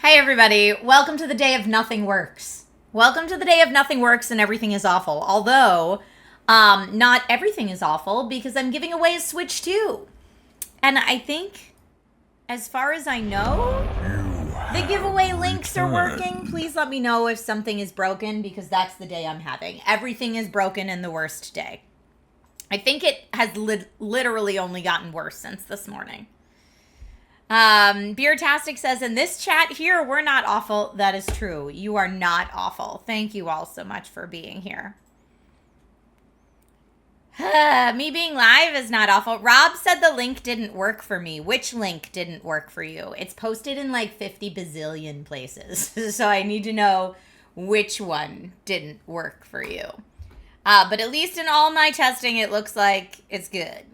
Hey everybody, welcome to the day of nothing works. Welcome to the day of nothing works and everything is awful. Although, not everything is awful because I'm giving away a Switch 2. And I think, as far as I know, the giveaway links are working. Please let me know if something is broken because that's the day I'm having. Everything is broken in the worst day. I think it has literally only gotten worse since this morning. Beertastic says, in this chat here, we're not awful. That is true. You are not awful. Thank you all so much for being here. Me being live is not awful. Rob said the link didn't work for me. Which link didn't work for you? It's posted in like 50 bazillion places. So I need to know which one didn't work for you. But at least in all my testing, it looks like it's good.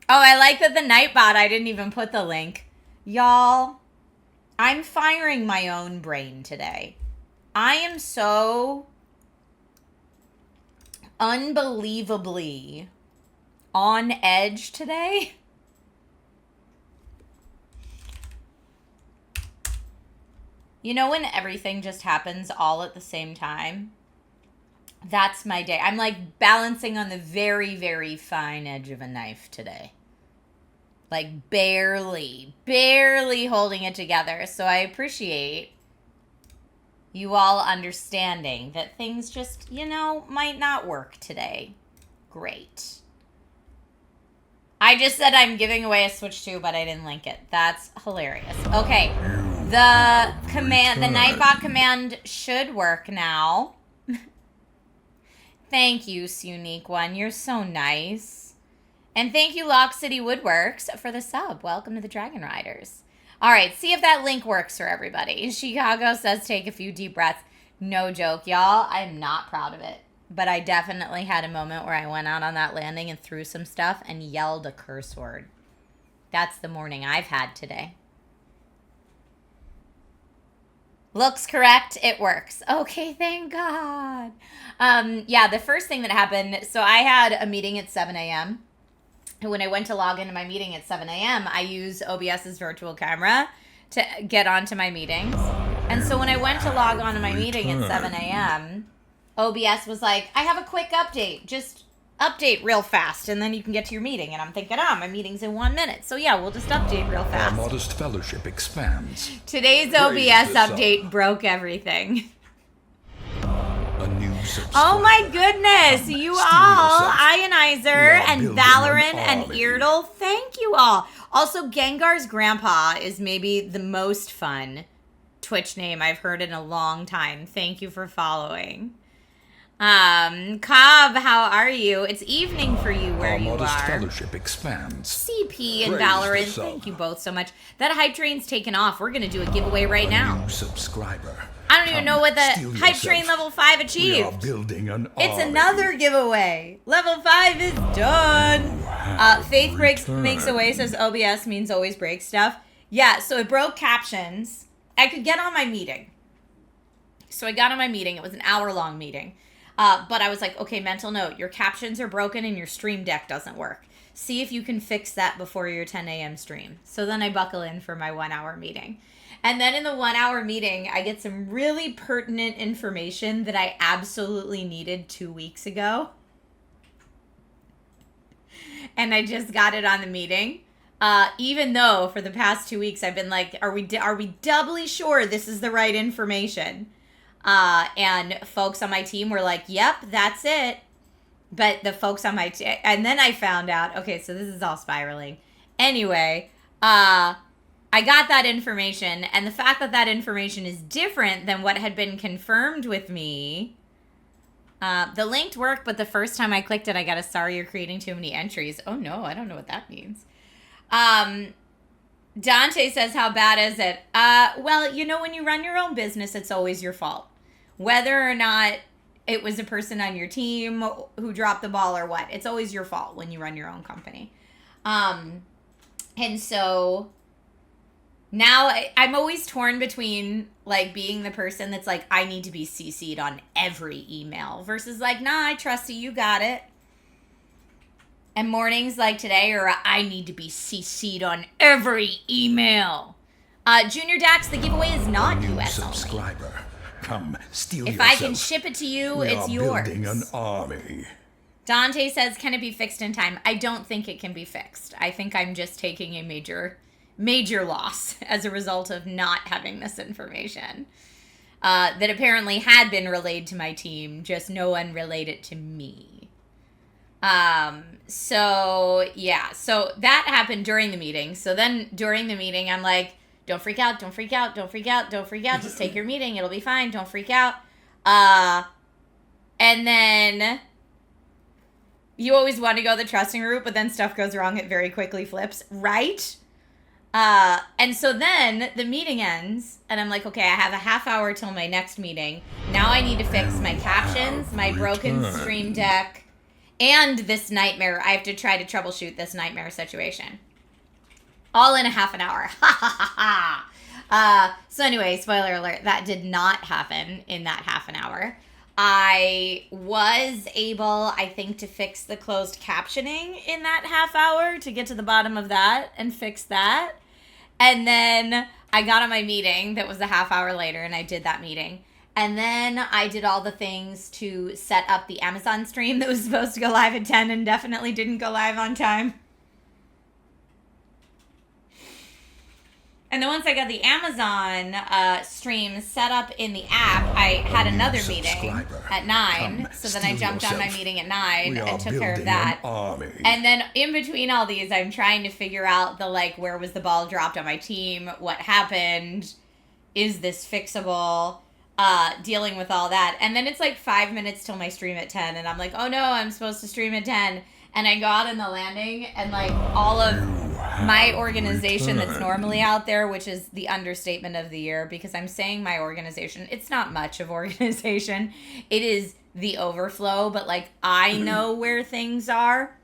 Oh, I like that the Nightbot, I didn't even put the link. Y'all, I'm firing my own brain today. I am so unbelievably on edge today. You know when everything just happens all at the same time? That's my day. I'm like balancing on the very, very fine edge of a knife today. Like barely holding it together. So I appreciate you all understanding that things just, you know, might not work today. Great. I just said I'm giving away a Switch 2, but I didn't link it. That's hilarious. Okay. The command, the Nightbot command should work now. Thank you, Unique One. You're so nice. And thank you, Lock City Woodworks, for the sub. Welcome to the Dragon Riders. All right, see if that link works for everybody. Chicago says take a few deep breaths. No joke, y'all. I'm not proud of it. But I definitely had a moment where I went out on that landing and threw some stuff and yelled a curse word. That's the morning I've had today. Looks correct. It works. Okay, thank God. Yeah, the first thing that happened, so I had a meeting at 7 a.m., when I went to log into my meeting at 7 a.m., I use OBS's virtual camera to get onto my meetings. And so when I went to log on to my meeting at 7 a.m., OBS was like, I have a quick update. Just update real fast, and then you can get to your meeting. And I'm thinking, oh, my meeting's in 1 minute. So yeah, we'll just update real fast. Our modest fellowship expands. Today's OBS update broke everything. Oh my goodness, you all, Ionizer and Valorant and Eardle, thank you all. Also, Gengar's grandpa is maybe the most fun Twitch name I've heard in a long time. Thank you for following. Cobb, how are you? It's evening for you where you are. Our modest fellowship expands. CP and Valorant, thank you both so much. That hype train's taken off. We're going to do a giveaway right now. New subscriber. I don't even know what the hype train level 5 achieved. We are building an It's another giveaway. Level 5 is done. Faith makes away says OBS means always break stuff. Yeah, so it broke captions. I could get on my meeting. So I got on my meeting. It was an hour-long meeting. But I was like, okay, mental note. Your captions are broken and your stream deck doesn't work. See if you can fix that before your 10 a.m. stream. So then I buckle in for my 1 hour meeting. And then in the 1 hour meeting, I get some really pertinent information that I absolutely needed 2 weeks ago. And I just got it on the meeting. Even though for the past 2 weeks, I've been like, are we doubly sure this is the right information? And folks on my team were like, yep, that's it. But the folks on my team, and then I found out, okay, so this is all spiraling. Anyway, I got that information, and the fact that that information is different than what had been confirmed with me, the link worked, but the first time I clicked it, I got a sorry you're creating too many entries. Oh no, I don't know what that means. Dante says, how bad is it? Well, you know, when you run your own business, it's always your fault. Whether or not it was a person on your team who dropped the ball or what, it's always your fault when you run your own company. And so now I'm always torn between like being the person that's like, I need to be CC'd on every email versus like, nah, I trust you, you got it. And mornings like today are I need to be CC'd on every email. Junior Dax, the giveaway is not New US only. subscriber. Come, steal If yourself. I can ship it to you, We it's are yours. building an army. Dante says, can it be fixed in time? I don't think it can be fixed. I think I'm just taking a major loss as a result of not having this information. That apparently had been relayed to my team, just no one relayed it to me. So that happened during the meeting. So then during the meeting, I'm like, don't freak out, don't freak out, don't freak out, don't freak out. Just take your meeting. It'll be fine. Don't freak out. And then you always want to go the trusting route, but then stuff goes wrong. It very quickly flips, right? And so then the meeting ends, and I'm like, okay, I have a half hour till my next meeting. Now I need to fix my captions, my broken stream deck, and this nightmare. I have to try to troubleshoot this nightmare situation. All in a half an hour. Ha ha ha ha. So anyway, spoiler alert, that did not happen in that half an hour. I was able, I think, to fix the closed captioning in that half hour to get to the bottom of that and fix that. And then I got on my meeting that was a half hour later, and I did that meeting. And then I did all the things to set up the Amazon stream that was supposed to go live at 10 and definitely didn't go live on time. And then once I got the Amazon stream set up in the app, I had another meeting at 9. So then I jumped on my meeting at 9 and took care of that. And then in between all these, I'm trying to figure out where was the ball dropped on my team? What happened? Is this fixable? Dealing with all that. And then it's 5 minutes till my stream at 10. And I'm like, oh no, I'm supposed to stream at 10. And I go out in the landing and all of my organization that's normally out there, which is the understatement of the year because I'm saying my organization, it's not much of organization. It is the overflow, but I know where things are.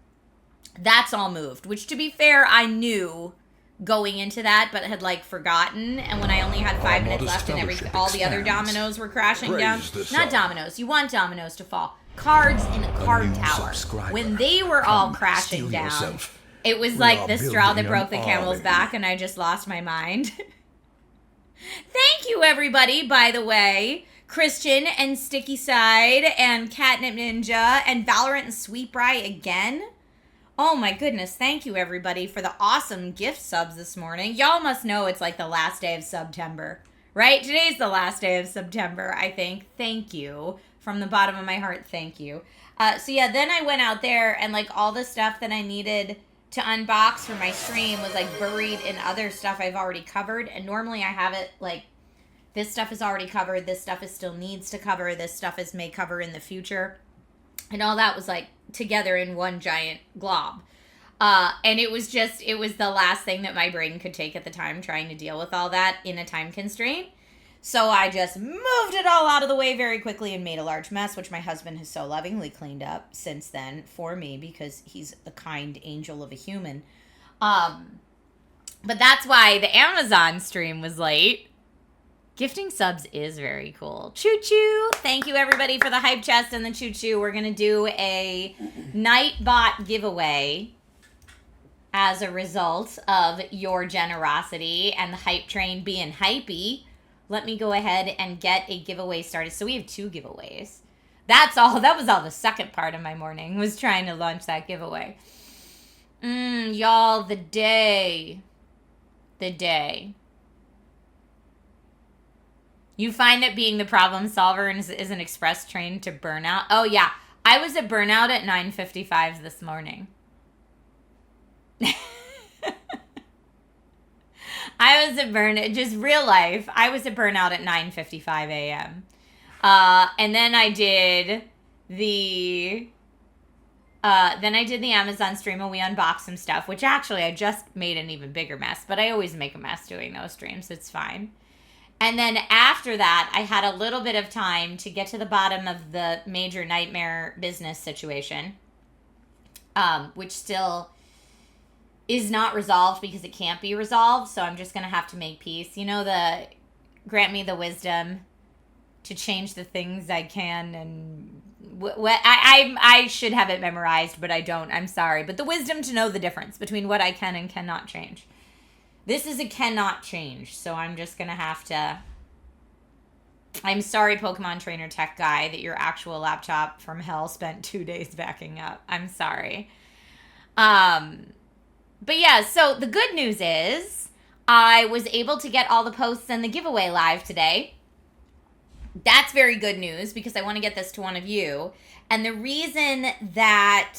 That's all moved, which to be fair, I knew going into that, but had forgotten. And when I only had 5 minutes left and all the other dominoes were crashing down, not dominoes, you want dominoes to fall. Cards in a card tower. When they were all crashing down, it was the straw that broke the camel's back, and I just lost my mind. Thank you, everybody, by the way. Christian and Sticky Side and Catnip Ninja and Valorant and Sweetbry again. Oh my goodness, thank you, everybody, for the awesome gift subs this morning. Y'all must know it's the last day of September, right? Today's the last day of September, I think. Thank you. From the bottom of my heart, thank you. So yeah, then I went out there and all the stuff that I needed to unbox for my stream was buried in other stuff I've already covered. And normally I have it this stuff is already covered, this stuff is still needs to cover, this stuff is may cover in the future. And all that was together in one giant glob. And it was the last thing that my brain could take at the time, trying to deal with all that in a time constraint. So I just moved it all out of the way very quickly and made a large mess, which my husband has so lovingly cleaned up since then for me because he's a kind angel of a human. But that's why the Amazon stream was late. Gifting subs is very cool. Choo-choo! Thank you, everybody, for the hype chest and the choo-choo. We're going to do a Nightbot giveaway as a result of your generosity and the hype train being hypey. Let me go ahead and get a giveaway started. So we have 2 giveaways. That's all. That was all the second part of my morning, was trying to launch that giveaway. Y'all, the day. You find that being the problem solver is an express train to burnout. Oh, yeah. I was at burnout at 9:55 this morning. I was at burnout, just real life. I was at burnout at 9:55 a.m. And then I did the Amazon stream and we unboxed some stuff, which actually I just made an even bigger mess, but I always make a mess doing those streams. It's fine. And then after that, I had a little bit of time to get to the bottom of the major nightmare business situation, which still is not resolved because it can't be resolved. So I'm just going to have to make peace. Grant me the wisdom to change the things I can. And I should have it memorized, but I don't. I'm sorry. But the wisdom to know the difference between what I can and cannot change. This is a cannot change, so I'm just going to have to... I'm sorry, Pokemon Trainer Tech Guy, that your actual laptop from hell spent 2 days backing up. I'm sorry. But yeah, so the good news is I was able to get all the posts and the giveaway live today. That's very good news because I want to get this to one of you. And the reason that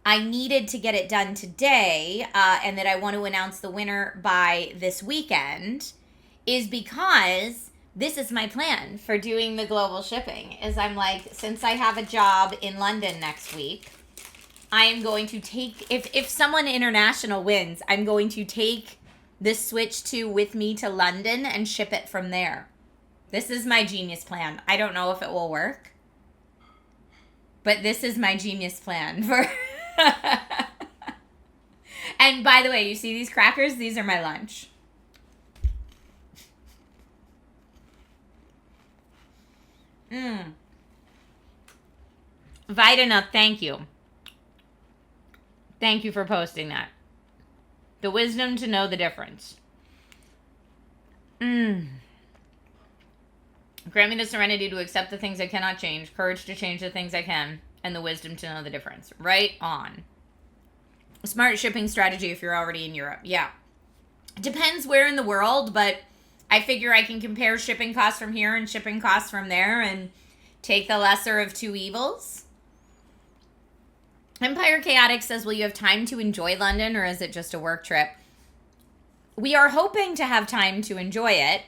I needed to get it done today and that I want to announce the winner by this weekend is because this is my plan for doing the global shipping. Is I'm like, since I have a job in London next week, I am going to take, if someone international wins, I'm going to take this Switch 2 with me to London and ship it from there. This is my genius plan. I don't know if it will work, but this is my genius plan for... And by the way, you see these crackers? These are my lunch. Vitanut, thank you. Thank you for posting that. The wisdom to know the difference. Grant me the serenity to accept the things I cannot change, courage to change the things I can, and the wisdom to know the difference. Right on. Smart shipping strategy if you're already in Europe. Yeah. Depends where in the world, but I figure I can compare shipping costs from here and shipping costs from there and take the lesser of two evils. Empire Chaotic says, will you have time to enjoy London or is it just a work trip? We are hoping to have time to enjoy it.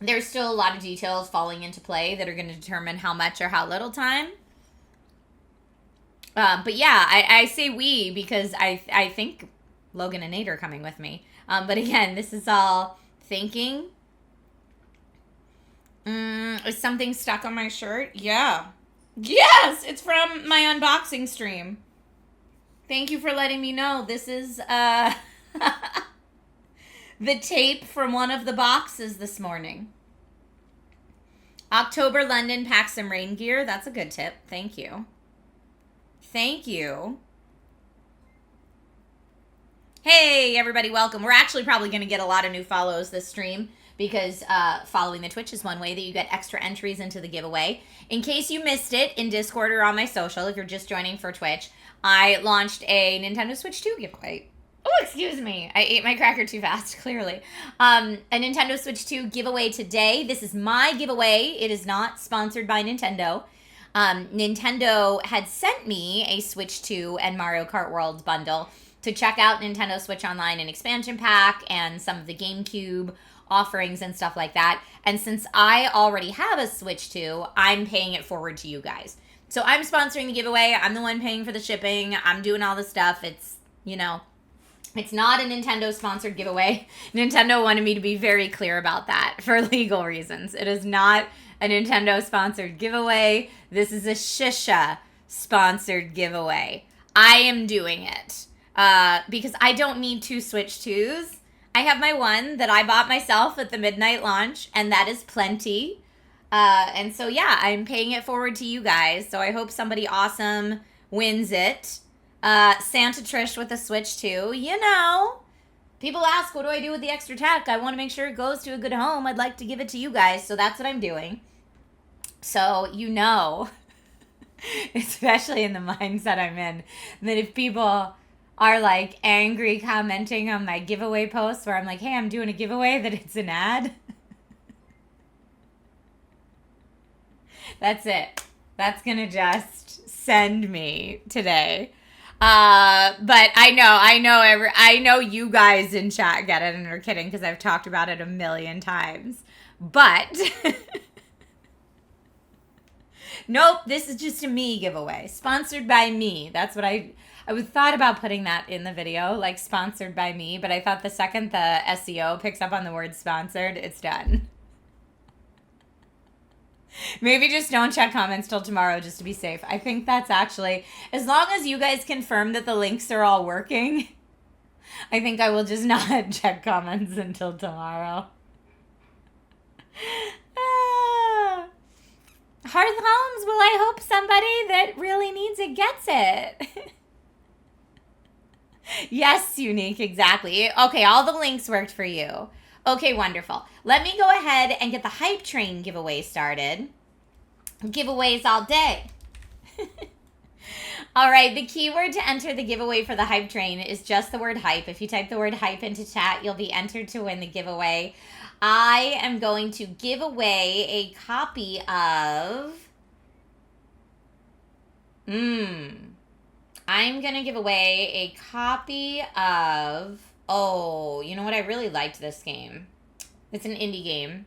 There's still a lot of details falling into play that are going to determine how much or how little time. But yeah, I say we because I think Logan and Nate are coming with me. But again, this is all thinking. Is something stuck on my shirt? Yeah. Yes, it's from my unboxing stream. Thank you for letting me know. This is the tape from one of the boxes this morning. October London, pack some rain gear. That's a good tip. Thank you. Thank you. Hey, everybody, welcome. We're actually probably going to get a lot of new follows this stream because following the Twitch is one way that you get extra entries into the giveaway. In case you missed it in Discord or on my social, if you're just joining for Twitch, I launched a Nintendo Switch 2 giveaway. Oh, excuse me. I ate my cracker too fast, clearly. A Nintendo Switch 2 giveaway today. This is my giveaway. It is not sponsored by Nintendo. Nintendo had sent me a Switch 2 and Mario Kart World bundle to check out Nintendo Switch Online and Expansion Pack and some of the GameCube offerings and stuff like that. And since I already have a Switch 2, I'm paying it forward to you guys. So I'm sponsoring the giveaway. I'm the one paying for the shipping. I'm doing all the stuff. It's, you know, it's not a Nintendo sponsored giveaway. Nintendo wanted me to be very clear about that for legal reasons. It is not a Nintendo sponsored giveaway. This is a Shisha sponsored giveaway. I am doing it because I don't need two Switch 2s. I have my one that I bought myself at the midnight launch, and that is plenty. And so, yeah, I'm paying it forward to you guys. So I hope somebody awesome wins it. Santa Trish with a Switch 2. You know, people ask, what do I do with the extra tech? I want to make sure it goes to a good home. I'd like to give it to you guys. So that's what I'm doing. So, you know, especially in the mindset I'm in, that if people are like angry commenting on my giveaway posts where I'm like, hey, I'm doing a giveaway, that it's an ad. That's it. That's going to just send me today. But I know you guys in chat get it and are kidding because I've talked about it a million times. But nope, this is just a me giveaway. Sponsored by me. That's what I thought about putting that in the video, like sponsored by me, but I thought the second the SEO picks up on the word sponsored, it's done. Maybe just don't check comments till tomorrow just to be safe. I think that's actually, as long as you guys confirm that the links are all working, I think I will just not check comments until tomorrow. Hard homes, well, I hope somebody that really needs it gets it. Yes, Unique, exactly. Okay, all the links worked for you. Okay, wonderful. Let me go ahead and get the Hype Train giveaway started. Giveaways all day. All right, the keyword to enter the giveaway for the Hype Train is just the word hype. If you type the word hype into chat, you'll be entered to win the giveaway. I am going to give away a copy of... I'm going to give away a copy of... Oh, you know what? I really liked this game. It's an indie game.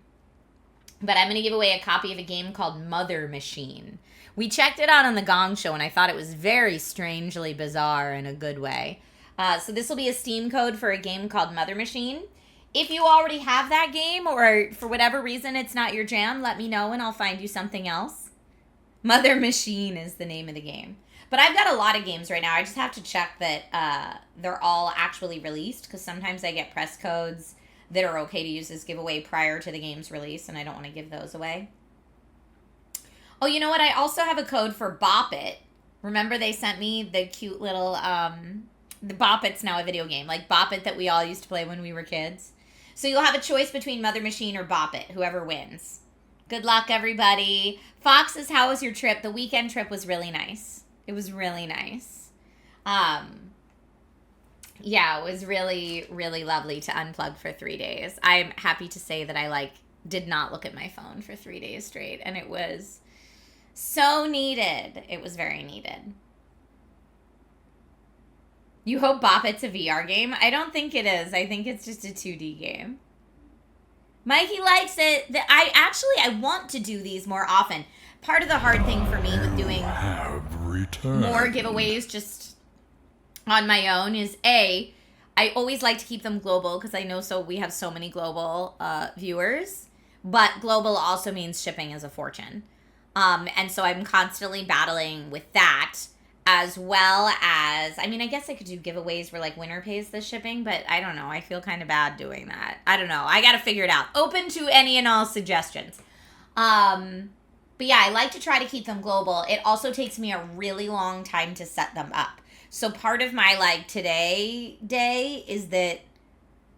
But I'm going to give away a copy of a game called Mother Machine. We checked it out on the Gong Show, and I thought it was very strangely bizarre in a good way. So this will be a Steam code for a game called Mother Machine. If you already have that game, or for whatever reason it's not your jam, let me know and I'll find you something else. Mother Machine is the name of the game. But I've got a lot of games right now. I just have to check that they're all actually released, because sometimes I get press codes that are okay to use this giveaway prior to the game's release, and I don't want to give those away. Oh, you know what? I also have a code for Bop It. Remember they sent me the cute little, the Bop It's now a video game, like Bop It that we all used to play when we were kids. So you'll have a choice between Mother Machine or Bop It, whoever wins. Good luck, everybody. Foxes, how was your trip? The weekend trip was really nice. It was really nice. Yeah, it was really, really lovely to unplug for 3 days. I'm happy to say that I, did not look at my phone for 3 days straight, and it was so needed. It was very needed. You hope Bop It's a VR game? I don't think it is. I think it's just a 2D game. Mikey likes it. I want to do these more often. Part of the hard thing for me with doing more giveaways just on my own is I always like to keep them global, because I know we have so many global viewers, but global also means shipping is a fortune. And so I'm constantly battling with that, as well as, I guess I could do giveaways where winner pays the shipping, but I don't know. I feel kind of bad doing that. I don't know. I got to figure it out. Open to any and all suggestions. But yeah, I like to try to keep them global. It also takes me a really long time to set them up. So part of my today day is that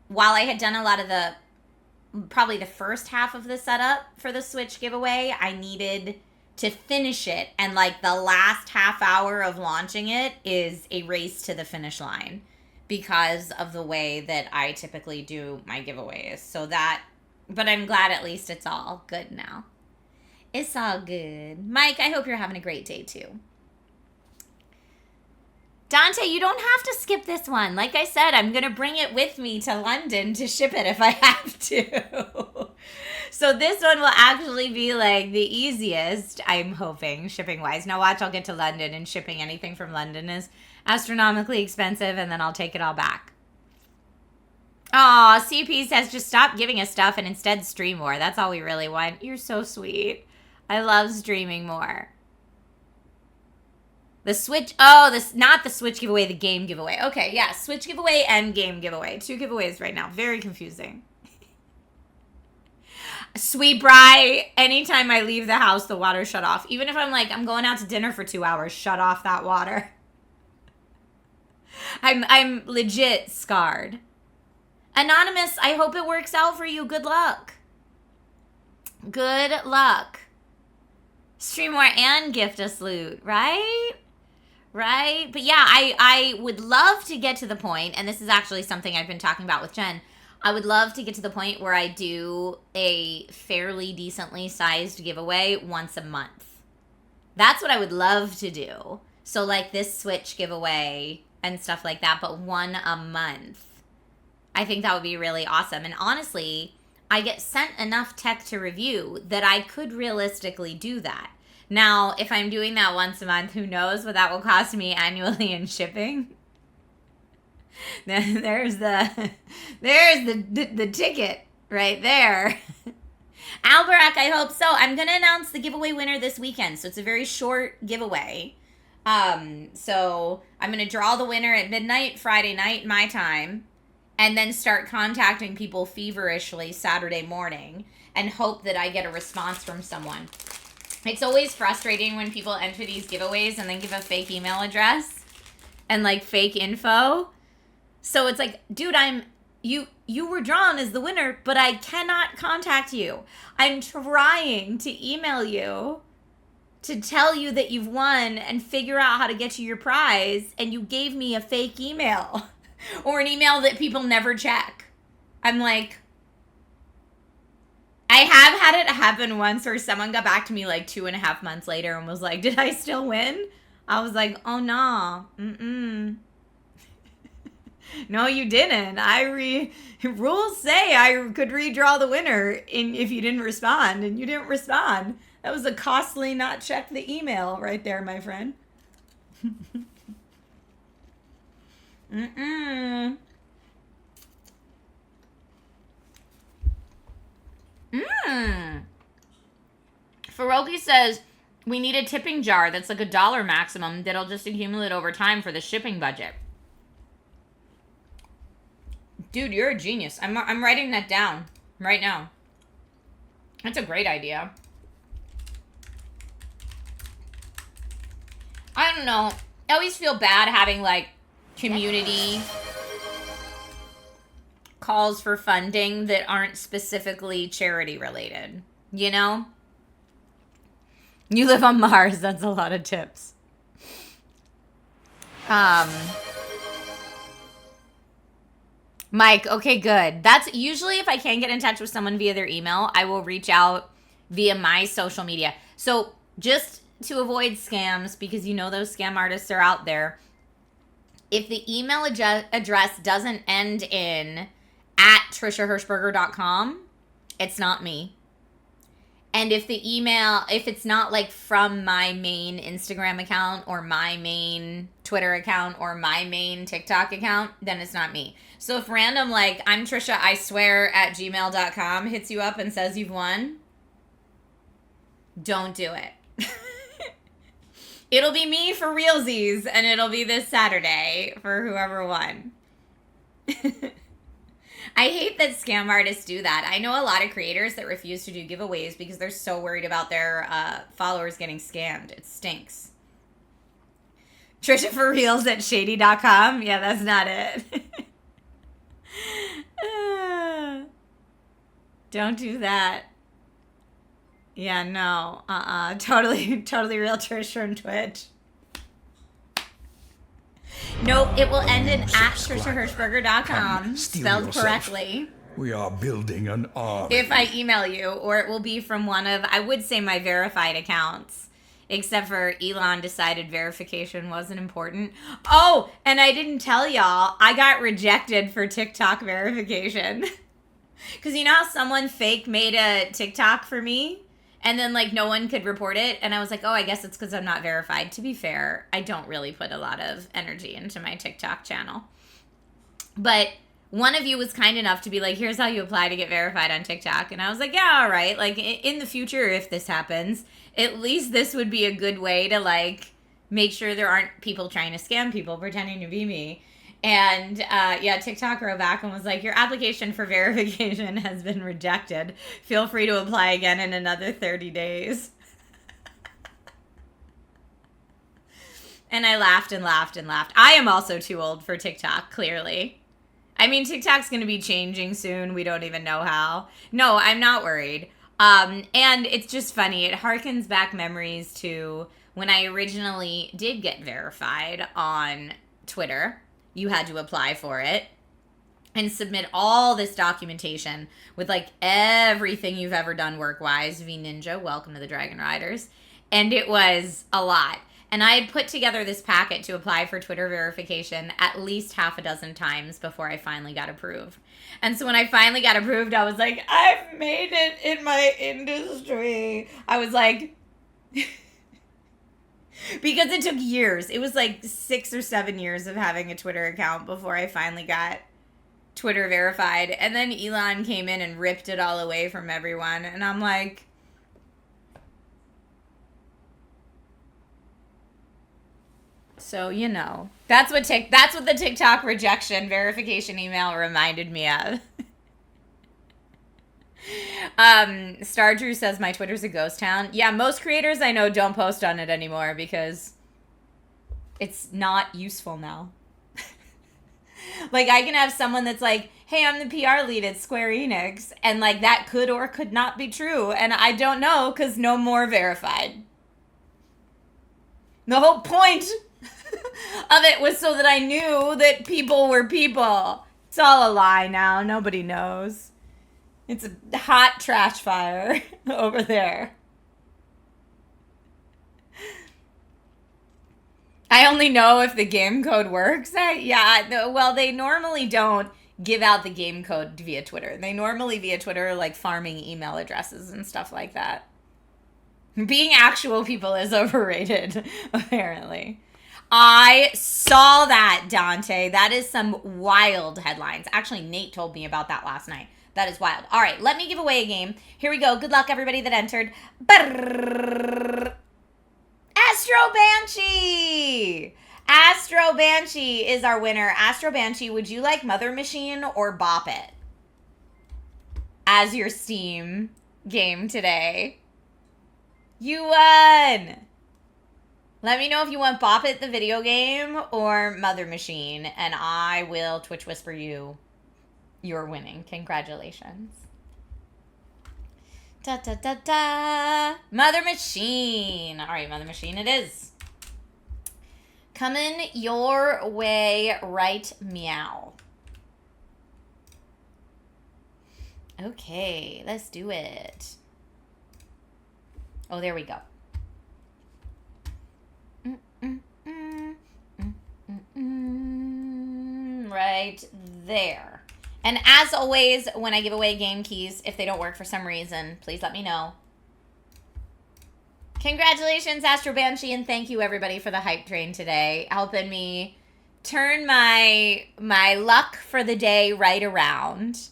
while I had done a lot of probably the first half of the setup for the Switch giveaway, I needed to finish it. And the last half hour of launching it is a race to the finish line because of the way that I typically do my giveaways. But I'm glad at least it's all good now. It's all good. Mike, I hope you're having a great day too. Dante, you don't have to skip this one. Like I said, I'm going to bring it with me to London to ship it if I have to. So this one will actually be the easiest, I'm hoping, shipping-wise. Now watch, I'll get to London, and shipping anything from London is astronomically expensive, and then I'll take it all back. Aw, CP says just stop giving us stuff and instead stream more. That's all we really want. You're so sweet. I love streaming more. The Switch, not the Switch giveaway, the game giveaway. Okay, yeah, Switch giveaway and game giveaway. 2 giveaways right now. Very confusing. Sweet Bri, anytime I leave the house, the water shut off. Even if I'm going out to dinner for 2 hours, shut off that water. I'm legit scarred. Anonymous, I hope it works out for you. Good luck. Good luck. Stream more and gift us loot, right? Right? But yeah, I would love to get to the point, and this is actually something I've been talking about with Jen. I would love to get to the point where I do a fairly decently sized giveaway once a month. That's what I would love to do. So this Switch giveaway and stuff like that, but one a month. I think that would be really awesome. And honestly, I get sent enough tech to review that I could realistically do that. Now, if I'm doing that once a month, who knows what that will cost me annually in shipping? There's the ticket right there. Alberac, I hope so. I'm going to announce the giveaway winner this weekend. So it's a very short giveaway. So I'm going to draw the winner at midnight, Friday night, my time, and then start contacting people feverishly Saturday morning and hope that I get a response from someone. It's always frustrating when people enter these giveaways and then give a fake email address and fake info. So it's like, dude, you were drawn as the winner, but I cannot contact you. I'm trying to email you to tell you that you've won and figure out how to get you your prize, and you gave me a fake email or an email that people never check. I'm like, I have had it happen once where someone got back to me like 2.5 months later and was like, did I still win? I was like, oh no, no, you didn't. Rules say I could redraw the winner if you didn't respond, and you didn't respond. That was a costly not check the email right there, my friend. Faroki says, we need a tipping jar that's like $1 maximum that'll just accumulate over time for the shipping budget. Dude, you're a genius. I'm writing that down right now. That's a great idea. I don't know. I always feel bad having like community calls for funding that aren't specifically charity related. You know? You live on Mars. That's a lot of tips. Mike, okay, good. That's usually if I can't get in touch with someone via their email, I will reach out via my social media. So just to avoid scams, because you know those scam artists are out there, if the email address doesn't end in @TrishaHershberger.com, it's not me. And if it's not like from my main Instagram account or my main Twitter account or my main TikTok account, then it's not me. So if random, like, I'm Trisha, I swear @gmail.com hits you up and says you've won, don't do it. It'll be me for realsies, and it'll be this Saturday for whoever won. I hate that scam artists do that. I know a lot of creators that refuse to do giveaways because they're so worried about their followers getting scammed. It stinks. Trisha for reals @shady.com. Yeah, that's not it. Don't do that. Yeah, no. Totally real Trish from Twitch. Nope, it will end in @TrishaHershberger.com, spelled correctly. We are building an army. If I email you, or it will be from one of, I would say, my verified accounts. Except for Elon decided verification wasn't important. Oh, and I didn't tell y'all, I got rejected for TikTok verification. Because you know how someone fake made a TikTok for me? And then, like, no one could report it. And I was like, oh, I guess it's because I'm not verified. To be fair, I don't really put a lot of energy into my TikTok channel. But one of you was kind enough to be like, here's how you apply to get verified on TikTok. And I was like, yeah, all right. Like, in the future, if this happens, at least this would be a good way to, like, make sure there aren't people trying to scam people pretending to be me. And, yeah, TikTok wrote back and was like, your application for verification has been rejected. Feel free to apply again in another 30 days. And I laughed and laughed and laughed. I am also too old for TikTok, clearly. I mean, TikTok's going to be changing soon. We don't even know how. No, I'm not worried. And it's just funny. It harkens back memories to when I originally did get verified on Twitter. You had to apply for it and submit all this documentation with, like, everything you've ever done work-wise. V Ninja, welcome to the Dragon Riders. And it was a lot. And I had put together this packet to apply for Twitter verification at least half a dozen times before I finally got approved. And so when I finally got approved, I was like, I've made it in my industry. I was like... Because it took years. It was like 6 or 7 years of having a Twitter account before I finally got Twitter verified. And then Elon came in and ripped it all away from everyone. And I'm like... So, you know. That's what the TikTok rejection verification email reminded me of. Star Drew says my Twitter's a ghost town. Yeah, most creators I know don't post on it anymore because it's not useful now. Like, I can have someone that's like, hey, I'm the PR lead at Square Enix, and, like, that could or could not be true, and I don't know, because no more verified. The whole point of it was so that I knew that people were people. It's all a lie now. Nobody knows. It's a hot trash fire over there. I only know if the game code works. Well, they normally don't give out the game code via Twitter. They normally via Twitter are like farming email addresses and stuff like that. Being actual people is overrated, apparently. I saw that, Dante. That is some wild headlines. Actually, Nate told me about that last night. That is wild. All right, let me give away a game. Here we go. Good luck, everybody that entered. Astro Banshee! Astro Banshee is our winner. Astro Banshee, would you like Mother Machine or Bop It as your Steam game today? You won! Let me know if you want Bop It, the video game, or Mother Machine, and I will Twitch Whisper you your winning. Congratulations. Da da da da. Mother Machine. All right, Mother Machine it is. Coming your way right meow. Okay, let's do it. Oh, there we go. Right there. And as always, when I give away game keys, if they don't work for some reason, please let me know. Congratulations, Astro Banshee, and thank you, everybody, for the hype train today, helping me turn my luck for the day right around.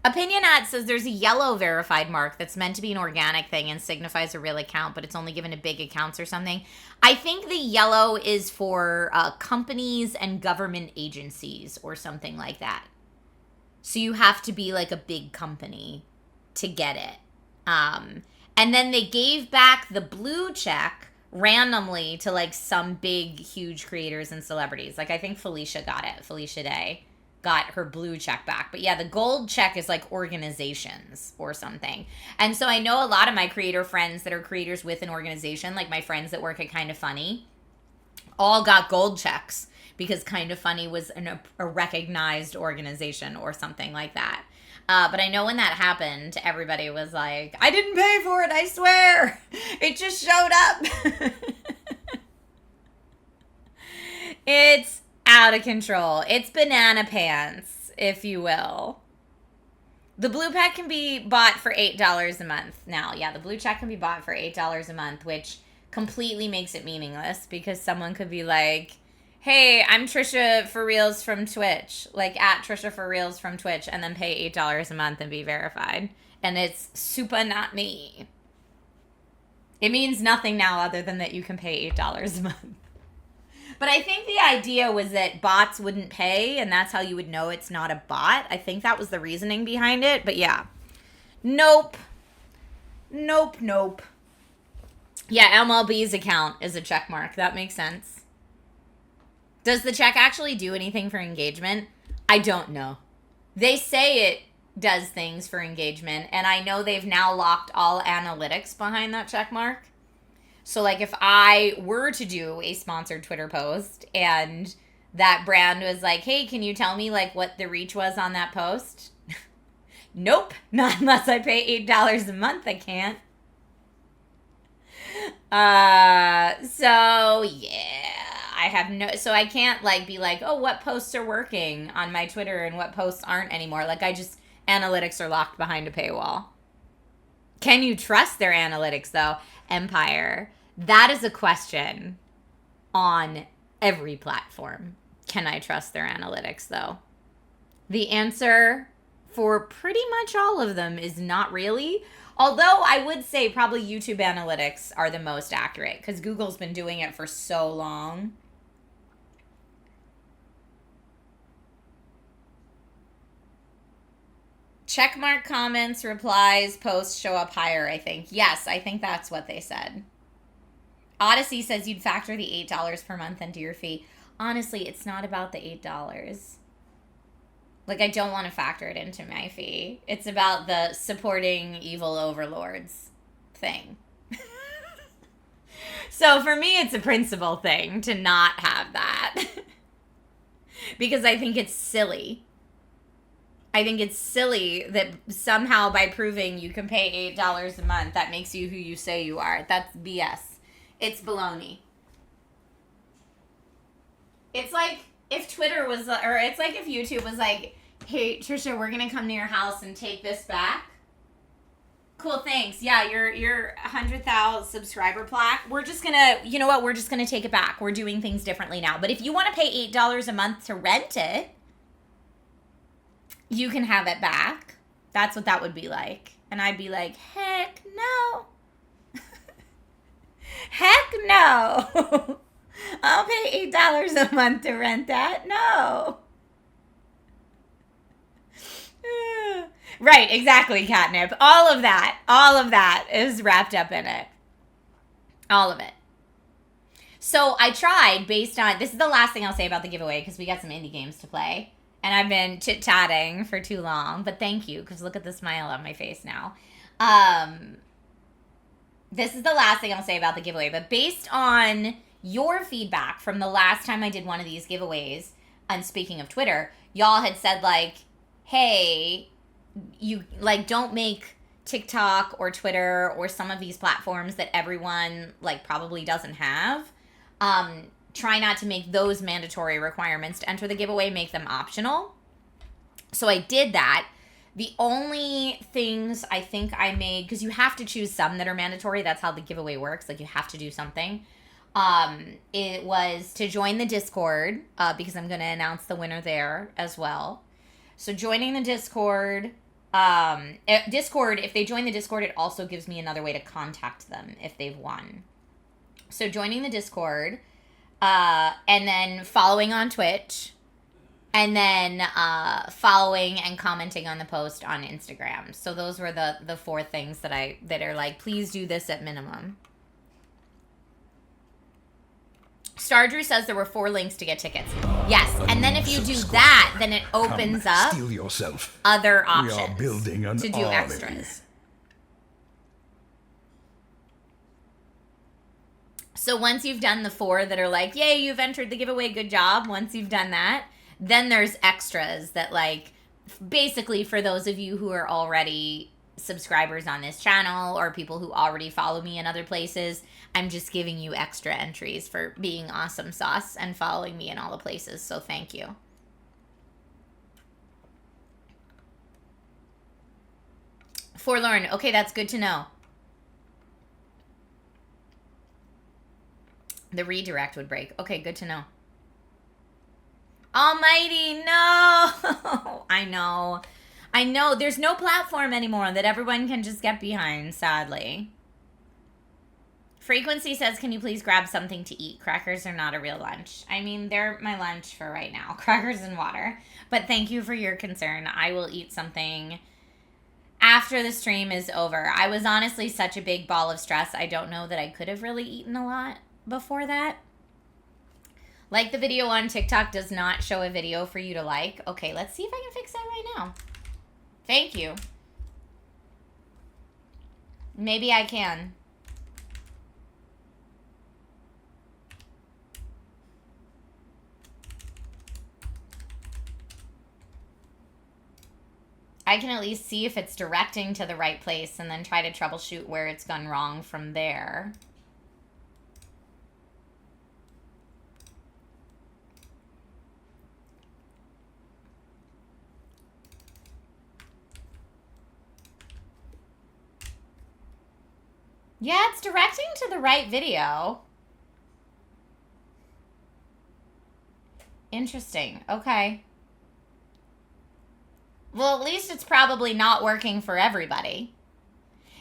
Opinionat says there's a yellow verified mark that's meant to be an organic thing and signifies a real account, but it's only given to big accounts or something. I think the yellow is for companies and government agencies or something like that. So you have to be like a big company to get it. And then they gave back the blue check randomly to like some big, huge creators and celebrities. Like I think Felicia got it. Felicia Day got her blue check back. But yeah, the gold check is like organizations or something. And so I know a lot of my creator friends that are creators with an organization, like my friends that work at Kind of Funny, all got gold checks because Kind of Funny was a recognized organization or something like that. But I know when that happened, everybody was like, I didn't pay for it, I swear. It just showed up. It's out of control. It's banana pants, if you will. The blue pack can be bought for $8 a month now. Yeah, the blue check can be bought for $8 a month, which completely makes it meaningless because someone could be like, hey, I'm Trisha for Reals from Twitch, like at Trisha for Reals from Twitch, and then pay $8 a month and be verified. And it's super not me. It means nothing now other than that you can pay $8 a month. But I think the idea was that bots wouldn't pay, and that's how you would know it's not a bot. I think that was the reasoning behind it. But yeah. Nope. Nope, nope. Yeah, MLB's account is a check mark. That makes sense. Does the check actually do anything for engagement? I don't know. They say it does things for engagement, and I know they've now locked all analytics behind that check mark. So, like, if I were to do a sponsored Twitter post and that brand was like, hey, can you tell me, like, what the reach was on that post? Nope. Not unless I pay $8 a month, I can't. So, yeah. I have no... So, I can't, like, be like, oh, what posts are working on my Twitter and what posts aren't anymore. Like, I just... Analytics are locked behind a paywall. Can you trust their analytics, though? Empire. That is a question on every platform. Can I trust their analytics, though? The answer for pretty much all of them is not really. Although I would say probably YouTube analytics are the most accurate because Google's been doing it for so long. Checkmark comments, replies, posts show up higher, I think. Yes, I think that's what they said. Odyssey says you'd factor the $8 per month into your fee. honestly, it's not about the $8. Like, I don't want to factor it into my fee. It's about the supporting evil overlords thing. So for me, it's a principle thing to not have that. Because I think it's silly. I think it's silly that somehow by proving you can pay $8 a month, that makes you who you say you are. That's BS. It's baloney. It's like if Twitter was, or it's like if YouTube was like, hey, Trisha, we're going to come to your house and take this back. Cool, thanks. Yeah, your 100,000 subscriber plaque. We're just going to, you know what? We're just going to take it back. We're doing things differently now. But if you want to pay $8 a month to rent it, you can have it back. That's what that would be like. And I'd be like, heck no. Heck no. I'll pay $8 a month to rent that. No. Right, exactly, catnip. All of that is wrapped up in it. All of it. So I tried based on, this is the last thing I'll say about the giveaway because we got some indie games to play. And I've been chit-chatting for too long, but thank you because look at the smile on my face now. This is the last thing I'll say about the giveaway, but based on your feedback from the last time I did one of these giveaways, and speaking of Twitter, y'all had said like, hey, you like don't make TikTok or Twitter or some of these platforms that everyone like probably doesn't have. Try not to make those mandatory requirements to enter the giveaway, make them optional. So I did that. The only things I think I made, because you have to choose some that are mandatory. That's how the giveaway works. Like you have to do something. It was to join the Discord, because I'm going to announce the winner there as well. So joining the Discord, if they join the Discord, it also gives me another way to contact them if they've won. So joining the Discord, and then following on Twitch, and then following and commenting on the post on Instagram. So those were the 4 things that are like, please do this at minimum. Stardrew says there were 4 links to get tickets. Yes, and then if you do that, then it opens up steal yourself. Other options We are building an to do army. extras. So once you've done the 4 that are like, yay, you've entered the giveaway, good job. Once you've done that, then there's extras that like, basically for those of you who are already subscribers on this channel or people who already follow me in other places, I'm just giving you extra entries for being awesome sauce and following me in all the places. So thank you. Forlorn. Okay, that's good to know. The redirect would break. Okay, good to know. Almighty, no! I know. There's no platform anymore that everyone can just get behind, sadly. Frequency says, can you please grab something to eat? Crackers are not a real lunch. I mean, they're my lunch for right now. Crackers and water. But thank you for your concern. I will eat something after the stream is over. I was honestly such a big ball of stress. I don't know that I could have really eaten a lot before that. Like the video on TikTok does not show a video for you to like. Okay, let's see if I can fix that right now. Thank you. Maybe I can. I can at least see if it's directing to the right place and then try to troubleshoot where it's gone wrong from there. Yeah, it's directing to the right video. Interesting. Okay. Well, at least it's probably not working for everybody.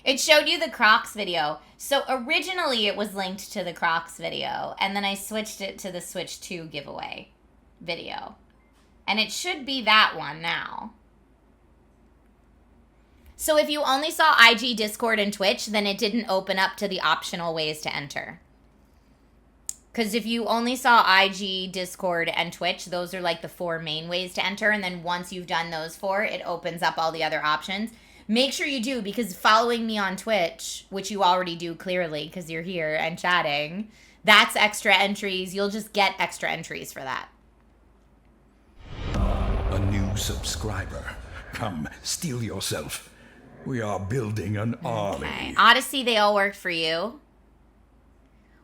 It showed you the Crocs video. So originally it was linked to the Crocs video, and then I switched it to the Switch 2 giveaway video. And it should be that one now. So if you only saw IG, Discord, and Twitch, then it didn't open up to the optional ways to enter. Because if you only saw IG, Discord, and Twitch, those are like the 4 main ways to enter. And then once you've done those 4, it opens up all the other options. Make sure you do, because following me on Twitch, which you already do clearly because you're here and chatting, that's extra entries. You'll just get extra entries for that. A new subscriber. Come, steel yourself. We are building an army. Okay. Odyssey, they all worked for you.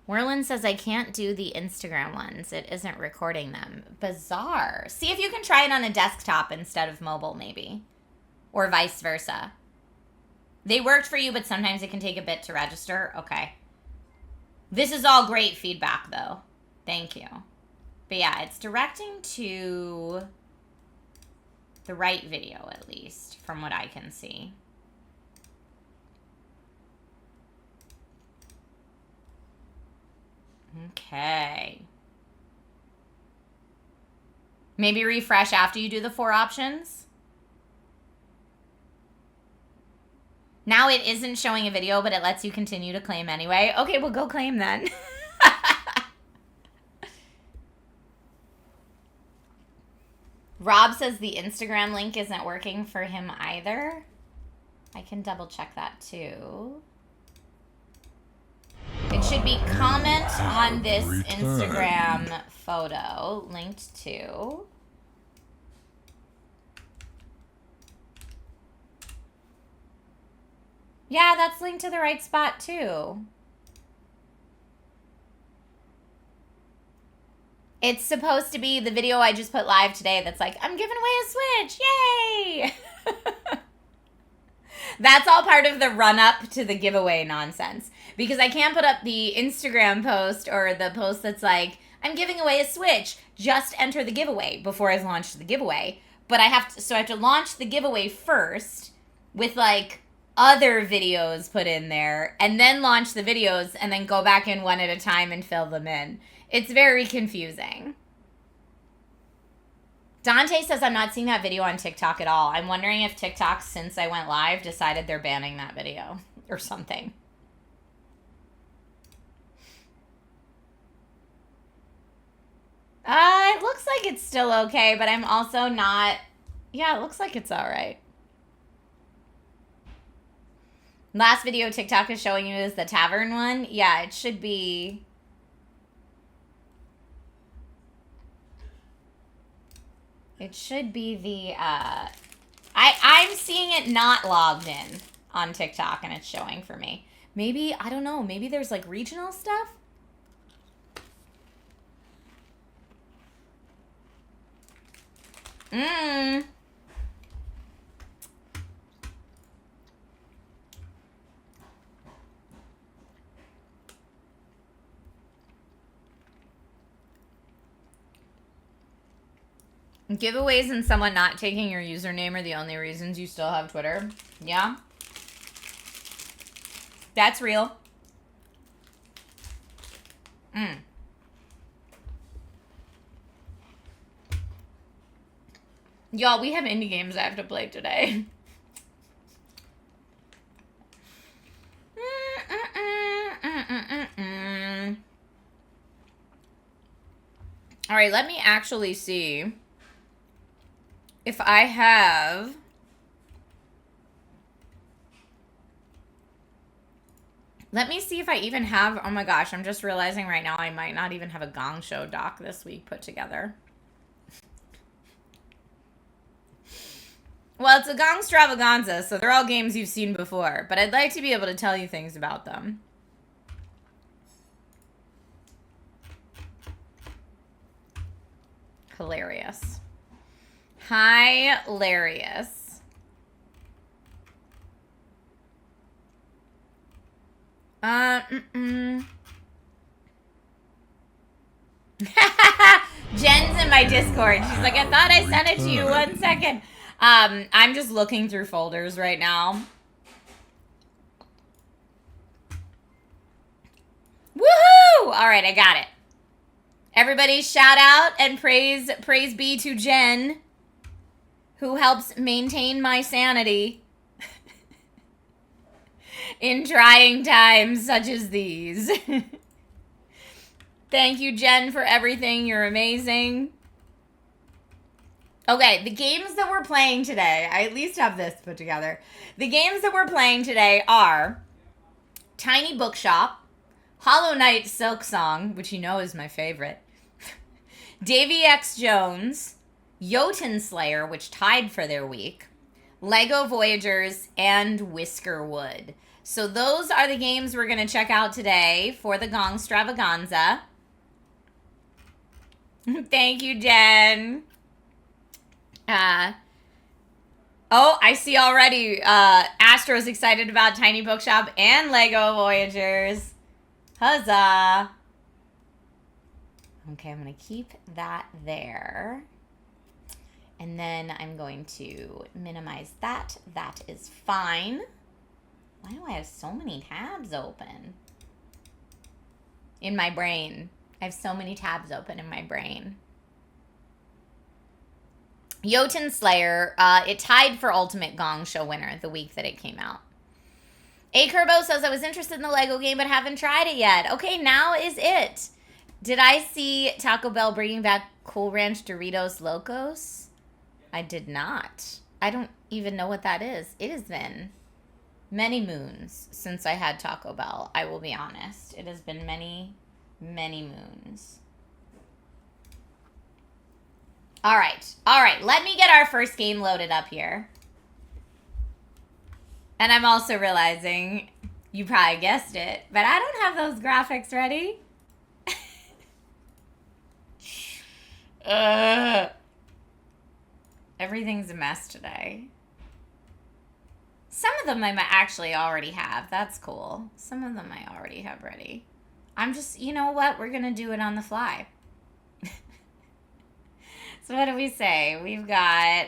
Werlin says, I can't do the Instagram ones. It isn't recording them. Bizarre. See if you can try it on a desktop instead of mobile, maybe. Or vice versa. They worked for you, but sometimes it can take a bit to register. Okay. This is all great feedback, though. Thank you. But yeah, it's directing to the right video, at least, from what I can see. Okay. Maybe refresh after you do the 4 options. Now it isn't showing a video, but it lets you continue to claim anyway. Okay, well, go claim then. Rob says the Instagram link isn't working for him either. I can double check that too. It should be comment on this Instagram photo linked to. Yeah, that's linked to the right spot too. It's supposed to be the video I just put live today that's like, I'm giving away a Switch. Yay! That's all part of the run-up to the giveaway nonsense. Because I can't put up the Instagram post or the post that's like, I'm giving away a Switch. Just enter the giveaway before I've launched the giveaway. But I have to launch the giveaway first with like other videos put in there and then launch the videos and then go back in one at a time and fill them in. It's very confusing. Dante says, I'm not seeing that video on TikTok at all. I'm wondering if TikTok, since I went live, decided they're banning that video or something. It looks like it's still okay, but I'm also not... Yeah, it looks like it's all right. Last video TikTok is showing you is the tavern one. Yeah, it should be... It should be the, I'm seeing it not logged in on TikTok and it's showing for me. Maybe, I don't know, maybe there's like regional stuff? Giveaways and someone not taking your username are the only reasons you still have Twitter. Yeah. That's real. Y'all, we have indie games I have to play today. All right, let me actually see if I have... Let me see if I even have... Oh my gosh, I'm just realizing right now I might not even have a Gong Show doc this week put together. Well, it's a Gong-stravaganza, so they're all games you've seen before. But I'd like to be able to tell you things about them. Hilarious. Hilarious. Jen's in my Discord. She's like, I thought I sent it to you. 1 second. I'm just looking through folders right now. Woohoo! All right, I got it. Everybody shout out and praise be to Jen, who helps maintain my sanity in trying times such as these. Thank you, Jen, for everything. You're amazing. Okay, the games that we're playing today, I at least have this put together. The games that we're playing today are Tiny Bookshop, Hollow Knight Silksong, which you know is my favorite, Davy X Jones, Jotunnslayer, which tied for their week, Lego Voyagers, and Whiskerwood. So those are the games we're going to check out today for the Gong-stravaganza. Thank you, Jen. Oh, I see already. Astro's excited about Tiny Bookshop and Lego Voyagers. Huzzah. Okay, I'm going to keep that there. And then I'm going to minimize that. That is fine. Why do I have so many tabs open? In my brain. I have so many tabs open in my brain. Jotunnslayer, it tied for Ultimate Gong Show winner the week that it came out. A Kerbo says, I was interested in the Lego game but haven't tried it yet. Okay, now is it. Did I see Taco Bell bringing back Cool Ranch Doritos Locos? I did not. I don't even know what that is. It has been many moons since I had Taco Bell. I will be honest. It has been many, many moons. All right. All right. Let me get our first game loaded up here. And I'm also realizing, you probably guessed it, but I don't have those graphics ready. Everything's a mess today. Some of them I might actually already have. That's cool. Some of them I already have ready. I'm just, you know what? We're going to do it on the fly. So what do we say? We've got...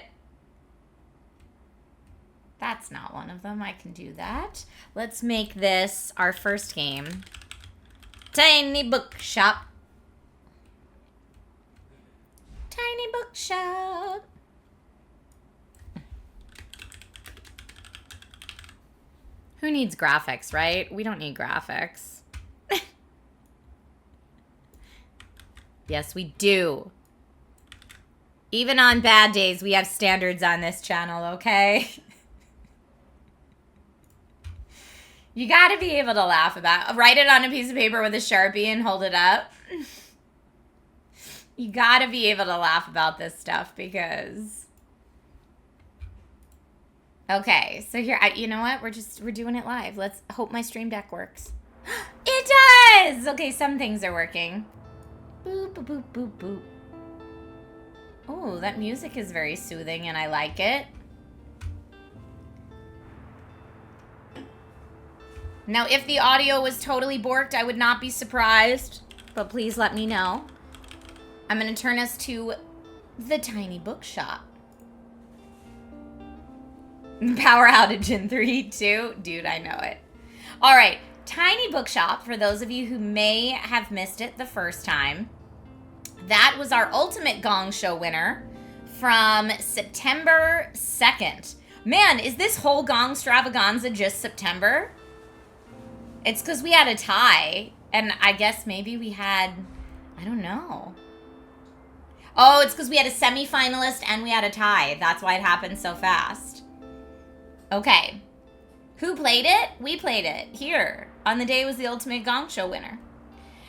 That's not one of them. I can do that. Let's make this our first game. Tiny Bookshop. Tiny Bookshop. Who needs graphics, right? We don't need graphics. Yes, we do. Even on bad days, we have standards on this channel, okay? You gotta be able to laugh about it. Write it on a piece of paper with a Sharpie and hold it up. You gotta be able to laugh about this stuff because... Okay, so here, you know what? We're doing it live. Let's hope my stream deck works. It does! Okay, some things are working. Boop, boop, boop, boop, boop. Oh, that music is very soothing and I like it. Now, if the audio was totally borked, I would not be surprised. But please let me know. I'm going to turn us to the Tiny Bookshop. Power outage in 3, 2. Dude, I know it. All right. Tiny Bookshop, for those of you who may have missed it the first time, that was our Ultimate Gong Show winner from September 2nd. Man, is this whole Gong-stravaganza just September? It's because we had a tie, and I guess maybe we had, I don't know. Oh, it's because we had a semi-finalist and we had a tie. That's why it happened so fast. Okay. Who played it? We played it here. On the day it was the Ultimate Gong Show winner.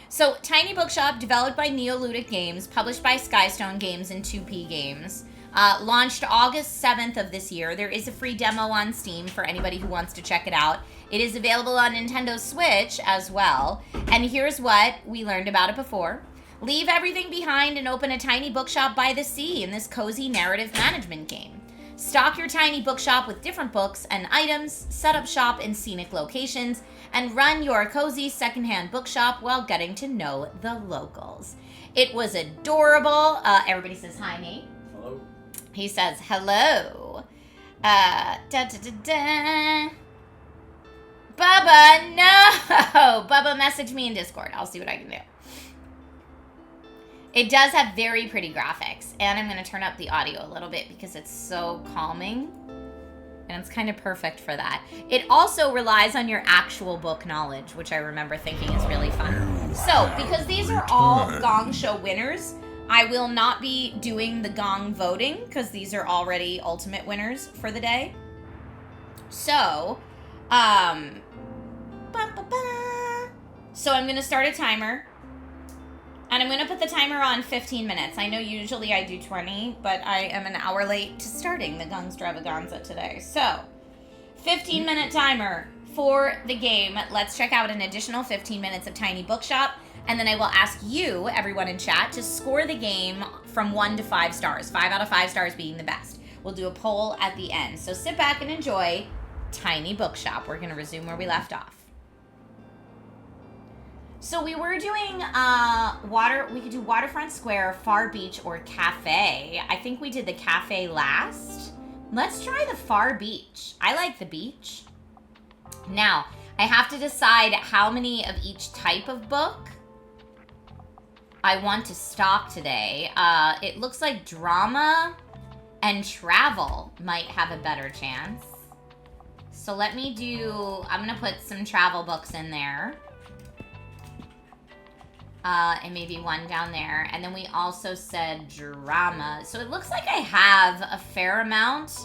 So, Tiny Bookshop, developed by Neoludic Games, published by Skystone Games and 2P Games, launched August 7th of this year. There is a free demo on Steam for anybody who wants to check it out. It is available on Nintendo Switch as well. And here's what we learned about it before. Leave everything behind and open a tiny bookshop by the sea in this cozy narrative management game. Stock your tiny bookshop with different books and items, set up shop in scenic locations, and run your cozy secondhand bookshop while getting to know the locals. It was adorable. Everybody says hi, Nate. Hello. He says hello. Bubba, no! Bubba, message me in Discord. I'll see what I can do. It does have very pretty graphics, and I'm going to turn up the audio a little bit because it's so calming And it's kind of perfect for that. It also relies on your actual book knowledge, which I remember thinking is really fun. So, because these are all Gong Show winners, I will not be doing the Gong voting, because these are already ultimate winners for the day. So, so I'm going to start a timer. And I'm going to put the timer on 15 minutes. I know usually I do 20, but I am an hour late to starting the Gong-stravaganza today. So, 15-minute timer for the game. Let's check out an additional 15 minutes of Tiny Bookshop. And then I will ask you, everyone in chat, to score the game from 1 to 5 stars. 5 out of 5 stars being the best. We'll do a poll at the end. So sit back and enjoy Tiny Bookshop. We're going to resume where we left off. So we were doing we could do Waterfront Square, Far Beach, or Cafe. I think we did the Cafe last. Let's try the Far Beach. I like the beach. Now, I have to decide how many of each type of book I want to stock today. It looks like drama and travel might have a better chance. So let me I'm going to put some travel books in there. And maybe one down there. And then we also said drama. So it looks like I have a fair amount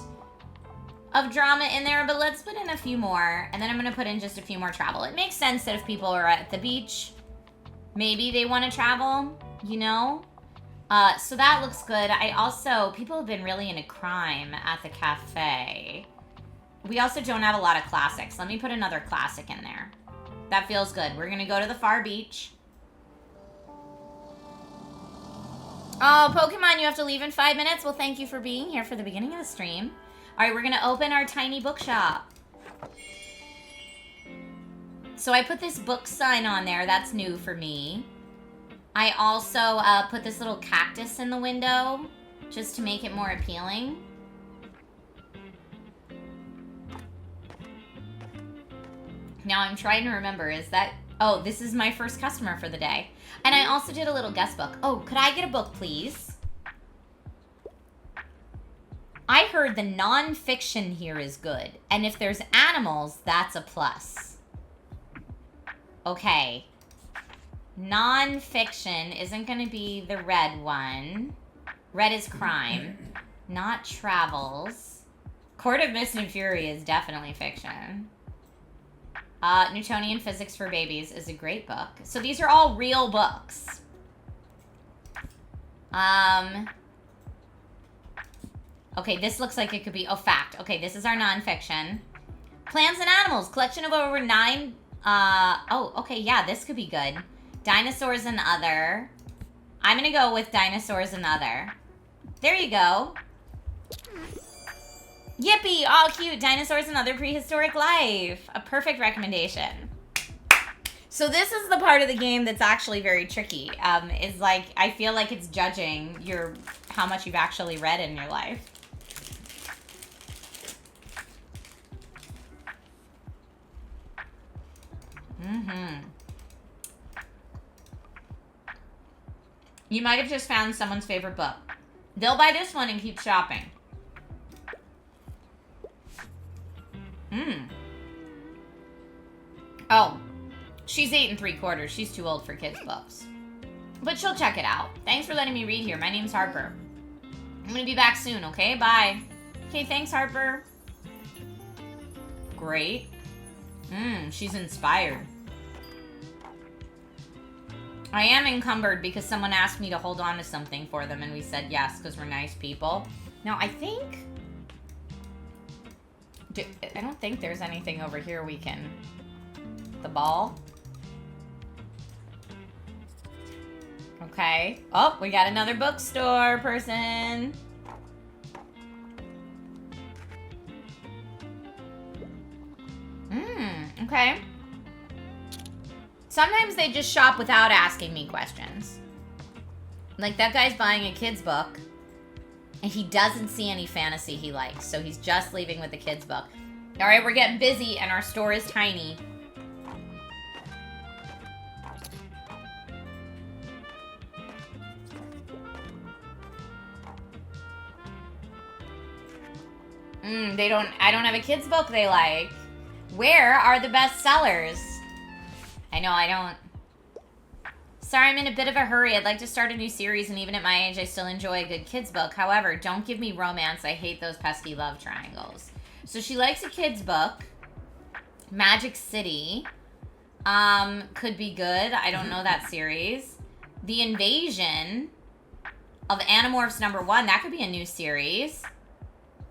of drama in there, but let's put in a few more. And then I'm going to put in just a few more travel. It makes sense that if people are at the beach, maybe they want to travel, you know? So that looks good. People have been really into crime at the cafe. We also don't have a lot of classics. Let me put another classic in there. That feels good. We're going to go to the Far Beach. Oh, Pokemon, you have to leave in 5 minutes? Well, thank you for being here for the beginning of the stream. All right, we're going to open our Tiny Bookshop. So I put this book sign on there. That's new for me. I also put this little cactus in the window just to make it more appealing. Now I'm trying to remember, oh, this is my first customer for the day. And I also did a little guest book. Oh, could I get a book, please? I heard the non-fiction here is good. And if there's animals, that's a plus. Okay. Non-fiction isn't going to be the red one. Red is crime. Not travels. Court of Mist and Fury is definitely fiction. Newtonian Physics for Babies is a great book. So these are all real books. Okay, this looks like it could be... Oh, fact. Okay, this is our nonfiction. Plants and Animals. Collection of over 9... oh, okay, yeah, this could be good. Dinosaurs and Other. I'm gonna go with Dinosaurs and Other. There you go. Yippee! All cute. Dinosaurs and Other Prehistoric Life. A perfect recommendation. So this is the part of the game that's actually very tricky. Is like, I feel like it's judging how much you've actually read in your life. You might have just found someone's favorite book. They'll buy this one and keep shopping. Oh, she's 8 3/4. She's too old for kids' books. But she'll check it out. Thanks for letting me read here. My name's Harper. I'm gonna be back soon, okay? Bye. Okay, thanks, Harper. Great. She's inspired. I am encumbered because someone asked me to hold on to something for them, and we said yes, because we're nice people. Now, I don't think there's anything over here we can... The ball. Okay. Oh, we got another bookstore person. Okay. Sometimes they just shop without asking me questions. Like, that guy's buying a kid's book, and he doesn't see any fantasy he likes, so he's just leaving with the kid's book. All right, we're getting busy, and our store is tiny. I don't have a kid's book they like. Where are the best sellers? I know, I don't. Sorry, I'm in a bit of a hurry. I'd like to start a new series, and even at my age, I still enjoy a good kid's book. However, don't give me romance. I hate those pesky love triangles. So she likes a kid's book. Magic City. Could be good. I don't know that series. The Invasion of Animorphs #1. That could be a new series.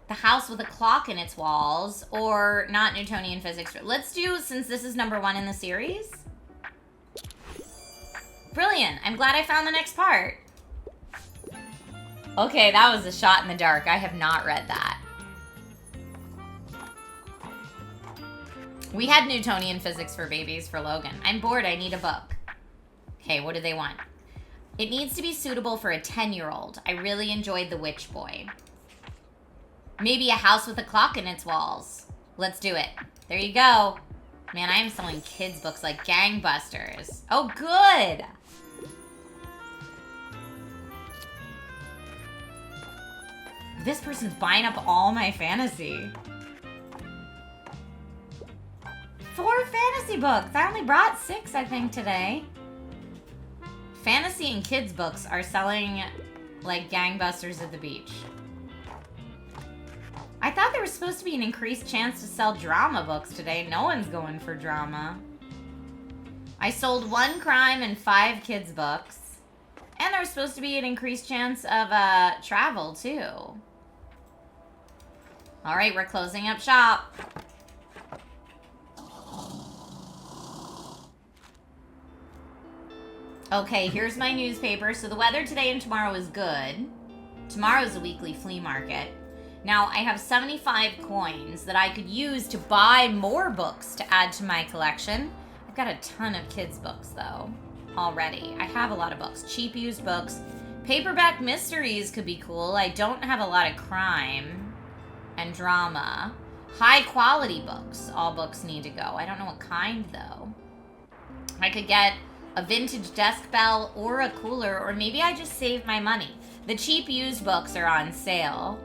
The House with a Clock in its Walls. Or not Newtonian Physics. Let's do, since this is #1 in the series. Brilliant. I'm glad I found the next part. Okay, that was a shot in the dark. I have not read that. We had Newtonian Physics for Babies for Logan. I'm bored. I need a book. Okay, what do they want? It needs to be suitable for a 10-year-old. I really enjoyed The Witch Boy. Maybe A House with a Clock in its Walls. Let's do it. There you go. Man, I am selling kids' books like gangbusters. Oh, good. This person's buying up all my fantasy. 4 fantasy books. I only brought 6, I think, today. Fantasy and kids' books are selling like gangbusters at the beach. I thought there was supposed to be an increased chance to sell drama books today. No one's going for drama. I sold 1 crime and 5 kids' books. And there's supposed to be an increased chance of travel, too. All right, we're closing up shop. Okay, here's my newspaper. So the weather today and tomorrow is good. Tomorrow's a weekly flea market. Now, I have 75 coins that I could use to buy more books to add to my collection. I've got a ton of kids' books, though, already. I have a lot of books. Cheap used books. Paperback mysteries could be cool. I don't have a lot of crime and drama. High quality books. All books need to go. I don't know what kind, though. I could get a vintage desk bell or a cooler, or maybe I just save my money. The cheap used books are on sale.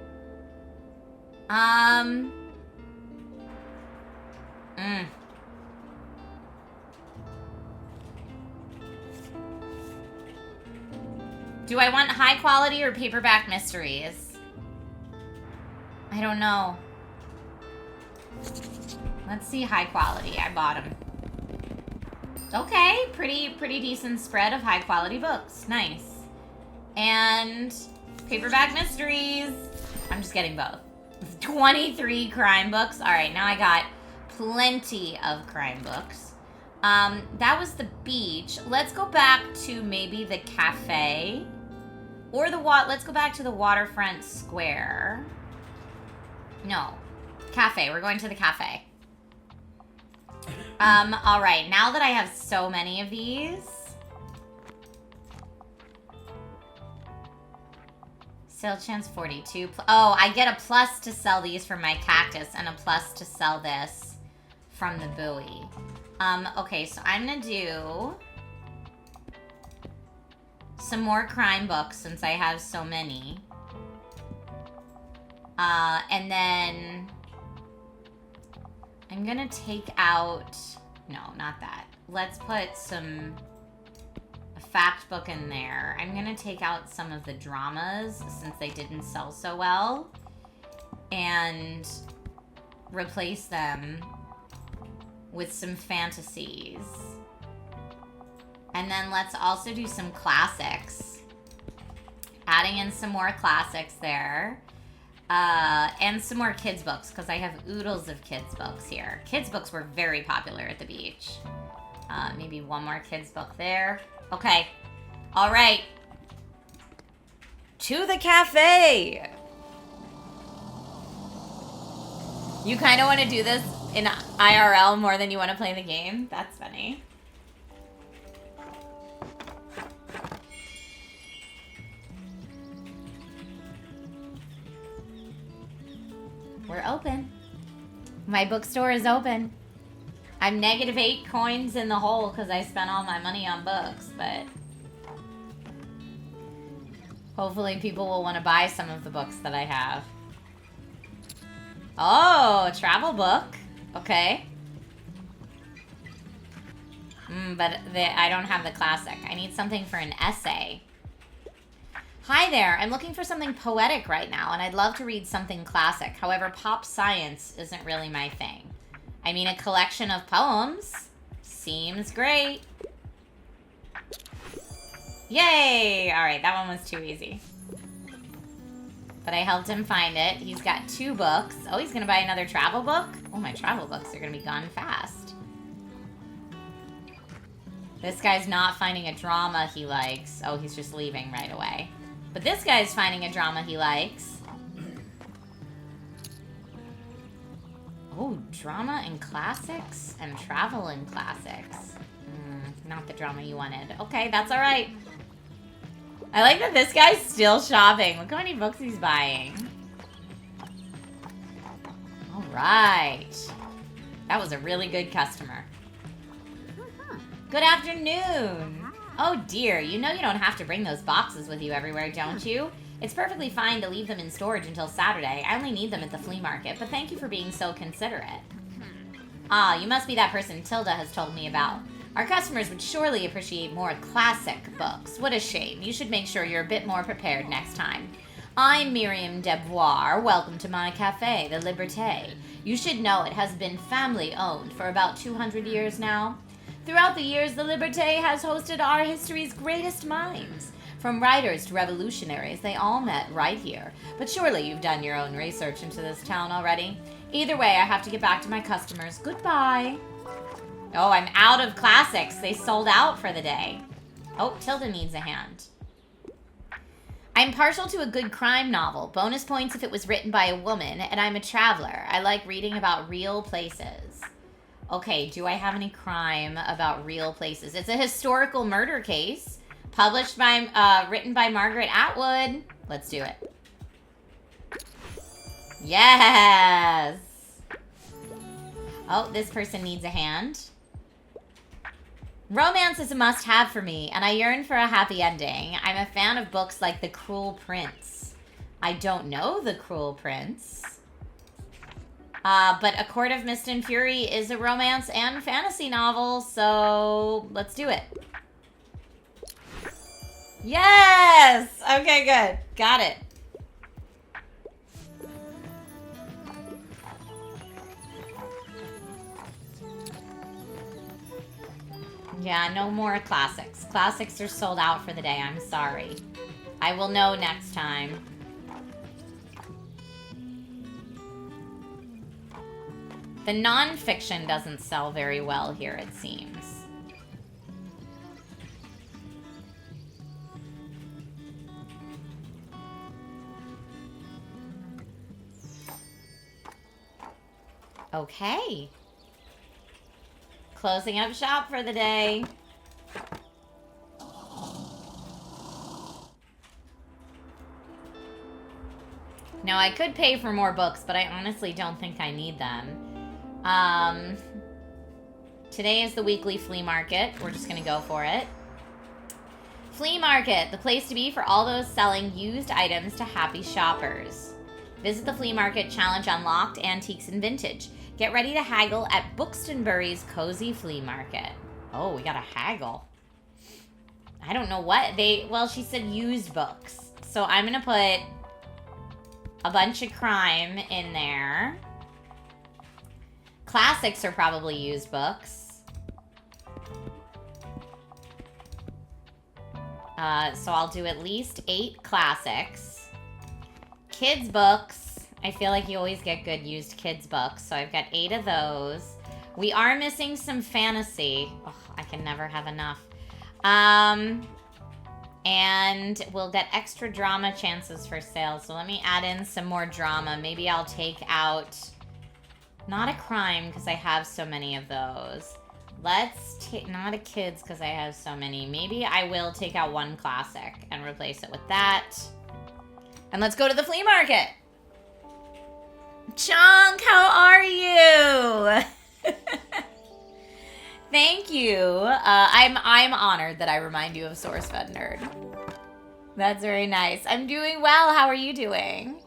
Do I want high quality or paperback mysteries? I don't know. Let's see high quality. I bought them. Okay, pretty decent spread of high quality books. Nice. And paperback mysteries. I'm just getting both. 23 crime books. All right, now I got plenty of crime books. That was the beach. Let's go back to maybe the cafe or the let's go back to the waterfront square. No, cafe. We're going to the cafe. All right, now that I have so many of these. Sale chance 42. Oh, I get a plus to sell these from my cactus and a plus to sell this from the buoy. Okay, so I'm gonna do some more crime books since I have so many. And then I'm gonna take out, no, not that. Let's put a fact book in there. I'm gonna take out some of the dramas since they didn't sell so well and replace them with some fantasies. And then let's also do some classics. Adding in some more classics there. And some more kids books, because I have oodles of kids books here. Kids books were very popular at the beach. Maybe one more kids book there. Okay. All right. To the cafe. You kind of want to do this in IRL more than you want to play the game? That's funny. We're open. My bookstore is open. I'm -8 coins in the hole because I spent all my money on books, but hopefully people will want to buy some of the books that I have. Oh, travel book. Okay. But I don't have the classic. I need something for an essay. Hi there. I'm looking for something poetic right now, and I'd love to read something classic. However, pop science isn't really my thing. I mean, a collection of poems seems great. Yay! Alright, that one was too easy. But I helped him find it. He's got 2 books. Oh, he's going to buy another travel book? Oh, my travel books are going to be gone fast. This guy's not finding a drama he likes. Oh, he's just leaving right away. But this guy's finding a drama he likes. Oh, drama and classics and travel and classics. Not the drama you wanted. Okay, that's all right. I like that this guy's still shopping. Look how many books he's buying. All right. That was a really good customer. Good afternoon. Oh dear, you know you don't have to bring those boxes with you everywhere, don't you? It's perfectly fine to leave them in storage until Saturday. I only need them at the flea market, but thank you for being so considerate. Ah, you must be that person Tilda has told me about. Our customers would surely appreciate more classic books. What a shame. You should make sure you're a bit more prepared next time. I'm Miriam Debois. Welcome to my cafe, the Liberté. You should know it has been family-owned for about 200 years now. Throughout the years, the Liberté has hosted our history's greatest minds. From writers to revolutionaries, they all met right here. But surely you've done your own research into this town already. Either way, I have to get back to my customers. Goodbye. Oh, I'm out of classics. They sold out for the day. Oh, Tilda needs a hand. I'm partial to a good crime novel. Bonus points if it was written by a woman, and I'm a traveler. I like reading about real places. Okay, do I have any crime about real places? It's a historical murder case, published by, written by Margaret Atwood. Let's do it. Yes! Oh, this person needs a hand. Romance is a must-have for me, and I yearn for a happy ending. I'm a fan of books like The Cruel Prince. I don't know The Cruel Prince. But A Court of Mist and Fury is a romance and fantasy novel, so let's do it. Yes! Okay, good. Got it. Yeah, no more classics. Classics are sold out for the day. I'm sorry. I will know next time. The non-fiction doesn't sell very well here, it seems. Okay. Closing up shop for the day. Now, I could pay for more books, but I honestly don't think I need them. Today is the weekly flea market. We're just gonna go for it. Flea market, the place to be for all those selling used items to happy shoppers. Visit the flea market challenge unlocked, antiques and vintage. Get ready to haggle at Buxtonbury's Cozy Flea Market. Oh, we got a haggle. I don't know what well, she said used books. So I'm gonna put a bunch of crime in there. Classics are probably used books. So I'll do at least 8 classics. Kids books. I feel like you always get good used kids books. So I've got 8 of those. We are missing some fantasy. Oh, I can never have enough. And we'll get extra drama chances for sale. So let me add in some more drama. Maybe I'll take out, not a crime because I have so many of those. Let's take, not a kids because I have so many. Maybe I will take out 1 classic and replace it with that. And let's go to the flea market. Chunk, how are you? Thank you. I'm honored that I remind you of SourceFed Nerd. That's very nice. I'm doing well. How are you doing?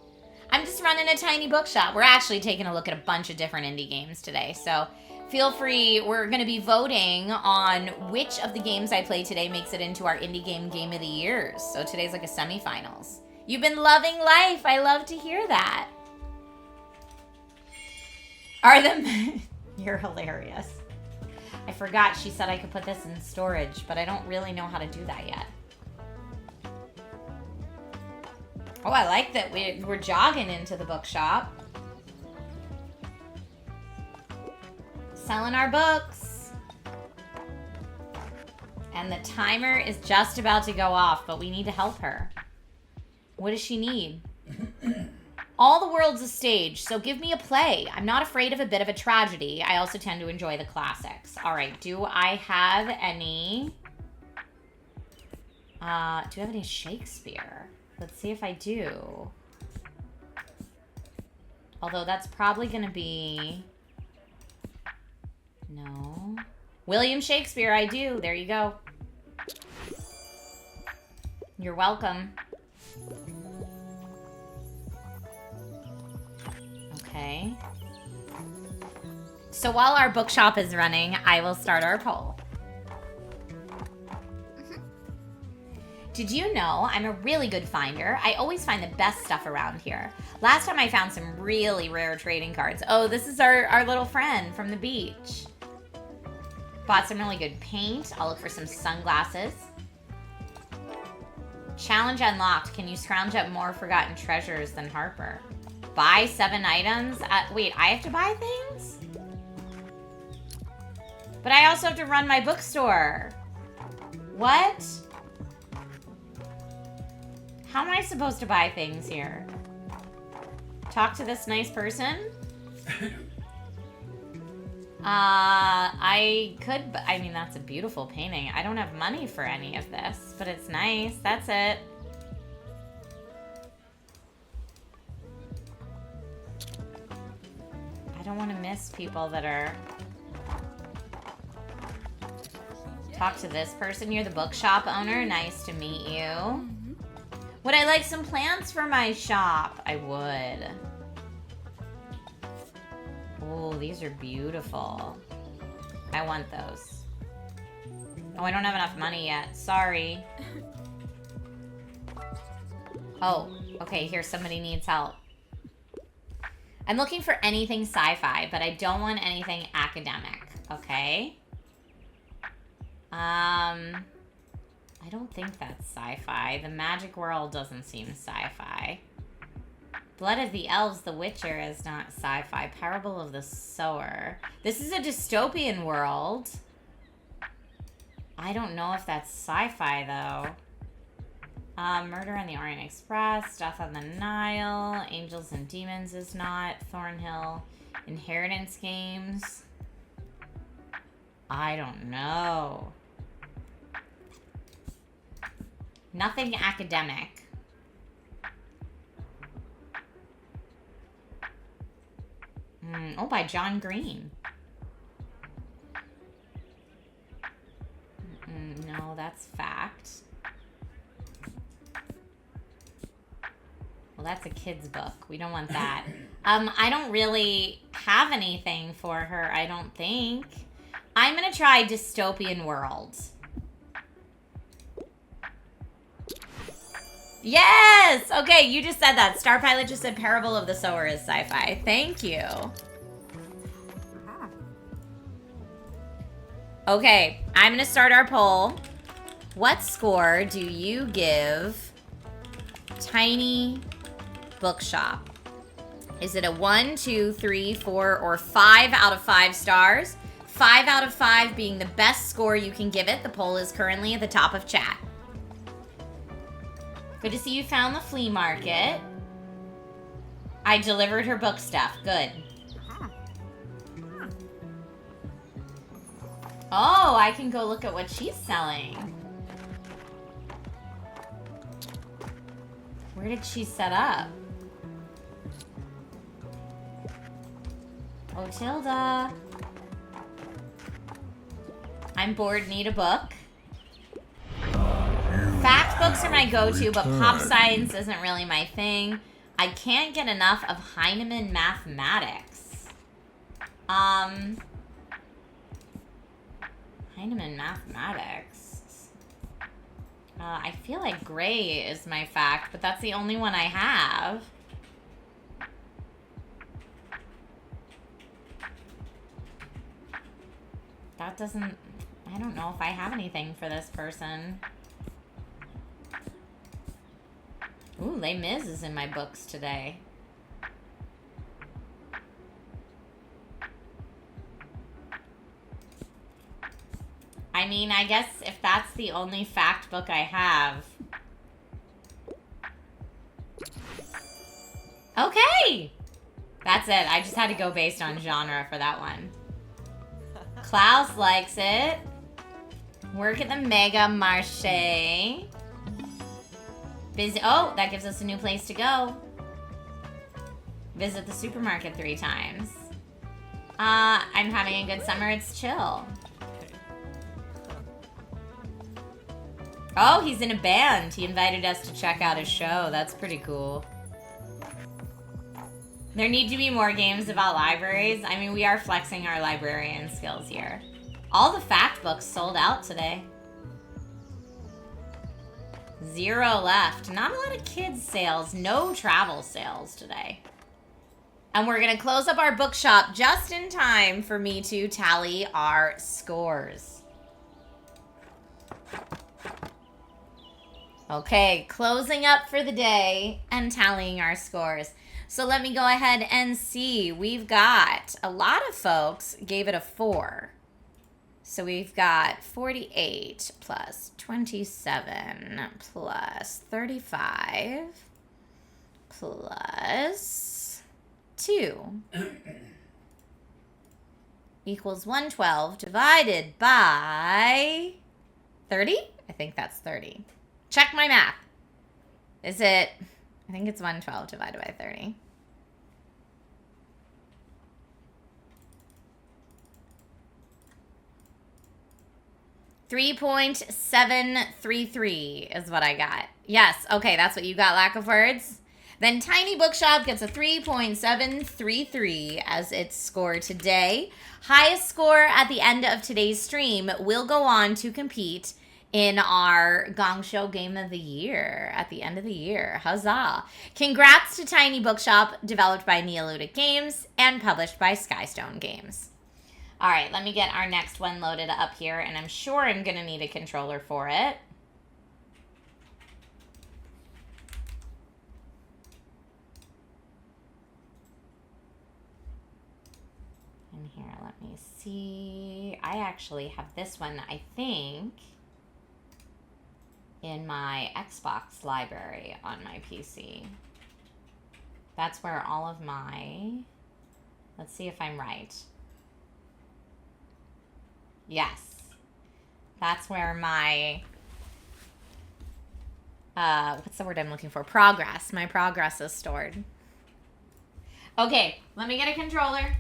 I'm just running a tiny bookshop. We're actually taking a look at a bunch of different indie games today, so feel free. We're going to be voting on which of the games I play today makes it into our indie game of the year. So today's like a semifinals. You've been loving life. I love to hear that. Are them... You're hilarious. I forgot she said I could put this in storage, but I don't really know how to do that yet. Oh, I like that we're jogging into the bookshop. Selling our books. And the timer is just about to go off, but we need to help her. What does she need? All the world's a stage, so give me a play. I'm not afraid of a bit of a tragedy. I also tend to enjoy the classics. All right, do I have any... do I have any Shakespeare? Let's see if I do. Although that's probably going to be... No. William Shakespeare, I do. There you go. You're welcome. Okay. So while our bookshop is running, I will start our poll. Did you know I'm a really good finder? I always find the best stuff around here. Last time I found some really rare trading cards. Oh, this is our little friend from the beach. Bought some really good paint. I'll look for some sunglasses. Challenge unlocked. Can you scrounge up more forgotten treasures than Harper? Buy 7 items? Wait, I have to buy things? But I also have to run my bookstore. What? How am I supposed to buy things here? Talk to this nice person? I could, I mean, that's a beautiful painting. I don't have money for any of this, but it's nice. That's it. I don't want to miss people that are... Talk to this person. You're the bookshop owner. Nice to meet you. Would I like some plants for my shop? I would. Oh, these are beautiful. I want those. Oh, I don't have enough money yet. Sorry. Oh, okay. Here, somebody needs help. I'm looking for anything sci-fi, but I don't want anything academic. Okay. I don't think that's sci-fi. The magic world doesn't seem sci-fi. Blood of the Elves, The Witcher is not sci-fi. Parable of the Sower. This is a dystopian world. I don't know if that's sci-fi, though. Murder on the Orient Express. Death on the Nile. Angels and Demons is not. Thornhill. Inheritance Games. I don't know. Nothing academic. Oh, by John Green. No, that's fact. Well, that's a kid's book. We don't want that. I don't really have anything for her, I don't think. I'm gonna try dystopian world. Yes! Okay, you just said that. Star Pilot just said Parable of the Sower is sci-fi. Thank you. Okay, I'm gonna start our poll. What score do you give Tiny Bookshop? Is it a 1, 2, 3, 4, or 5 out of 5 stars? 5 out of 5 being the best score you can give it. The poll is currently at the top of chat. Good to see you found the flea market. I delivered her book stuff. Good. Oh, I can go look at what she's selling. Where did she set up? Oh, Tilda. I'm bored, need a book. Fact books are my go-to, but pop science isn't really my thing. I can't get enough of Heinemann Mathematics. Heinemann Mathematics. I feel like gray is my fact, but that's the only one I have. That doesn't... I don't know if I have anything for this person. Ooh, Les Mis is in my books today. I mean, I guess if that's the only fact book I have. Okay! That's it. I just had to go based on genre for that one. Klaus likes it. Work at the Mega Marché. Oh, that gives us a new place to go. Visit the supermarket 3 times. I'm having a good summer. It's chill. Oh, he's in a band. He invited us to check out his show. That's pretty cool. There need to be more games about libraries. I mean, we are flexing our librarian skills here. All the fact books sold out today. 0 left. Not a lot of kids sales. No travel sales today. And we're going to close up our bookshop just in time for me to tally our scores. Okay, closing up for the day and tallying our scores. So let me go ahead and see. We've got a lot of folks gave it a 4. So we've got 48 plus 27 plus 35 plus 2 equals 112 divided by 30? I think that's 30. Check my math. Is it... I think it's 112 divided by 30. $3.733 is what I got. Yes, okay, that's what you got, lack of words. Then Tiny Bookshop gets a 3.733 as its score today. Highest score at the end of today's stream will go on to compete in our Gong Show Game of the Year at the end of the year. Huzzah. Congrats to Tiny Bookshop, developed by Neoludic Games and published by Skystone Games. All right, let me get our next one loaded up here, and I'm sure I'm going to need a controller for it. And here, let me see. I actually have this one, I think, in my Xbox library on my PC. That's where all of my... Let's see if I'm right. Yes. That's where my... what's the word I'm looking for? Progress. My progress is stored. Okay, let me get a controller.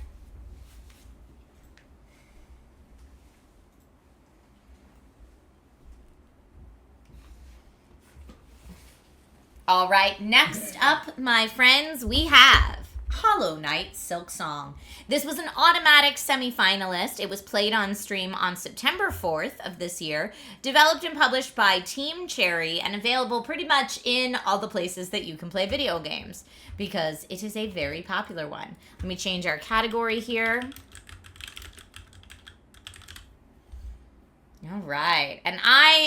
All right, next up, my friends, we have Hollow Knight Silksong. This was an automatic semi-finalist. It was played on stream on September 4th of this year, developed and published by Team Cherry, and available pretty much in all the places that you can play video games, because it is a very popular one. Let me change our category here. All right. And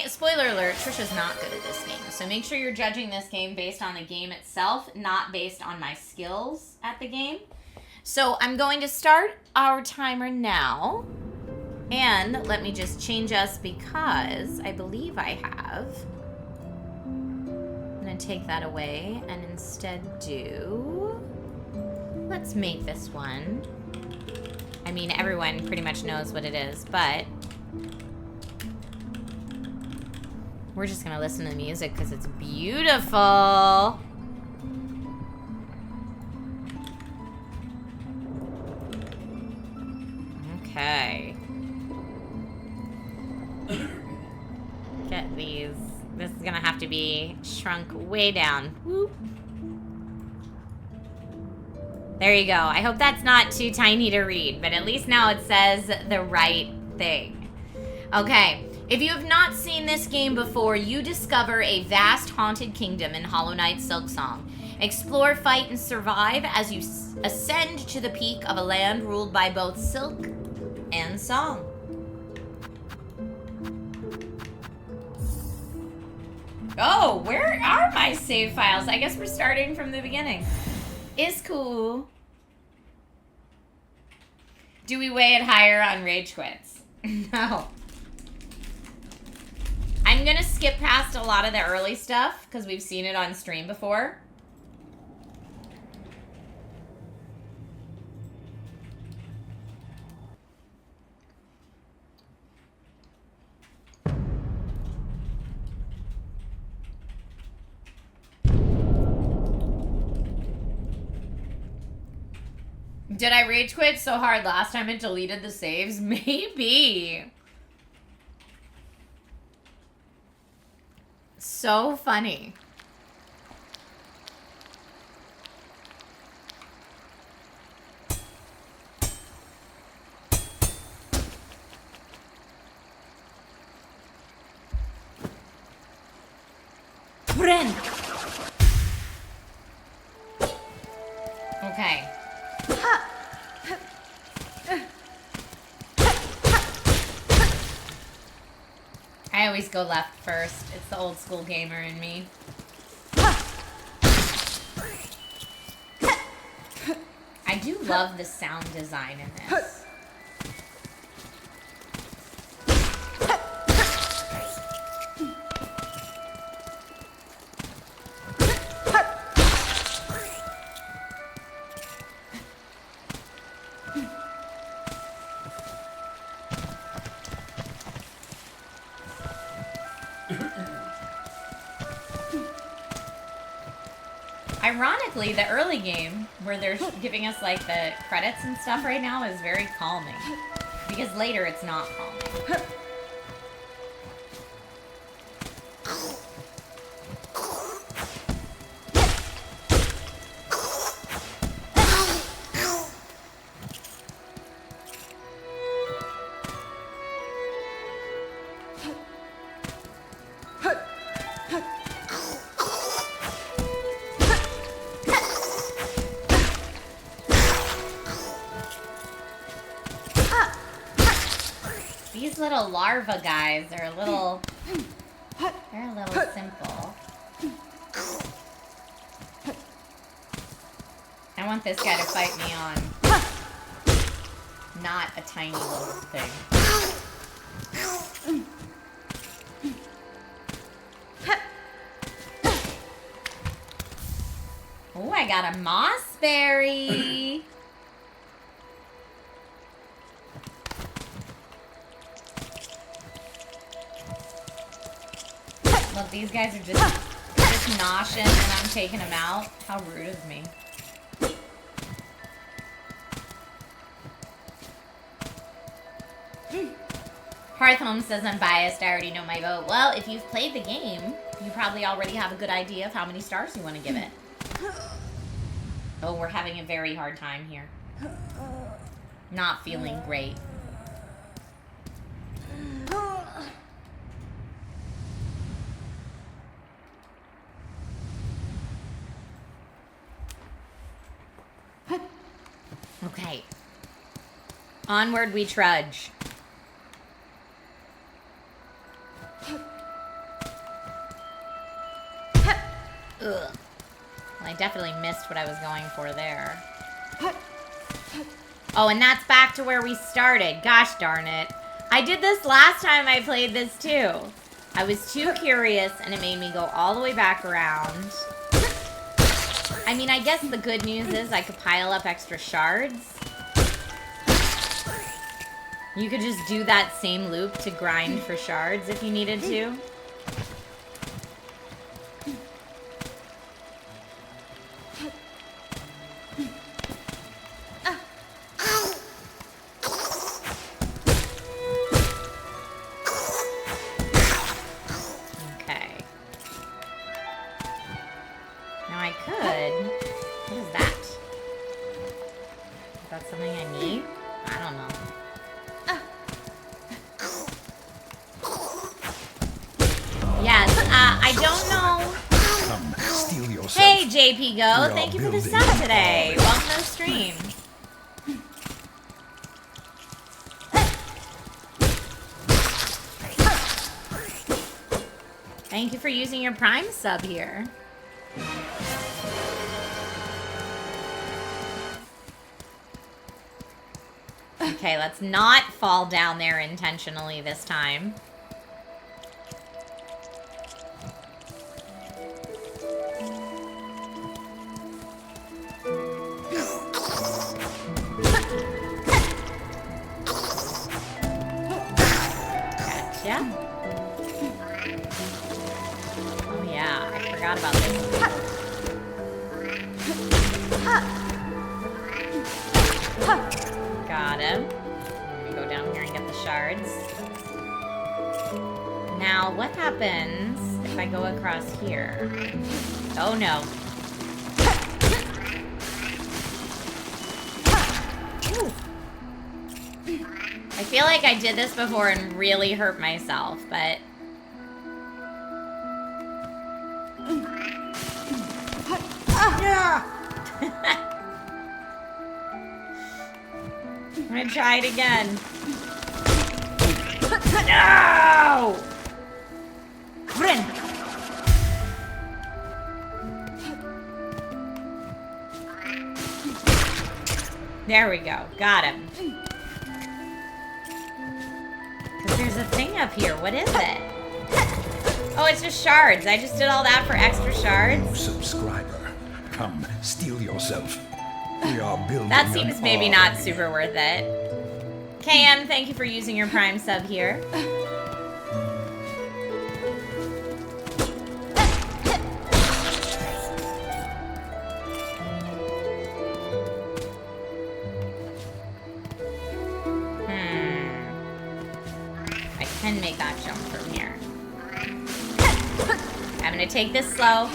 spoiler alert, Trisha's not good at this game. So make sure you're judging this game based on the game itself, not based on my skills at the game. So I'm going to start our timer now. And let me just change us because I believe I have. I'm going to take that away and instead do... Let's make this one. I mean, everyone pretty much knows what it is, but... We're just gonna listen to the music because it's beautiful. Okay. Get these. This is gonna have to be shrunk way down. Whoop. There you go. I hope that's not too tiny to read, but at least now it says the right thing. Okay. If you have not seen this game before, you discover a vast haunted kingdom in Hollow Knight Silksong. Explore, fight, and survive as you ascend to the peak of a land ruled by both silk and song. Oh, where are my save files? I guess we're starting from the beginning. Is cool. Do we weigh it higher on rage quits? No. I'm going to skip past a lot of the early stuff because we've seen it on stream before. Did I rage quit so hard last time it deleted the saves? Maybe. So funny. Friend. Okay. I always go left first. It's the old school gamer in me. I do love the sound design in this. Ironically, the early game, where they're giving us like the credits and stuff right now, is very calming. Because later it's not calming. These little larva guys are a little, they're a little simple. I want this guy to fight me on, not a tiny little thing. Oh, I got a moss berry. Look, these guys are just noshing and I'm taking them out. How rude of me. Hearthhome says I'm biased. I already know my vote. Well, if you've played the game, you probably already have a good idea of how many stars you want to give it. Oh, we're having a very hard time here. Not feeling great. Okay. Onward we trudge. Ugh. Well, I definitely missed what I was going for there. Oh, and that's back to where we started. Gosh darn it. I did this last time I played this too. I was too curious and it made me go all the way back around. I mean, I guess the good news is I could pile up extra shards. You could just do that same loop to grind for shards if you needed to. Okay. Now I could... What is that? Hey, JP Go. Thank you for the sub today. Welcome to the stream. Thank you for using your Prime sub here. Okay, let's not fall down there intentionally this time. Gotcha. Oh yeah, I forgot about this. Got him. Let me go down here and get the shards. Now, what happens if I go across here? Oh no. Ooh. I feel like I did this before and really hurt myself, but... I'm gonna try it again. No! There we go. Got him. Because there's a thing up here. What is it? Oh, it's just shards. I just did all that for extra shards. Subscriber, come steal yourself. We are building. That seems maybe not super worth it. KM, thank you for using your Prime sub here. I can make that jump from here. I'm gonna take this slow.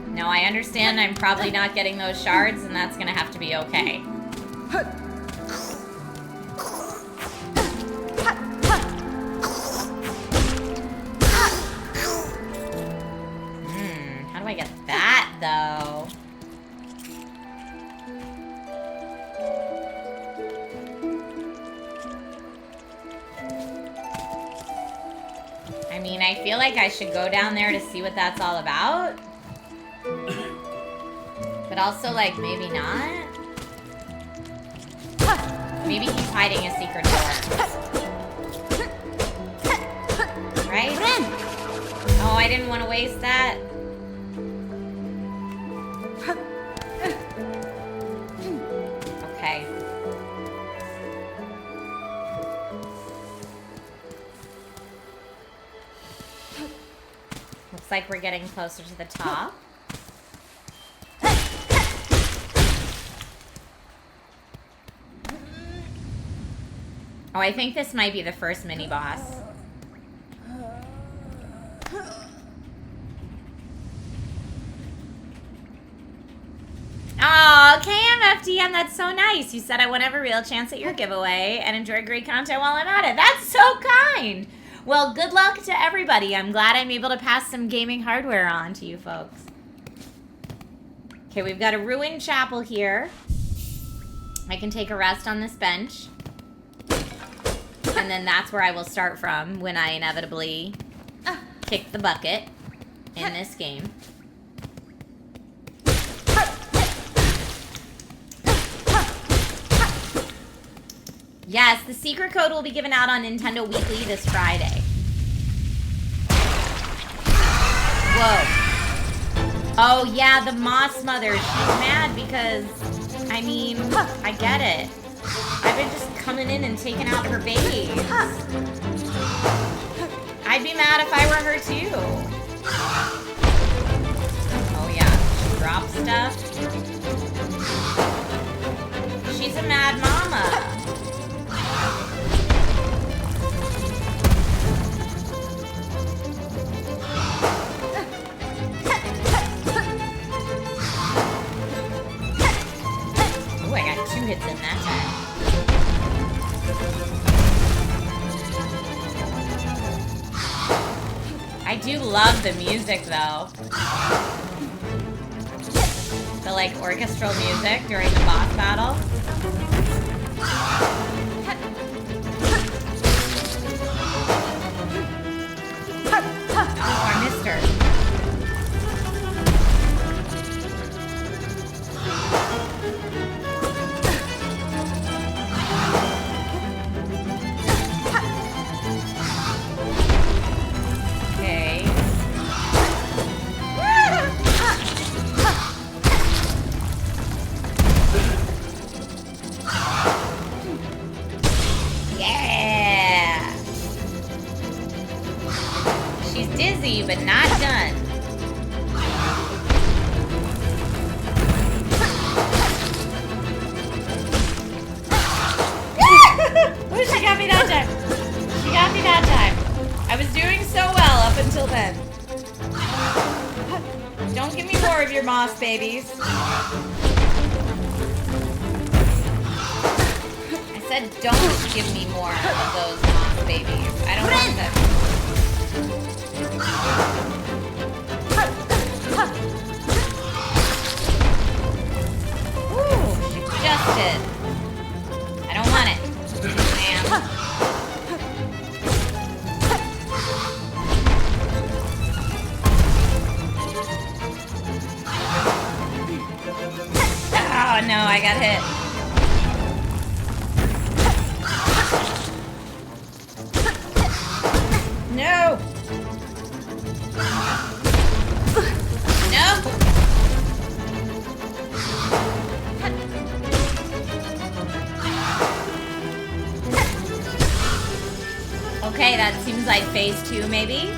No, I understand I'm probably not getting those shards, and that's gonna have to be okay. How do I get that, though? I mean, I feel like I should go down there to see what that's all about. But also, like, maybe not. Maybe he's hiding a secret door. Right? Oh, I didn't want to waste that. Okay. Looks like we're getting closer to the top. Oh, I think this might be the first mini-boss. Oh, KMFDM, that's so nice. You said I won't have a real chance at your giveaway and enjoy great content while I'm at it. That's so kind. Well, good luck to everybody. I'm glad I'm able to pass some gaming hardware on to you folks. Okay, we've got a ruined chapel here. I can take a rest on this bench. And then that's where I will start from when I inevitably kick the bucket in this game. Yes, the secret code will be given out on Nintendo Weekly this Friday. Whoa. Oh, yeah, the Moss Mother. She's mad because, I mean, I get it. I've been just coming in and taking out her babes. I'd be mad if I were her too. Oh yeah, she drops stuff. She's a mad mama. Oh, I got 2 hits in that time. I I do love the music, though. The, like, orchestral music during the boss battle. Oh, I missed her. Okay. Yeah! She's dizzy, but not done. Oh, she got me that time. She got me that time. I was doing so well up until then. Don't give me more of your moss babies. I said don't give me more of those moss babies. I don't want them. Ooh, she just did. I don't want it. Man. Oh no, I got hit. No. No. Okay, that seems like phase 2, maybe.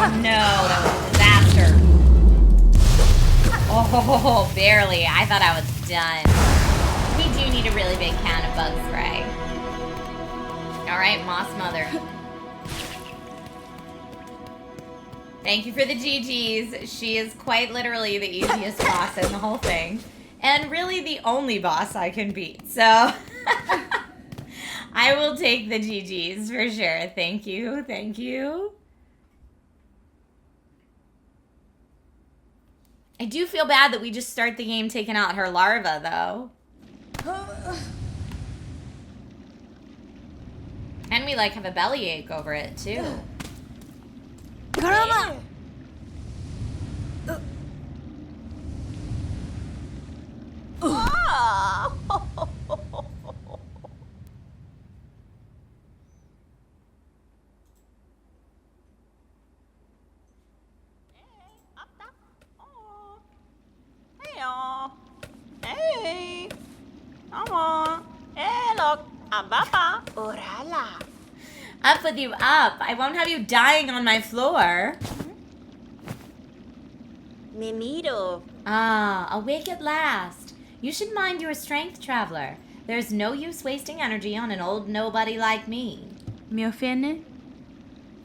Oh no, that was a disaster. Oh, barely. I thought I was done. We do need a really big can of bug spray. Alright, Moss Mother. Thank you for the GGs. She is quite literally the easiest boss in the whole thing. And really the only boss I can beat. So, I will take the GGs for sure. Thank you. Thank you. I do feel bad that we just start the game taking out her larva, though. And we, like, have a bellyache over it, too. Grandma! Hey, come on. Hey, look, I'm Papa. Orala. Up with you, up. I won't have you dying on my floor. Mimiro. Ah, awake at last. You should mind your strength, traveler. There's no use wasting energy on an old nobody like me. Miofene?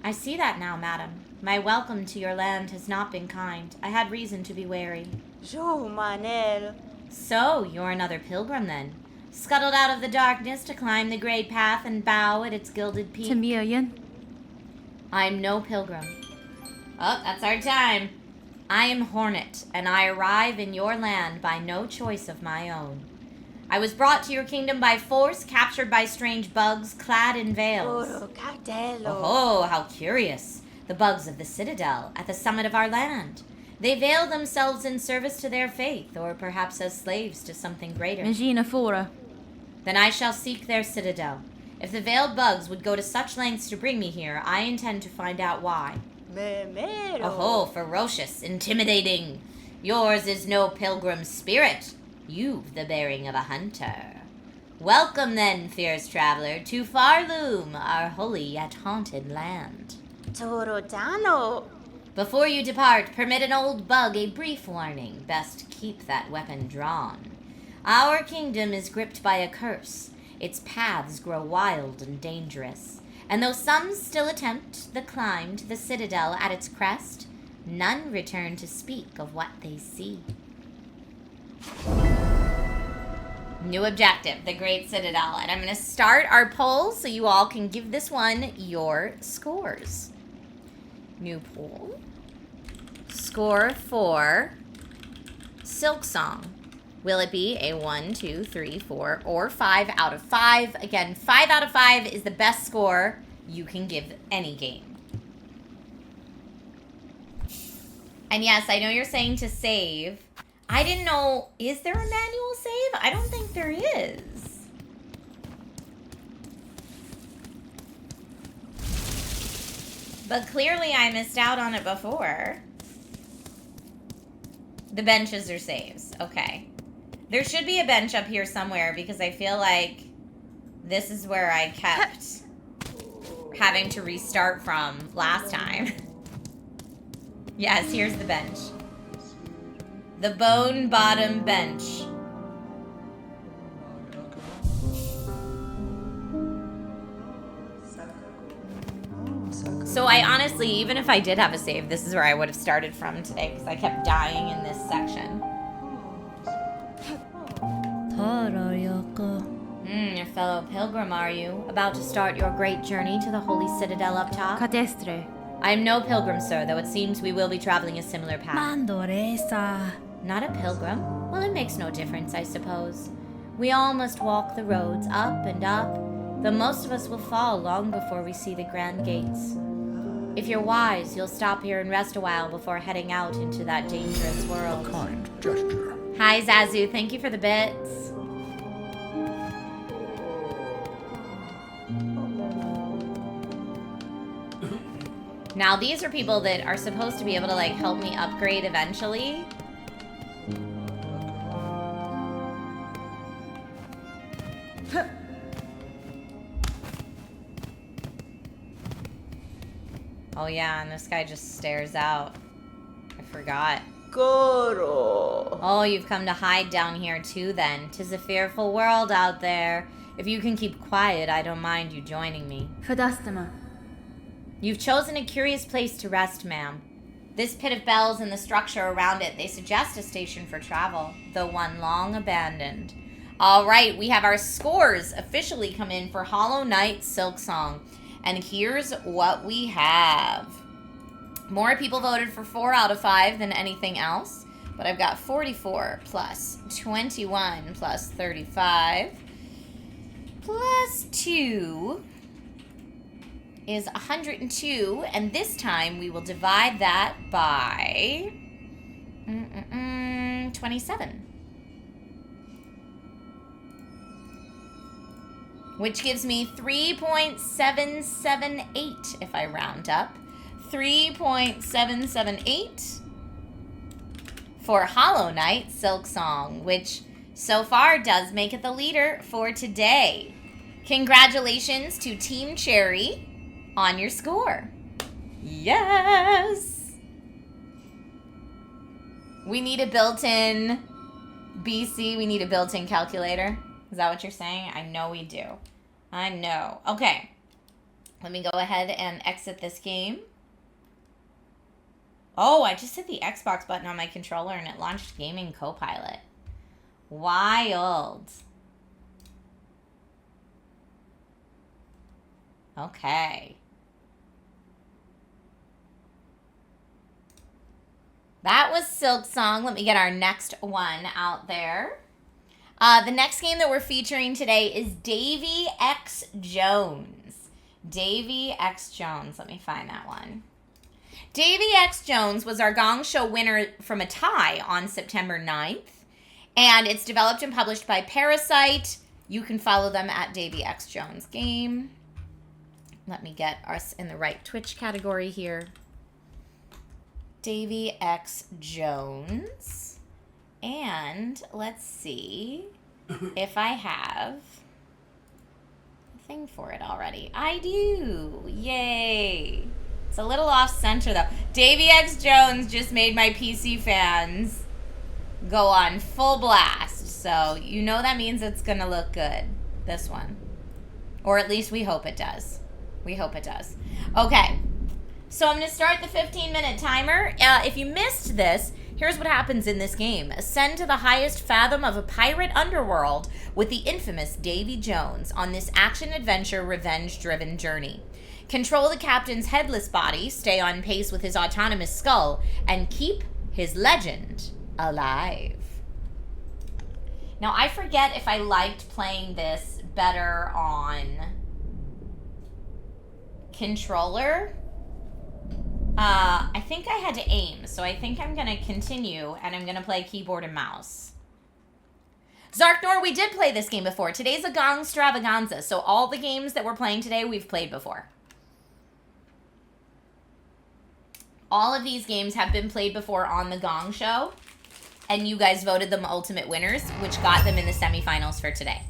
I see that now, madam. My welcome to your land has not been kind. I had reason to be wary. Jo Manel. So, you're another pilgrim, then. Scuttled out of the darkness to climb the great path and bow at its gilded peak. Tamilian? I'm no pilgrim. Oh, that's our time. I am Hornet, and I arrive in your land by no choice of my own. I was brought to your kingdom by force, captured by strange bugs, clad in veils. Oro Cardello. Oh, how curious. The bugs of the citadel, at the summit of our land. They veil themselves in service to their faith, or perhaps as slaves to something greater. Magina Fora. Then I shall seek their citadel. If the veiled bugs would go to such lengths to bring me here, I intend to find out why. Memero. Oh, ferocious, intimidating. Yours is no pilgrim spirit. You've the bearing of a hunter. Welcome then, fierce traveler, to Farloom, our holy yet haunted land. Torodano. Before you depart, permit an old bug a brief warning. Best keep that weapon drawn. Our kingdom is gripped by a curse. its paths grow wild and dangerous. And though some still attempt the climb to the citadel at its crest, none return to speak of what they see. New objective, the Great Citadel. And I'm going to start our poll so you all can give this one your scores. New poll. Score for Silksong. Will it be a 1, 2, 3, 4, or 5 out of 5? Again, 5 out of 5 is the best score you can give any game. And yes, I know you're saying to save. I didn't know, is there a manual save? I don't think there is. But clearly I missed out on it before. The benches are saves. Okay. There should be a bench up here somewhere because I feel like this is where I kept having to restart from last time. Yes, here's the bench. The bone bottom bench. So I honestly, even if I did have a save, this is where I would have started from today because I kept dying in this section. Your fellow pilgrim, are you? About to start your great journey to the holy citadel up top? Cadestre. I am no pilgrim, sir, though it seems we will be traveling a similar path. Mandoresa. Not a pilgrim? Well, it makes no difference, I suppose. We all must walk the roads up and up, though most of us will fall long before we see the grand gates. If you're wise, you'll stop here and rest a while before heading out into that dangerous world. A kind gesture. Hi, Zazu. Thank you for the bits. Now, these are people that are supposed to be able to, like, help me upgrade eventually. Oh, yeah, and this guy just stares out. I forgot. Goro. Oh, you've come to hide down here, too, then. 'Tis a fearful world out there. If you can keep quiet, I don't mind you joining me. Fadastama. You've chosen a curious place to rest, ma'am. This pit of bells and the structure around it, they suggest a station for travel, though one long abandoned. All right, we have our scores officially come in for Hollow Knight Silksong. And here's what we have. More people voted for 4 out of 5 than anything else. But I've got 44 plus 21 plus 35 plus 2 is 102. And this time we will divide that by 27. Which gives me 3.778 if I round up. 3.778 for Hollow Knight Silksong, which so far does make it the leader for today. Congratulations to Team Cherry on your score. Yes! We need a built-in BC. We need a built-in calculator. Is that what you're saying? I know we do. I know. Okay. Let me go ahead and exit this game. Oh, I just hit the Xbox button on my controller and it launched Gaming Copilot. Wild. Okay. That was Silksong. Let me get our next one out there. The next game that we're featuring today is Davy X Jones. Davy X Jones. Let me find that one. Davy X Jones was our Gong Show winner from a tie on September 9th. And it's developed and published by Parasite. You can follow them at Davy X Jones Game. Let me get us in the right Twitch category here. Davy X Jones. And let's see if I have a thing for it already. I do. Yay. It's a little off center though. Davy X Jones just made my PC fans go on full blast. So you know that means it's going to look good. This one. Or at least we hope it does. We hope it does. Okay. So I'm going to start the 15-minute timer. If you missed this, here's what happens in this game. Ascend to the highest fathom of a pirate underworld with the infamous Davy Jones on this action-adventure, revenge-driven journey. Control the captain's headless body, stay on pace with his autonomous skull, and keep his legend alive. Now, I forget if I liked playing this better on controller. I think I had to aim, so I think I'm going to continue, and I'm going to play keyboard and mouse. Zarknor, we did play this game before. Today's a Gong-stravaganza, so all the games that we're playing today, we've played before. All of these games have been played before on the Gong Show, and you guys voted them ultimate winners, which got them in the semifinals for today.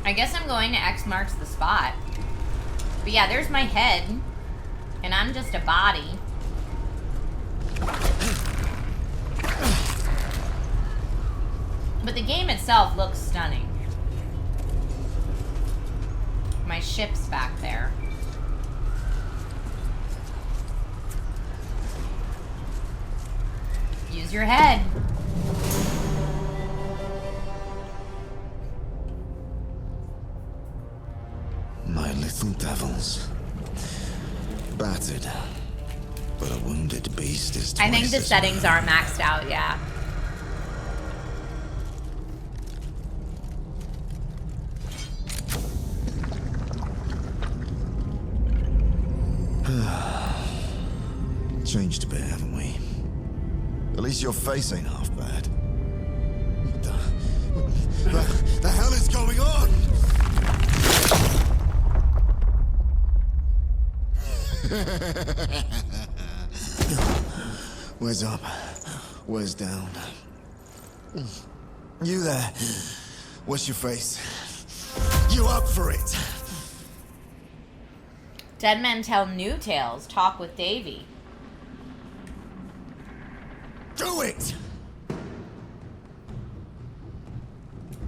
I guess I'm going to X marks the spot. But yeah, there's my head. And I'm just a body. But the game itself looks stunning. My ship's back there. Use your head. My little devils. Battered. But a wounded beast is twice I think the as settings are maxed out, yeah. Changed a bit, haven't we? At least your face ain't half bad. What the hell is going on? Where's up? Where's down? You there? What's your face? You up for it? Dead men tell new tales. Talk with Davy. Do it!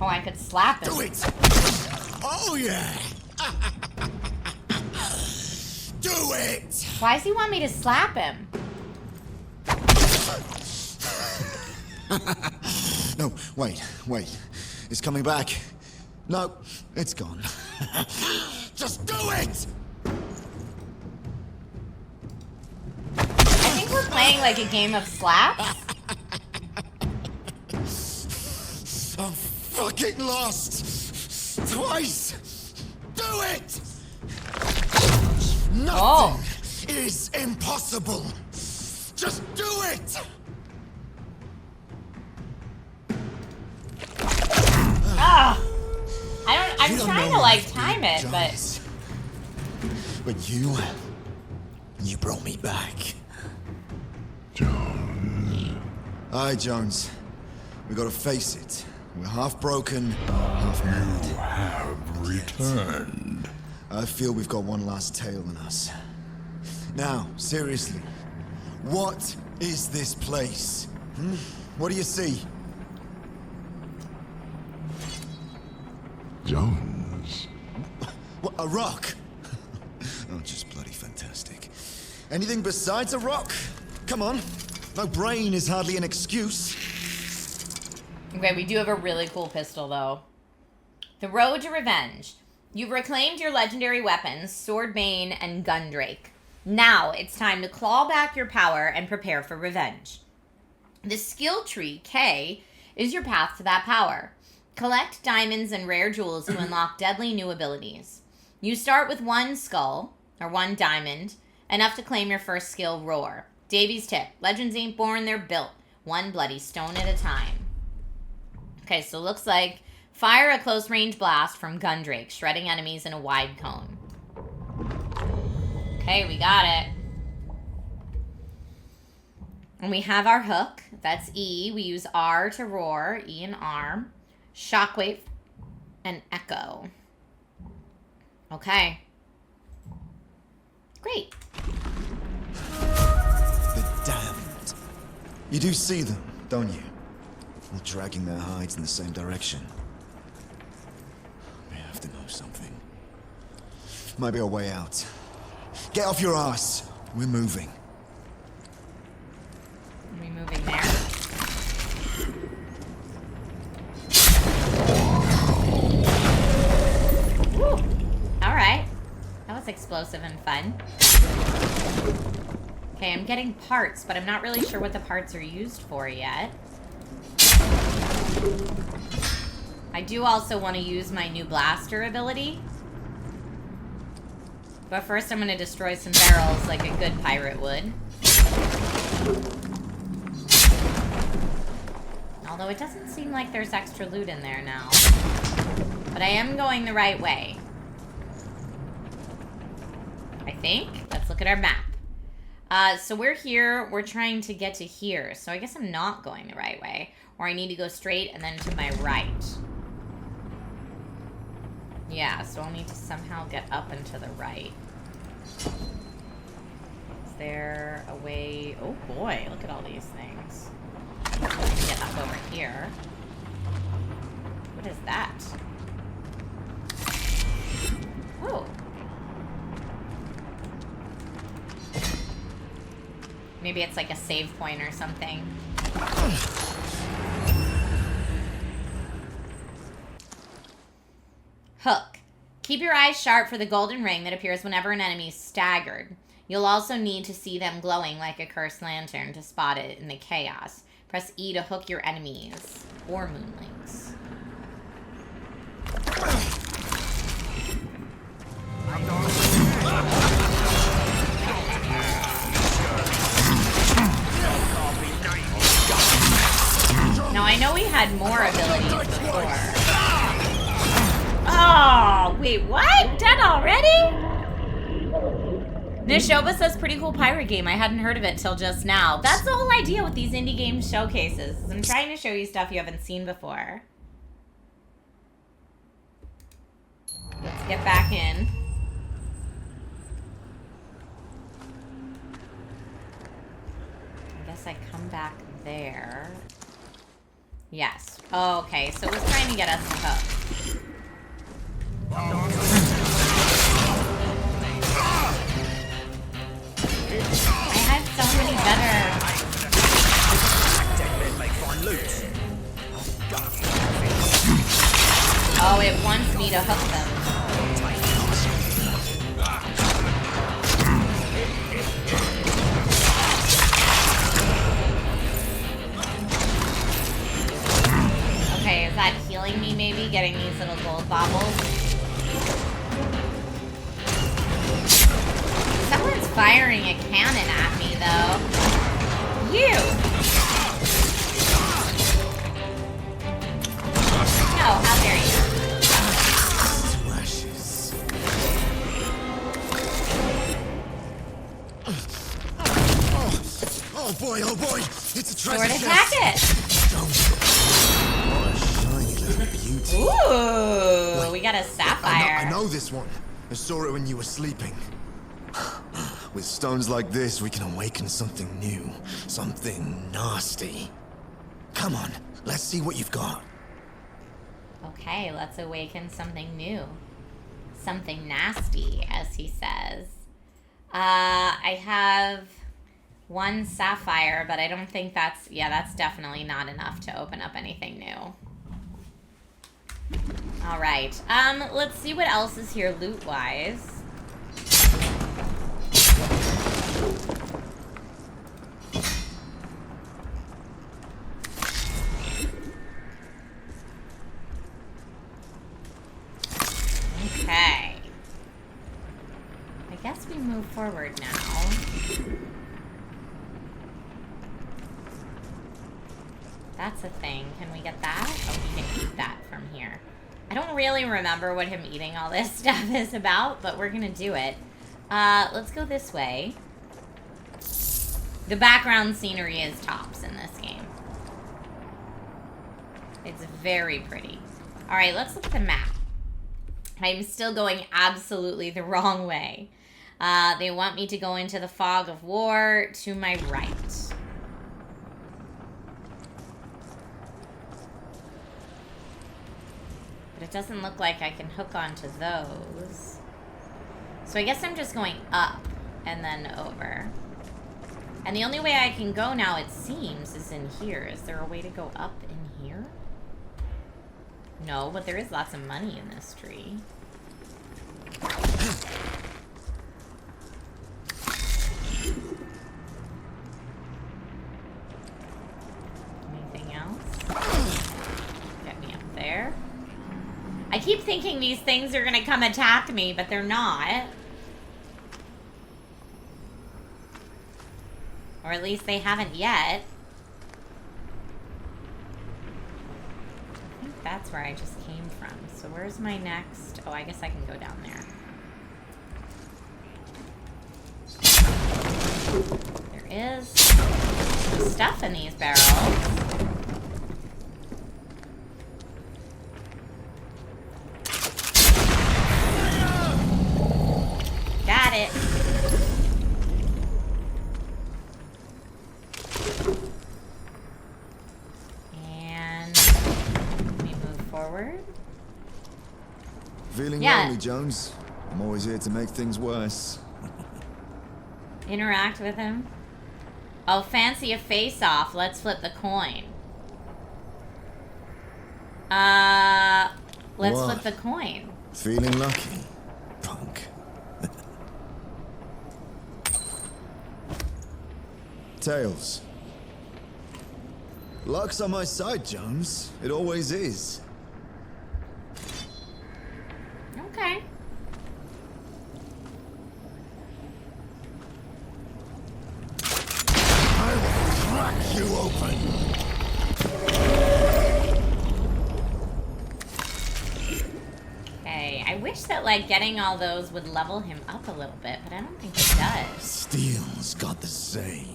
Oh, I could slap him. Do it! Oh yeah! Do it! Why does he want me to slap him? No, wait. It's coming back. No, it's gone. Just do it! I think we're playing like a game of slaps. I'm fucking lost! Twice! Do it! Nothing is impossible! Just do it! I'm trying to like time it, but you brought me back. Jones. Aye, Jones. We gotta face it. We're half broken, half mad. You have returned. I feel we've got one last tale in us. Now, seriously, what is this place? What do you see? Jones. What, a rock? Oh, just bloody fantastic. Anything besides a rock? Come on. No brain is hardly an excuse. okay, we do have a really cool pistol though. The road to revenge. You've reclaimed your legendary weapons, Swordbane and Gundrake. Now it's time to claw back your power and prepare for revenge. The skill tree, K, is your path to that power. Collect diamonds and rare jewels to unlock deadly new abilities. You start with one skull, or one diamond, enough to claim your first skill, Roar. Davy's tip, legends ain't born, they're built. One bloody stone at a time. Okay, so looks like fire a close-range blast from Gundrake, shredding enemies in a wide cone. Okay, we got it. And we have our hook. That's E. We use R to roar, E and R. Shockwave and echo. Okay. Great. The damned. You do see them, don't you? All dragging their hides in the same direction. We have to know something. Might be a way out. Get off your ass. We're moving. Are we moving there? Woo. All right. That was explosive and fun. Okay, I'm getting parts, but I'm not really sure what the parts are used for yet. I do also want to use my new blaster ability. But first I'm going to destroy some barrels like a good pirate would. Although it doesn't seem like there's extra loot in there now. But I am going the right way. I think. Let's look at our map. So we're here. We're trying to get to here. So I guess I'm not going the right way. Or I need to go straight and then to my right. Yeah, so I'll need to somehow get up and to the right. Is there a way... Oh boy, look at all these things. I can get up over here. What is that? Oh. Maybe it's like a save point or something. Hook. Keep your eyes sharp for the golden ring that appears whenever an enemy is staggered. You'll also need to see them glowing like a cursed lantern to spot it in the chaos. Press E to hook your enemies or moonlings. Now I know we had more abilities before. Oh, wait, what? Dead already? Nishoba says pretty cool pirate game. I hadn't heard of it till just now. That's the whole idea with these indie game showcases. I'm trying to show you stuff you haven't seen before. Let's get back in. I guess I come back there. Yes. Oh, okay, so it was trying to get us to hook. I had so many better. Oh, it wants me to hook them. Okay, is that healing me maybe? Getting these little gold baubles? Someone's firing a cannon at me, though. You! No, how dare you? Ashes. Oh boy, oh boy! It's a treasure Sword chest. attack it! What a shiny little beauty. Ooh, we got a sapphire. I know this one. I saw it when you were sleeping. With stones like this, we can awaken something new. Something nasty. Come on, let's see what you've got. Okay, let's awaken something new. Something nasty, as he says. I have one sapphire, but I don't think that's... Yeah, that's definitely not enough to open up anything new. Alright, let's see what else is here loot-wise. Okay. I guess we move forward now. That's a thing. Can we get that? Oh, we can eat that from here. I don't really remember what him eating all this stuff is about, but we're gonna do it. Let's go this way. The background scenery is tops in this game. It's very pretty. All right, let's look at the map. I'm still going absolutely the wrong way. They want me to go into the fog of war to my right. But it doesn't look like I can hook onto those. So I guess I'm just going up and then over. And the only way I can go now, it seems, is in here. Is there a way to go up in here? No, but there is lots of money in this tree. Anything else? Get me up there. I keep thinking these things are gonna come attack me, but they're not. Or at least they haven't yet. I think that's where I just came from. So where's my next? Oh, I guess I can go down there. There is stuff in these barrels. Got it. And we move forward. Feeling lonely, Jones? I'm always here to make things worse. Interact with him. Oh, fancy a face-off. Let's flip the coin. Let's What? flip the coin. Feeling lucky, punk. Tails. Luck's on my side, Jones. It always is. Okay. I will crack you open. Okay, I wish that, like, getting all those would level him up a little bit, but I don't think it does. Steel's got the say.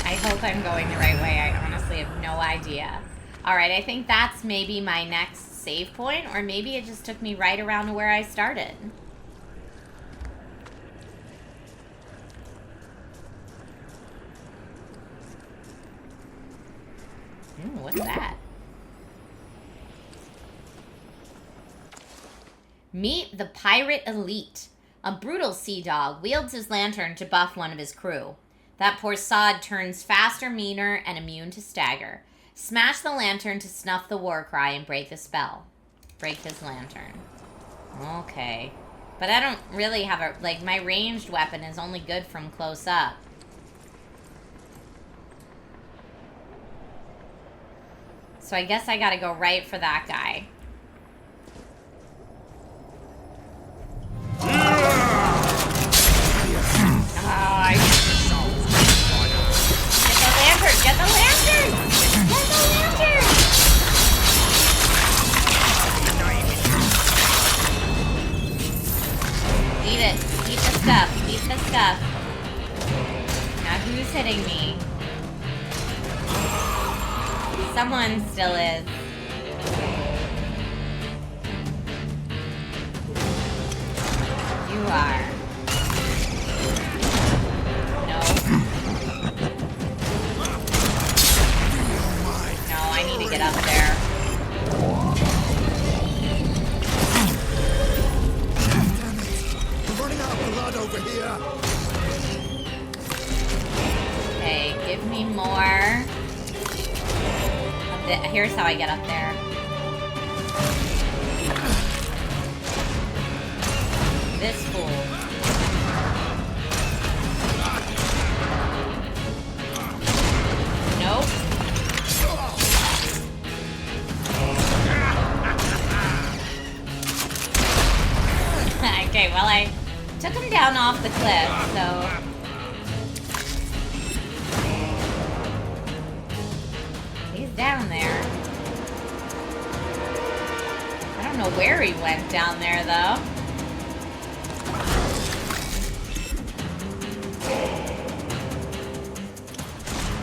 I hope I'm going the right way. I honestly have no idea. Alright, I think that's maybe my next save point, or maybe it just took me right around to where I started. Ooh, what's that? Meet the Pirate Elite. A brutal sea dog wields his lantern to buff one of his crew. That poor sod turns faster, meaner, and immune to stagger. Smash the lantern to snuff the war cry and break the spell. Break his lantern. Okay. But I don't really have a... Like, my ranged weapon is only good from close up. So I guess I gotta go right for that guy. Get the lantern! Get the lantern! Eat it. Eat the stuff. Eat the stuff. Now who's hitting me? Someone still is. You are. I need to get up there. We're running out of blood over here. Okay, give me more. Here's how I get up there. This fool. Nope. Okay, well, I took him down off the cliff, so... He's down there. know where he went down there, though.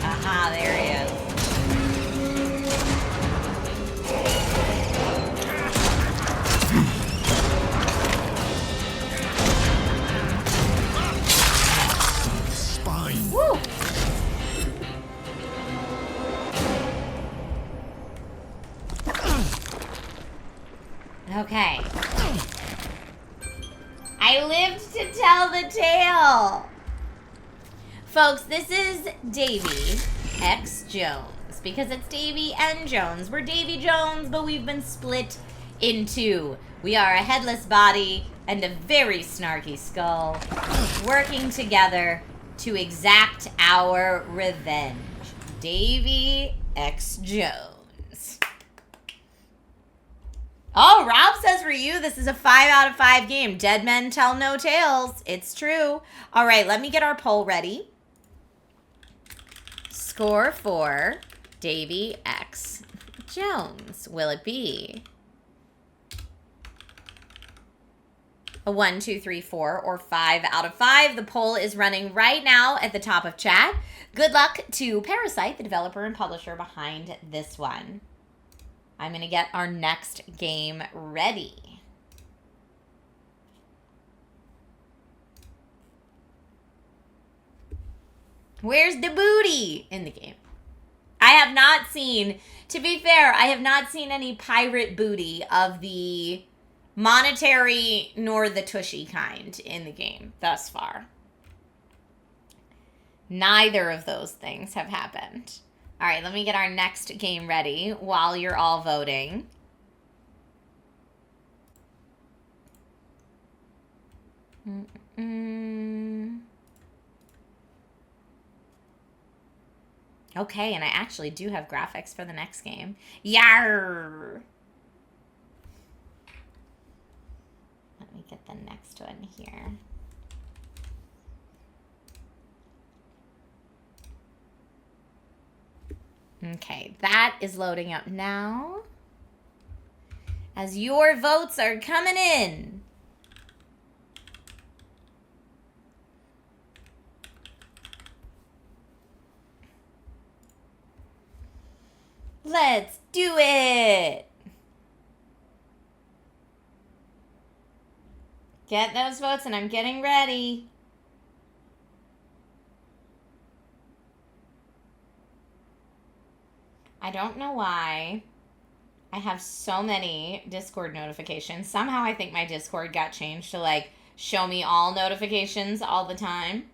Aha, there he is. Spine. Woo! Okay. I lived to tell the tale. Folks, this is Davy X Jones, because it's Davy and Jones. We're Davy Jones, but we've been split in two. We are a headless body and a very snarky skull, working together to exact our revenge. Davy X Jones. Oh, Rob says for you, this is a 5 out of 5 game. Dead men tell no tales. It's true. All right, let me get our poll ready. Score for Davy X Jones. Will it be a 1, 2, 3, 4, or 5 out of 5? The poll is running right now at the top of chat. Good luck to Parasite, the developer and publisher behind this one. I'm going to get our next game ready. Where's the booty in the game? I have not seen, to be fair, I have not seen any pirate booty of the monetary nor the tushy kind in the game thus far. Neither of those things have happened. All right, let me get our next game ready while you're all voting. Okay, and I actually do have graphics for the next game. Yarr! Let me get the next one here. Okay, that is loading up now. As your votes are coming in. Let's do it. Get those votes and I'm getting ready. I don't know why I have so many Discord notifications. Somehow I think my Discord got changed to like show me all notifications all the time.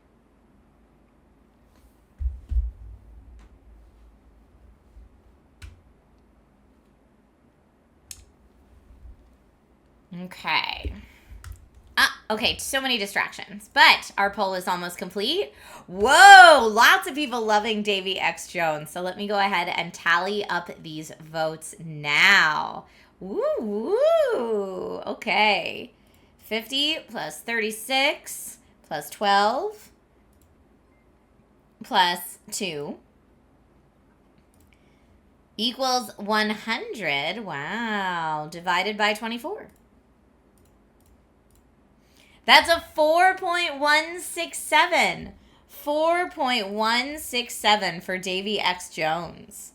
Okay. Okay, so many distractions, but our poll is almost complete. Whoa, lots of people loving Davy X Jones. So let me go ahead and tally up these votes now. Woo, okay. 50 plus 36 plus 12 plus 2 equals 100. Wow, divided by 24. That's a 4.167. 4.167 for Davy X Jones.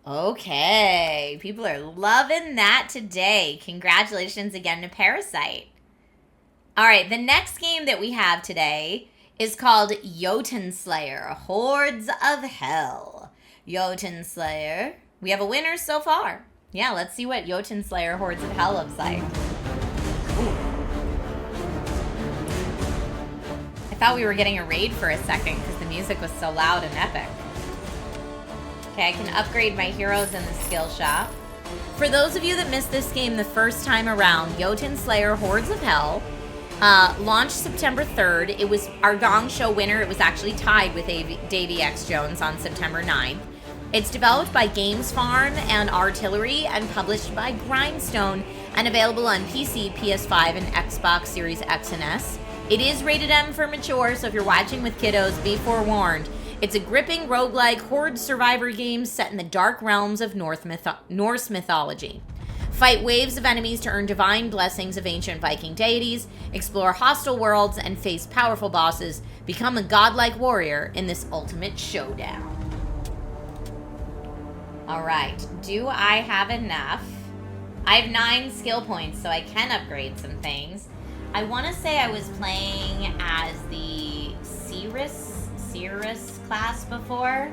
Okay, people are loving that today. Congratulations again to Parasite. All right, the next game that we have today is called Jotunnslayer, Hordes of Hel. Jotunnslayer. We have a winner so far. Yeah, let's see what Jotunnslayer, Hordes of Hel looks like. I thought we were getting a raid for a second because the music was so loud and epic. Okay, I can upgrade my heroes in the skill shop. For those of you that missed this game the first time around, Jotunnslayer Hordes of Hel launched September 3rd. It was our Gong Show winner. It was actually tied with Davy X Jones on September 9th. It's developed by Games Farm and Artillery and published by Grindstone and available on PC, PS5, and Xbox Series X and S. It is rated M for mature, so if you're watching with kiddos, be forewarned. It's a gripping roguelike horde survivor game set in the dark realms of Norse mythology. Fight waves of enemies to earn divine blessings of ancient Viking deities, explore hostile worlds, and face powerful bosses. Become a godlike warrior in this ultimate showdown. Alright, do I have enough? I have 9 skill points, so I can upgrade some things. I want to say I was playing as the Cirrus class before.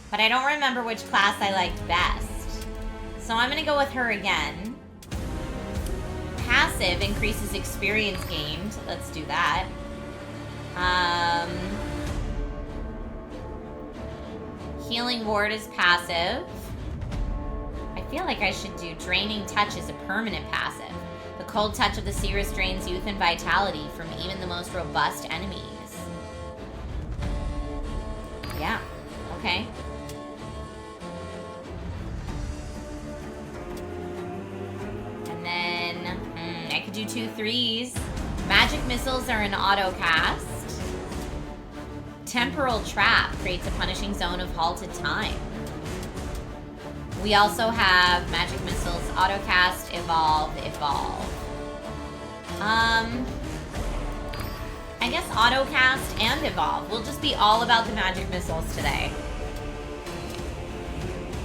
But I don't remember which class I liked best. So I'm going to go with her again. Passive increases experience gained. Let's do that. Healing Ward is passive. I feel like I should do Draining Touch as a permanent passive. The cold touch of the Cirrus drains youth and vitality from even the most robust enemies. Yeah, okay. And then, I could do 2 3s. Magic Missiles are an auto cast. Temporal Trap creates a punishing zone of halted time. We also have Magic Missiles, Autocast, Evolve. I guess Autocast and Evolve. We'll just be all about the Magic Missiles today.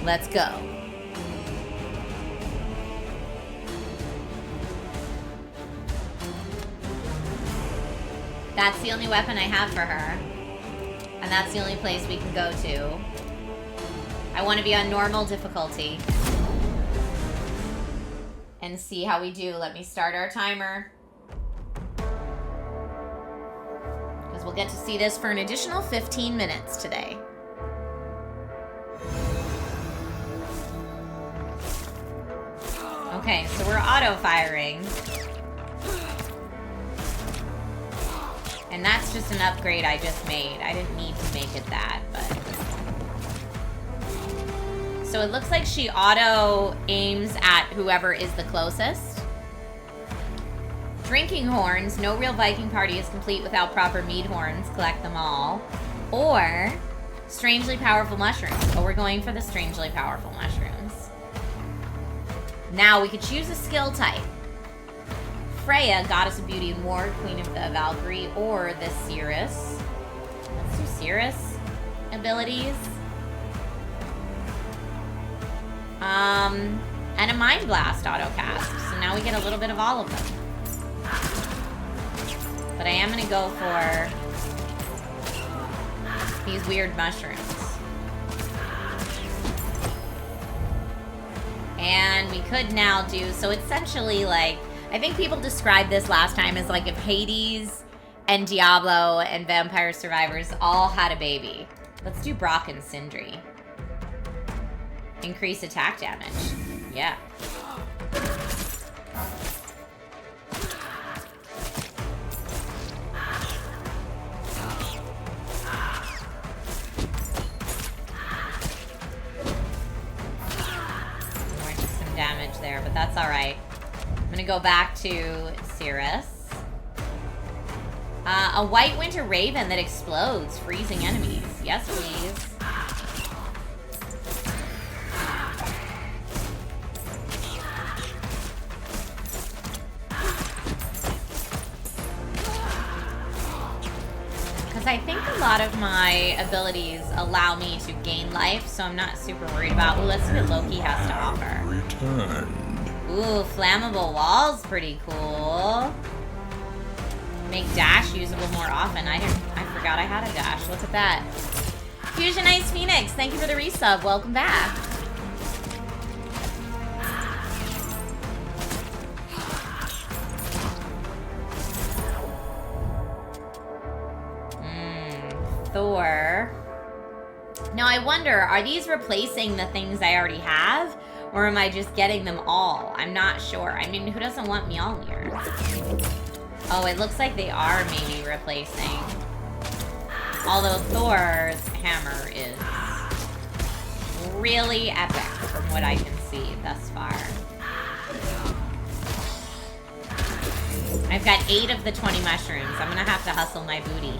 Let's go. That's the only weapon I have for her. And that's the only place we can go to. I want to be on normal difficulty. And see how we do. Let me start our timer. Because we'll get to see this for an additional 15 minutes today. Okay, so we're auto-firing. And that's just an upgrade I just made. I didn't need to make it that, but... So it looks like she auto-aims at whoever is the closest. Drinking Horns. No real Viking party is complete without proper mead horns. Collect them all. Or Strangely Powerful Mushrooms. Oh, we're going for the Strangely Powerful Mushrooms. Now we could choose a skill type. Freya, Goddess of Beauty and War, Queen of the Valkyrie, or the Cirrus. Let's do Cirrus abilities. And a Mind Blast autocast. So now we get a little bit of all of them. But I am going to go for these weird mushrooms. And we could now do, so essentially like, I think people described this last time as like if Hades and Diablo and Vampire Survivors all had a baby. Let's do Brock and Sindri. Increase attack damage. Yeah. Some damage there, but that's all right. I'm gonna go back to Cirrus. A White Winter Raven that explodes, freezing enemies. Yes, please. Because I think a lot of my abilities allow me to gain life, so I'm not super worried about. Well, let's see what Loki has to offer. Returned. Ooh, flammable walls, pretty cool. Make dash usable more often. I forgot I had a dash. Look at that. Fusion Ice Phoenix, thank you for the resub. Welcome back. Thor. Now I wonder, are these replacing the things I already have? Or am I just getting them all? I'm not sure. I mean, who doesn't want Mjolnir? Oh, it looks like they are maybe replacing. Although Thor's hammer is really epic from what I can see thus far. I've got 8 of the 20 mushrooms. I'm gonna have to hustle my booty.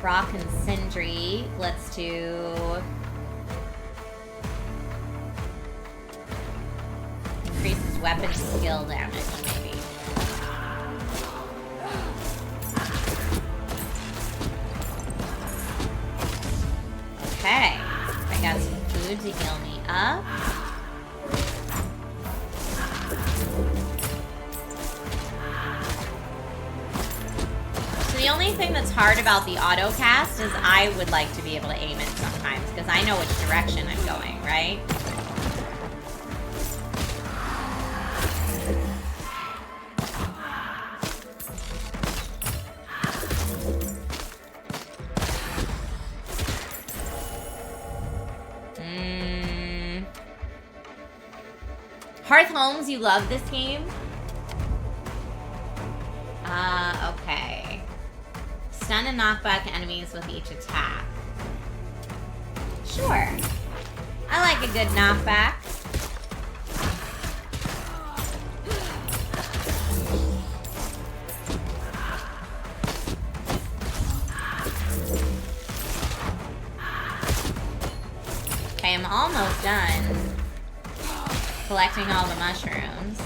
Rock and Sindri. Let's do... Increases weapon skill damage, maybe. Okay. I got some food to heal me up. So the only thing that's hard about the auto cast is I would like to be able to aim it sometimes because I know which direction I'm going, right? Hearth Homes, you love this game? Okay. Stun and knock back enemies with each attack. Sure. I like a good knockback. Okay, I'm almost done collecting all the mushrooms.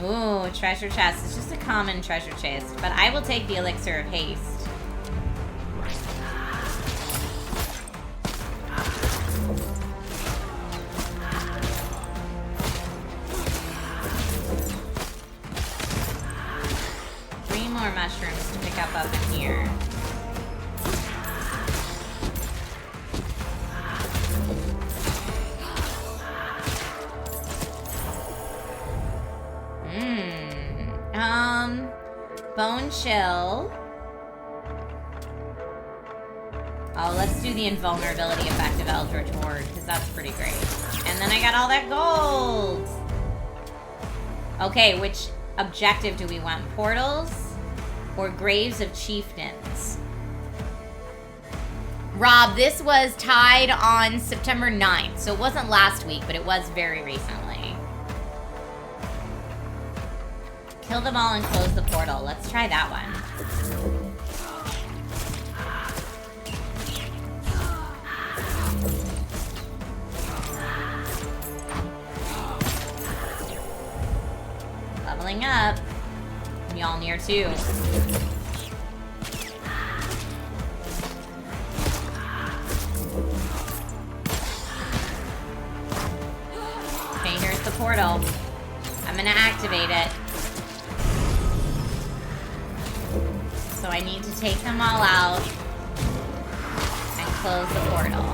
Ooh, treasure chest. It's just a common treasure chest, but I will take the elixir of haste. Three more mushrooms to pick up in here. Bone chill. Oh, let's do the invulnerability effect of Eldritch Horde, because that's pretty great. And then I got all that gold! Okay, which objective do we want? Portals or Graves of Chieftains? Rob, this was tied on September 9th, so it wasn't last week, but it was very recently. Kill them all and close the portal. Let's try that one. Leveling up. Mjolnir too. Okay, here's the portal. I'm gonna activate it. So I need to take them all out and close the portal.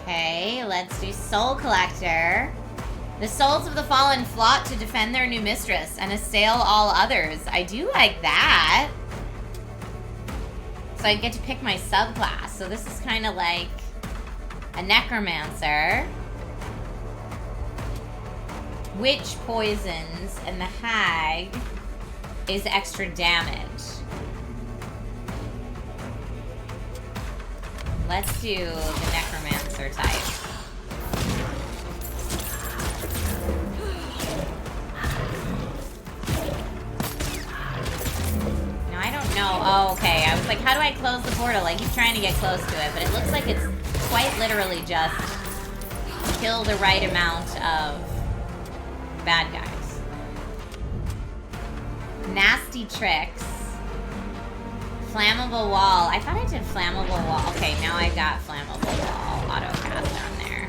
Okay, let's do Soul Collector. The souls of the fallen flock to defend their new mistress and assail all others. I do like that. So I get to pick my subclass. So this is kind of like a necromancer. Witch poisons and the hag is extra damage. Let's do the necromancer type. No, oh, okay. I was like, how do I close the portal? I keep trying to get close to it, but it looks like it's quite literally just kill the right amount of bad guys. Nasty tricks. Flammable wall. I thought I did flammable wall. Okay, now I got flammable wall auto cast down there.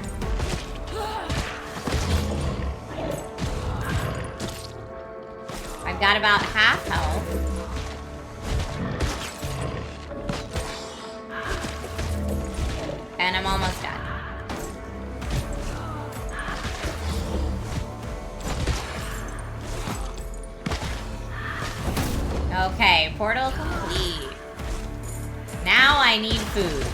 I've got about half health. And I'm almost done. Okay, portal complete. Now I need food.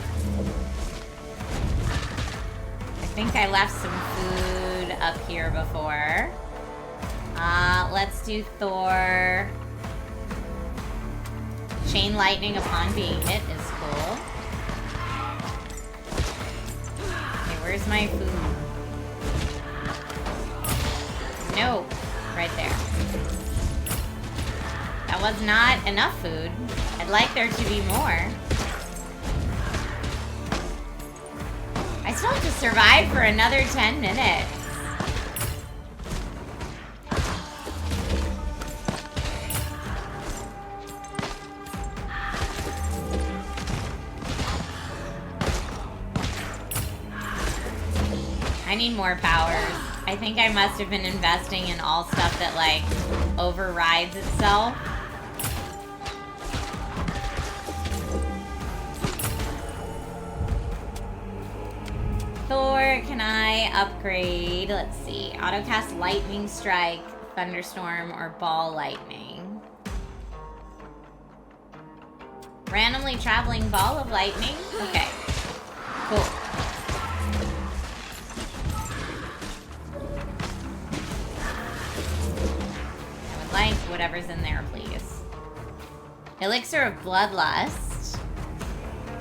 think I left some food up here before. Let's do Thor. Chain lightning upon being hit is cool. Okay, where's my food? No, right there. That was not enough food. I'd like there to be more. I still have to survive for another 10 minutes. I need more powers. I think I must have been investing in all stuff that, like, overrides itself. Thor, can I upgrade? Let's see. Autocast Lightning Strike, Thunderstorm, or Ball Lightning. Randomly traveling Ball of Lightning? Okay. Cool. I would like whatever's in there, please. Elixir of Bloodlust.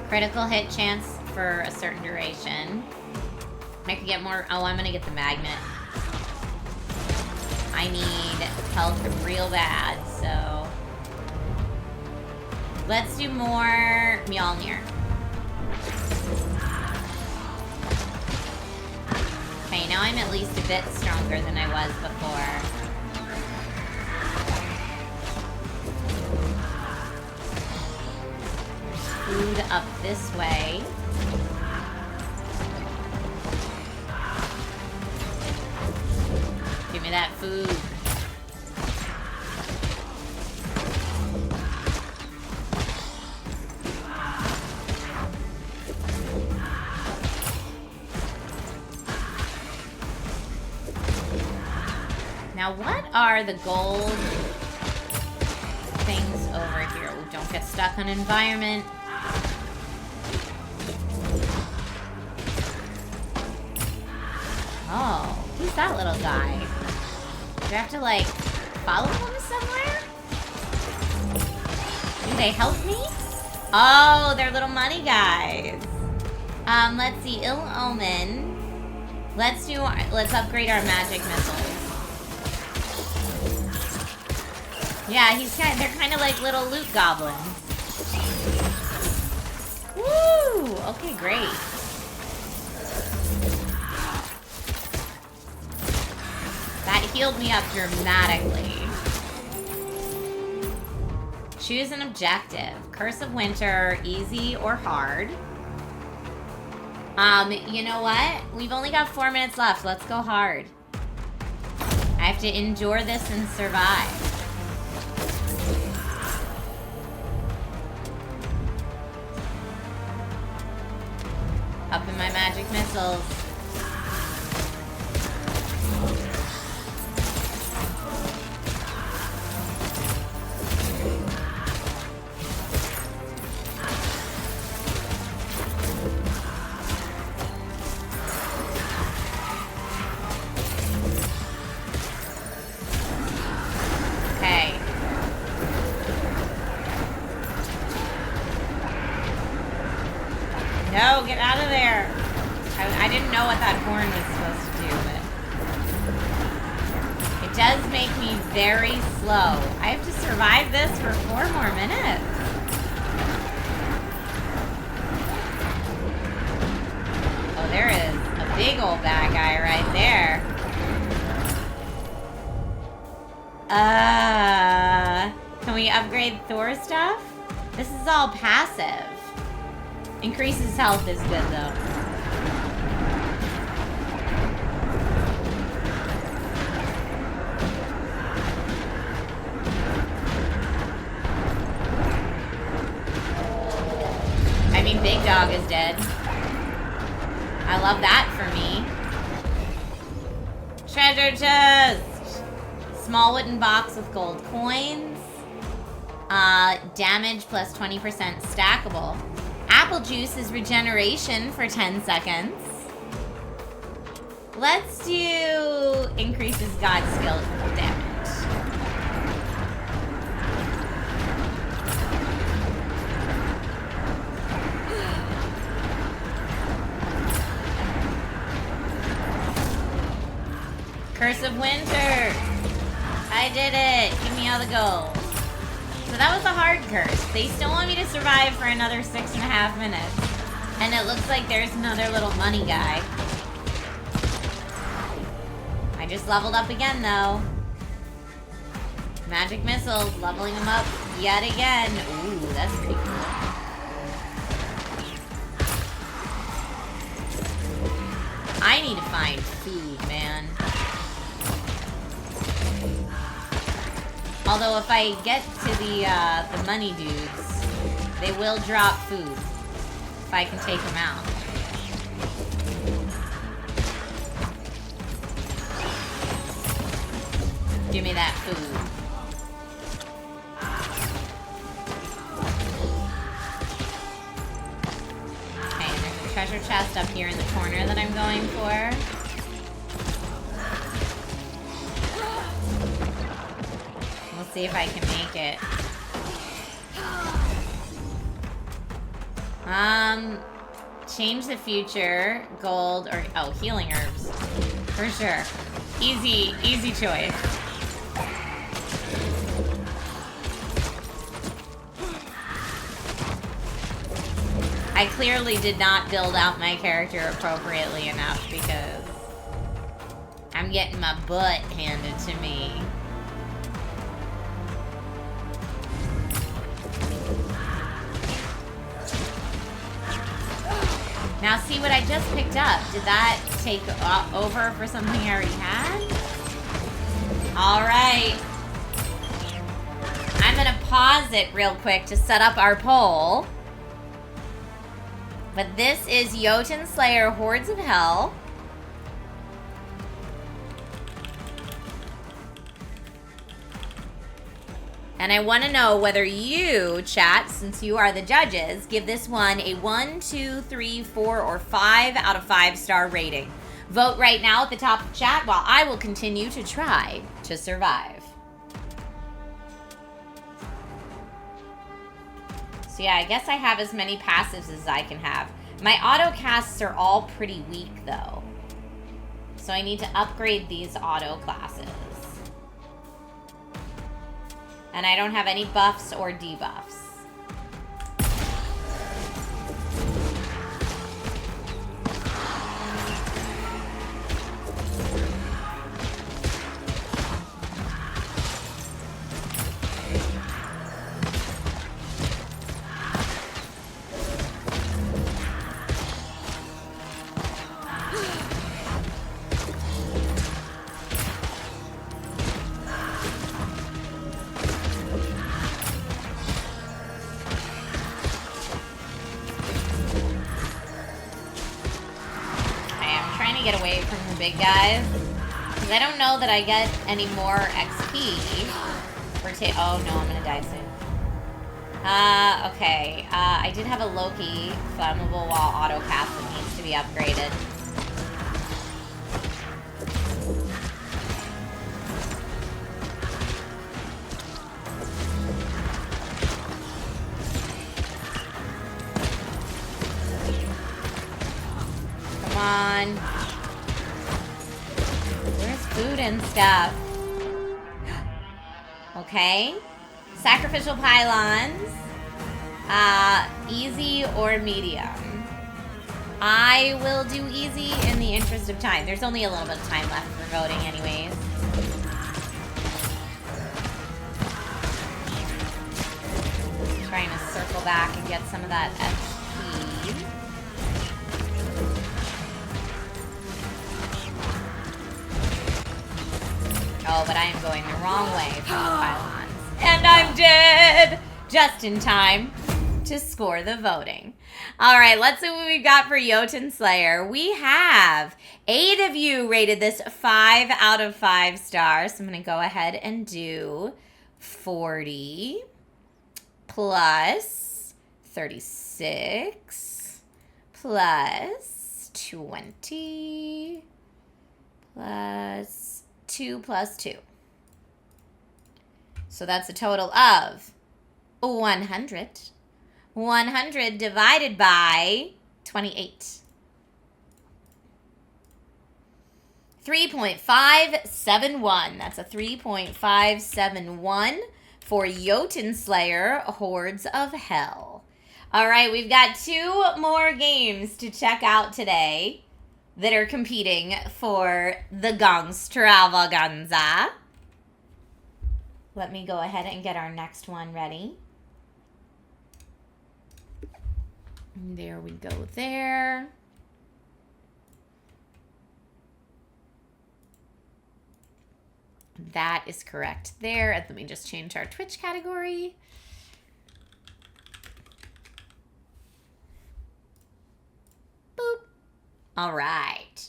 Critical hit chance for a certain duration. I could get more. Oh, I'm gonna get the magnet. I need health real bad, so let's do more Mjolnir. Okay, now I'm at least a bit stronger than I was before. There's food up this way. Give me that food. Now, what are the gold things over here? Ooh, don't get stuck on environment. Oh, who's that little guy? Do I have to, like, follow him somewhere? Do they help me? Oh, they're little money guys. Let's see, Ill Omen. Let's upgrade our magic missiles. Yeah, they're kind of like little loot goblins. Woo! Okay, great. That healed me up dramatically. Choose an objective. Curse of Winter, easy or hard. You know what? We've only got 4 minutes left. Let's go hard. I have to endure this and survive. Up in my magic missiles. No, get out of there. I didn't know what that horn was supposed to do, but it does make me very slow. I have to survive this for 4 more minutes. Oh, there is a big old bad guy right there. Can we upgrade Thor stuff? This is all passive. Increases health is good, though. I mean, Big Dog is dead. I love that for me. Treasure chest! Small wooden box with gold coins. Damage plus 20% stackable. Apple juice is regeneration for 10 seconds. Let's do increases God skill damage. Curse of Winter. I did it. Give me all the gold. So that was a hard curse. They still want me to survive for another 6.5 minutes. And it looks like there's another little money guy. I just leveled up again, though. Magic missiles, leveling them up yet again. Ooh, that's pretty cool. I need to find food, man. Although if I get to the money dudes, they will drop food if I can take them out. Give me that food. Okay, and there's a treasure chest up here in the corner that I'm going for. We'll see if I can make it. Change the future, gold, or, oh, healing herbs. For sure. Easy choice. I clearly did not build out my character appropriately enough because I'm getting my butt handed to me. Now see what I just picked up. Did that take over for something I already had? Alright. I'm gonna pause it real quick to set up our poll. But this is Jotunnslayer Hordes of Hel. And I want to know whether you, chat, since you are the judges, give this one a 1, 2, 3, 4, or 5 out of 5-star rating. Vote right now at the top of the chat while I will continue to try to survive. So yeah, I guess I have as many passives as I can have. My auto casts are all pretty weak though. So I need to upgrade these auto classes. And I don't have any buffs or debuffs. Get away from the big guys, because I don't know that I get any more XP for oh no, I'm gonna die soon. Okay, I did have a Loki flammable wall auto cast that needs to be upgraded. Come on. Food and stuff. Okay. Sacrificial pylons. Easy or medium. I will do easy in the interest of time. There's only a little bit of time left for voting anyways. Trying to circle back and get some of that XP. Oh, but I am going the wrong way from the pylons. And I'm dead! Just in time to score the voting. Alright, let's see what we've got for Jotunnslayer. We have 8 of you rated this 5 out of 5 stars. So I'm going to go ahead and do 40 plus 36 plus 20 plus 2 plus 2. So that's a total of 100. 100 divided by 28. 3.571. That's a 3.571 for Jotunnslayer, Hordes of Hel. All right, we've got 2 more games to check out today that are competing for the Gong-stravaganza. Let me go ahead and get our next one ready. There we go there. That is correct there. And let me just change our Twitch category. Boop. All right.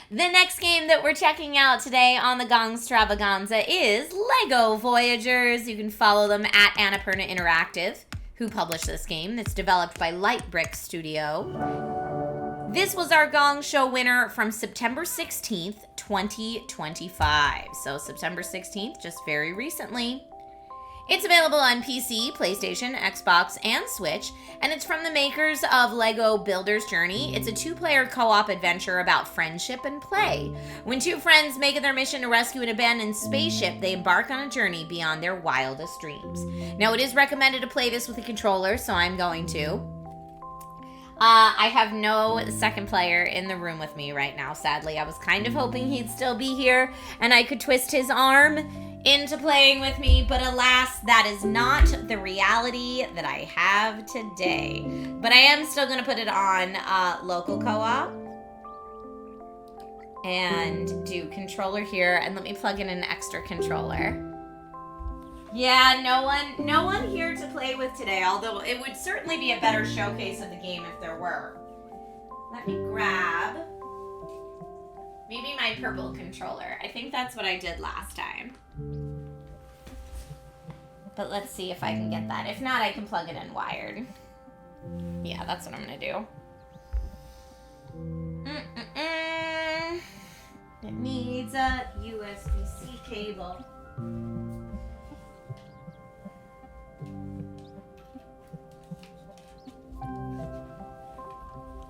The next game that we're checking out today on the Gong-stravaganza is Lego Voyagers. You can follow them at Annapurna Interactive, who published this game. It's developed by Light Brick Studio. This was our Gong Show winner from September 16th, 2025. So September 16th, just very recently. It's available on PC, PlayStation, Xbox, and Switch, and it's from the makers of Lego Builder's Journey. It's a 2-player co-op adventure about friendship and play. When 2 friends make it their mission to rescue an abandoned spaceship, they embark on a journey beyond their wildest dreams. Now, it is recommended to play this with a controller, so I'm going to. I have no second player in the room with me right now, sadly. I was kind of hoping he'd still be here and I could twist his arm into playing with me, but alas, that is not the reality that I have today. But I am still going to put it on local co-op and do controller here, and let me plug in an extra controller. Yeah, no one here to play with today, although it would certainly be a better showcase of the game if there were. Let me grab maybe my purple controller. I think that's what I did last time. But let's see if I can get that. If not, I can plug it in wired. Yeah, that's what I'm gonna do. It needs a USB-C cable.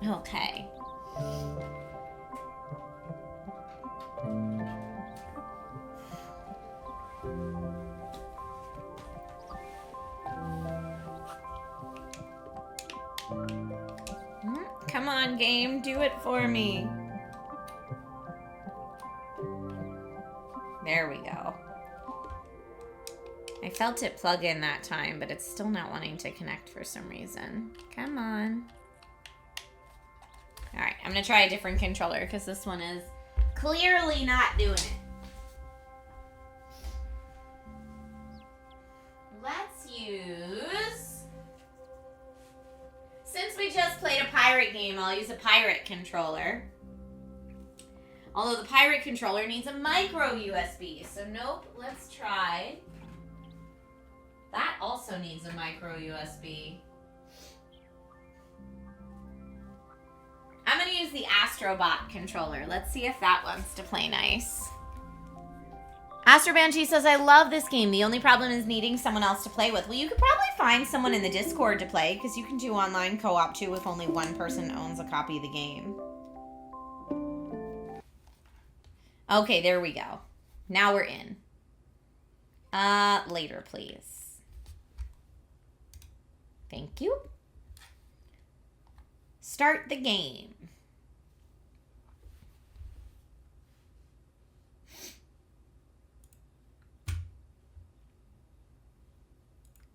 Okay. Come on, game, do it for me. There we go. I felt it plug in that time, but it's still not wanting to connect for some reason. Come on. All right, I'm gonna try a different controller because this one is clearly not doing it. Let's use, since we just played a pirate game, I'll use a pirate controller. Although the pirate controller needs a micro USB, so nope, let's try. That also needs a micro USB. I'm going to use the Astrobot controller. Let's see if that wants to play nice. Astrobanshee says, I love this game. The only problem is needing someone else to play with. Well, you could probably find someone in the Discord to play, because you can do online co-op too if only one person owns a copy of the game. Okay, there we go. Now we're in. Later, please. Thank you. Start the game.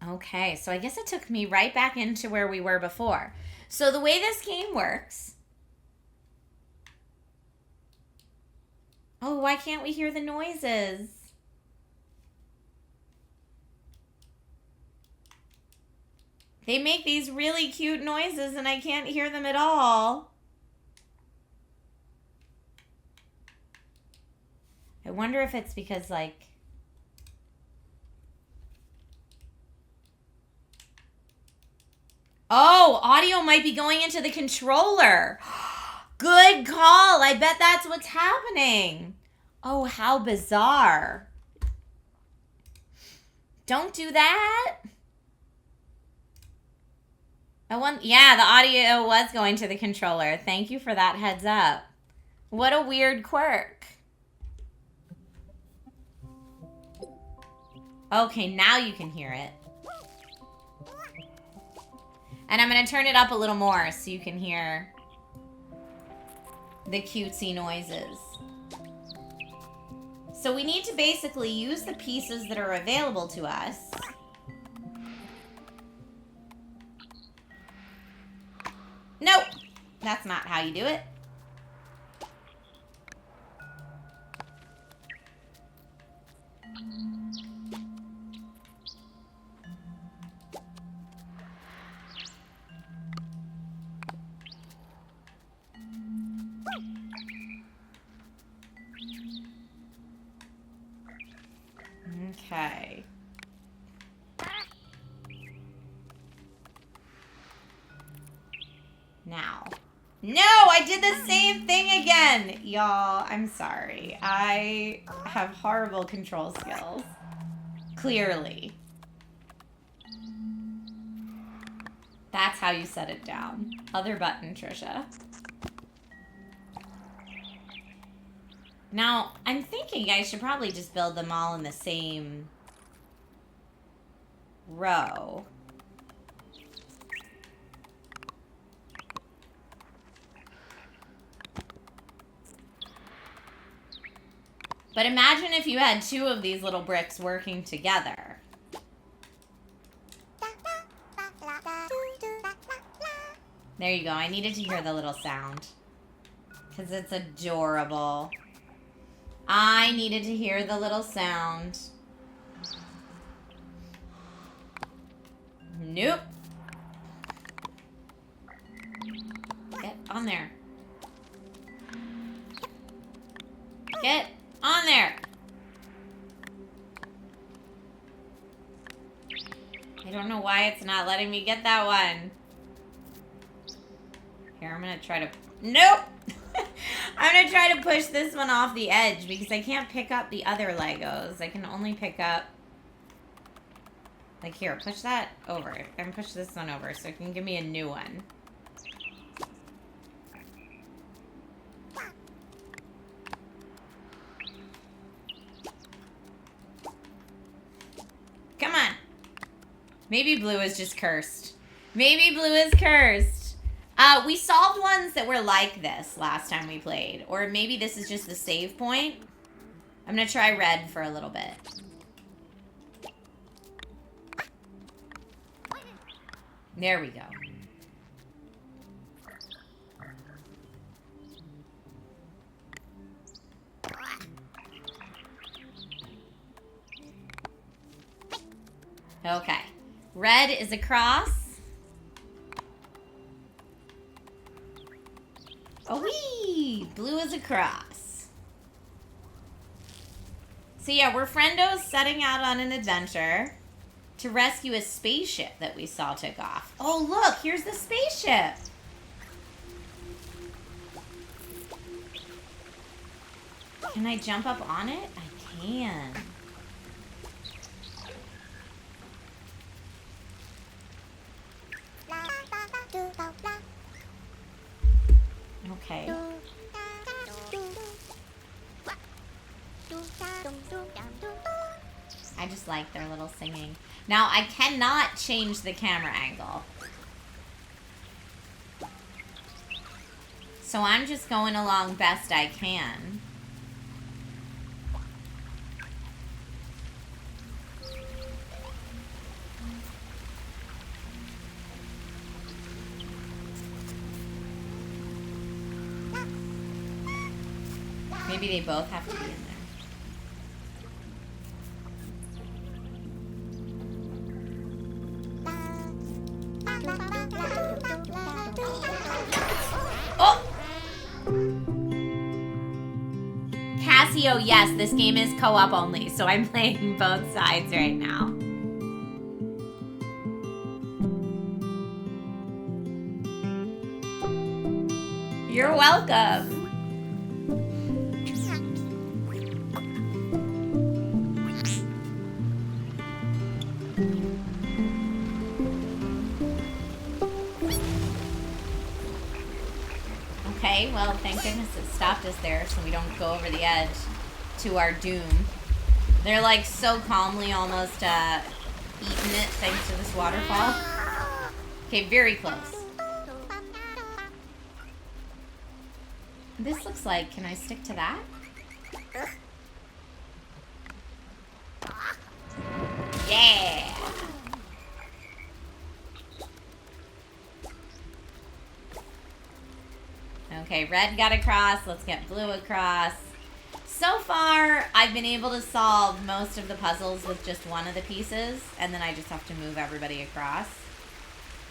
Okay, so I guess it took me right back into where we were before. So the way this game works... Oh, why can't we hear the noises? They make these really cute noises and I can't hear them at all. I wonder if it's because, like... Oh, audio might be going into the controller. Good call. I bet that's what's happening. Oh, how bizarre. Don't do that. Yeah, the audio was going to the controller. Thank you for that heads up. What a weird quirk. Okay, now you can hear it. And I'm going to turn it up a little more so you can hear the cutesy noises. So we need to basically use the pieces that are available to us. Nope, that's not how you do it. Okay. Now. No, I did the same thing again. Y'all, I'm sorry. I have horrible control skills. Clearly. That's how you set it down. Other button, Trisha. Now, I'm thinking I should probably just build them all in the same row. But imagine if you had two of these little bricks working together. There you go. I needed to hear the little sound. Because it's adorable. I needed to hear the little sound. Nope. Get on there. Get on there. I don't know why it's not letting me get that one. Here, I'm going to try to... Nope! I'm going to try to push this one off the edge because I can't pick up the other Legos. I can only pick up... Like, here, push that over. And push this one over so it can give me a new one. Come on. Maybe blue is just cursed. Maybe blue is cursed. We solved ones that were like this last time we played. Or maybe this is just the save point. I'm going to try red for a little bit. There we go. Okay. Red is across. Oh, wee! Blue is across. So yeah, we're friendos setting out on an adventure to rescue a spaceship that we saw took off. Oh, look! Here's the spaceship! Can I jump up on it? I can. Okay. I just like their little singing. Now, I cannot change the camera angle. So I'm just going along best I can. Maybe they both have to be in there. Oh! Casio, yes, this game is co-op only, so I'm playing both sides right now. You're welcome. well, thank goodness it stopped us there so we don't go over the edge to our doom. They're like so calmly almost eating it thanks to this waterfall. Okay, very close. This looks like, can I stick to that? Yeah! Okay, red got across. Let's get blue across. So far, I've been able to solve most of the puzzles with just one of the pieces, and then I just have to move everybody across.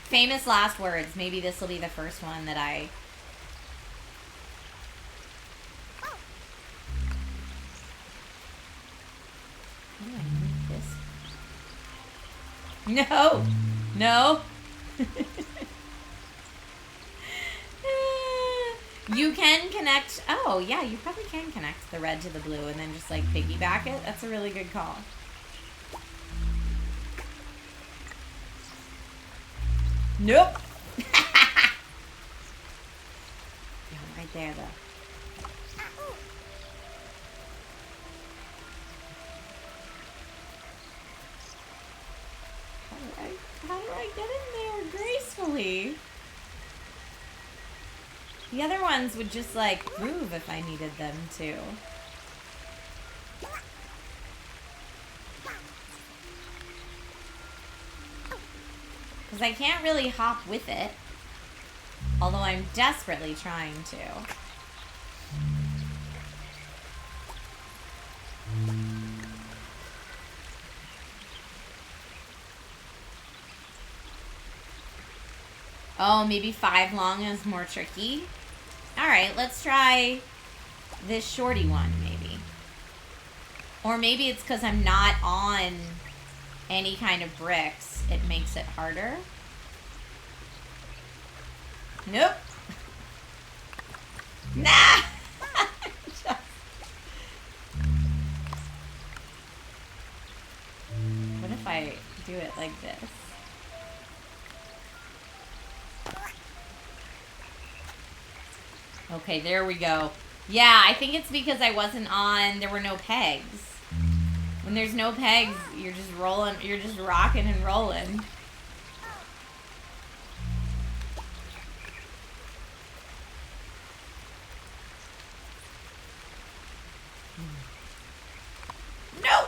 Famous last words. Maybe this will be the first one that I... How do I move this? No! No! You can connect... Oh, yeah, you probably can connect the red to the blue and then just, like, piggyback it. That's a really good call. Nope. Yeah, right there, though. How do I get in there gracefully? The other ones would just, like, move if I needed them to. Because I can't really hop with it. Although I'm desperately trying to. Oh, maybe 5 long is more tricky. Alright, let's try this shorty one, maybe. Or maybe it's because I'm not on any kind of bricks. It makes it harder. Nope. Nah! What if I do it like this? Okay, there we go. Yeah, I think it's because I wasn't on, there were no pegs. When there's no pegs, you're just rolling, you're just rocking and rolling. No!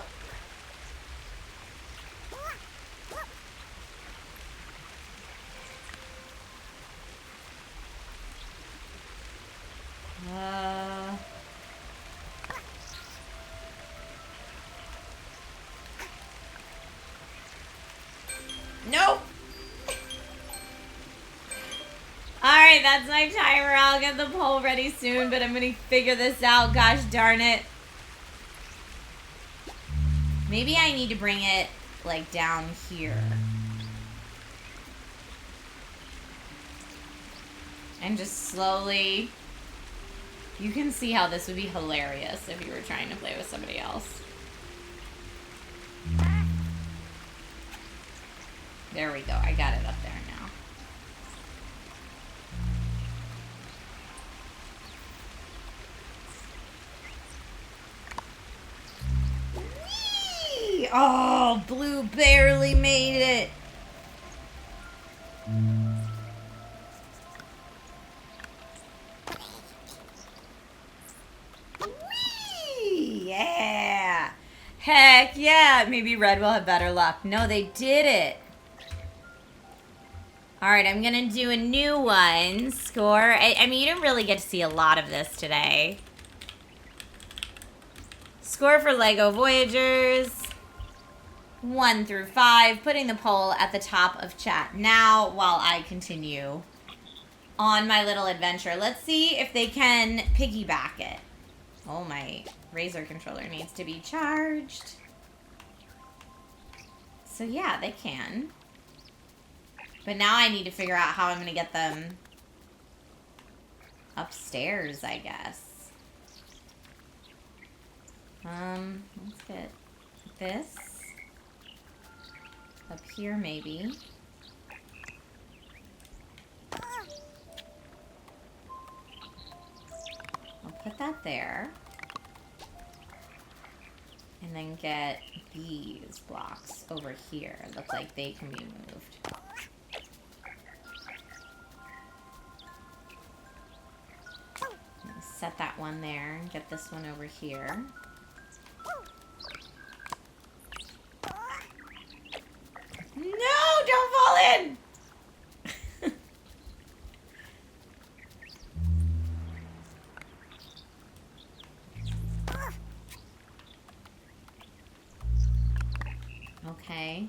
Nope. Alright, that's my timer. I'll get the poll ready soon, but I'm gonna figure this out. Gosh darn it. Maybe I need to bring it, like, down here. And just slowly... You can see how this would be hilarious if you were trying to play with somebody else. There we go. I got it up there now. Whee! Oh, blue barely made it. Whee! Yeah. Heck yeah. Maybe red will have better luck. No, they did it. Alright, I'm gonna do a new one. Score. I mean, you didn't really get to see a lot of this today. Score for Lego Voyagers. 1 through 5. Putting the poll at the top of chat now while I continue on my little adventure. Let's see if they can piggyback it. Oh, my Razer controller needs to be charged. So yeah, they can. But now I need to figure out how I'm going to get them upstairs, I guess. Let's get this up here, maybe. put that there. And then get these blocks over here. Look like they can be moved. Set that one there and get this one over here. No, don't fall in! Okay.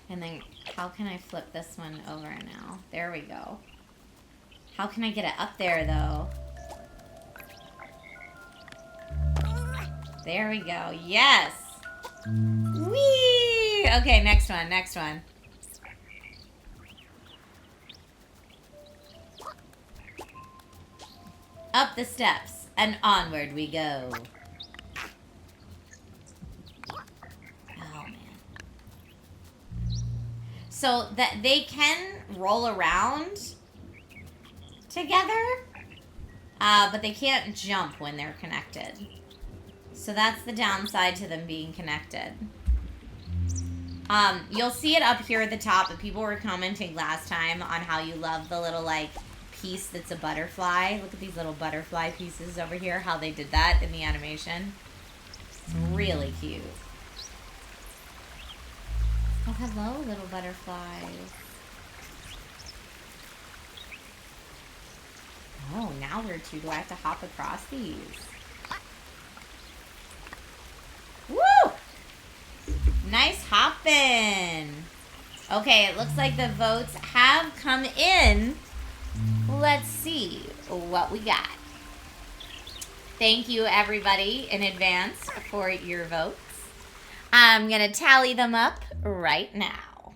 And then how can I flip this one over now? There we go. How can I get it up there, though? There we go. Yes! Whee! Okay, next one, next one. Up the steps, and onward we go. Oh, man. So that they can roll around together, but they can't jump when they're connected. So that's the downside to them being connected. You'll see it up here at the top, but people were commenting last time on how you love the little, like, piece that's a butterfly. Look at these little butterfly pieces over here, how they did that in the animation. It's really cute. Oh, hello, little butterflies. Oh, now where to? Do I have to hop across these? Woo! Nice hopping. Okay, it looks like the votes have come in. Let's see what we got. Thank you, everybody, in advance for your votes. I'm going to tally them up right now.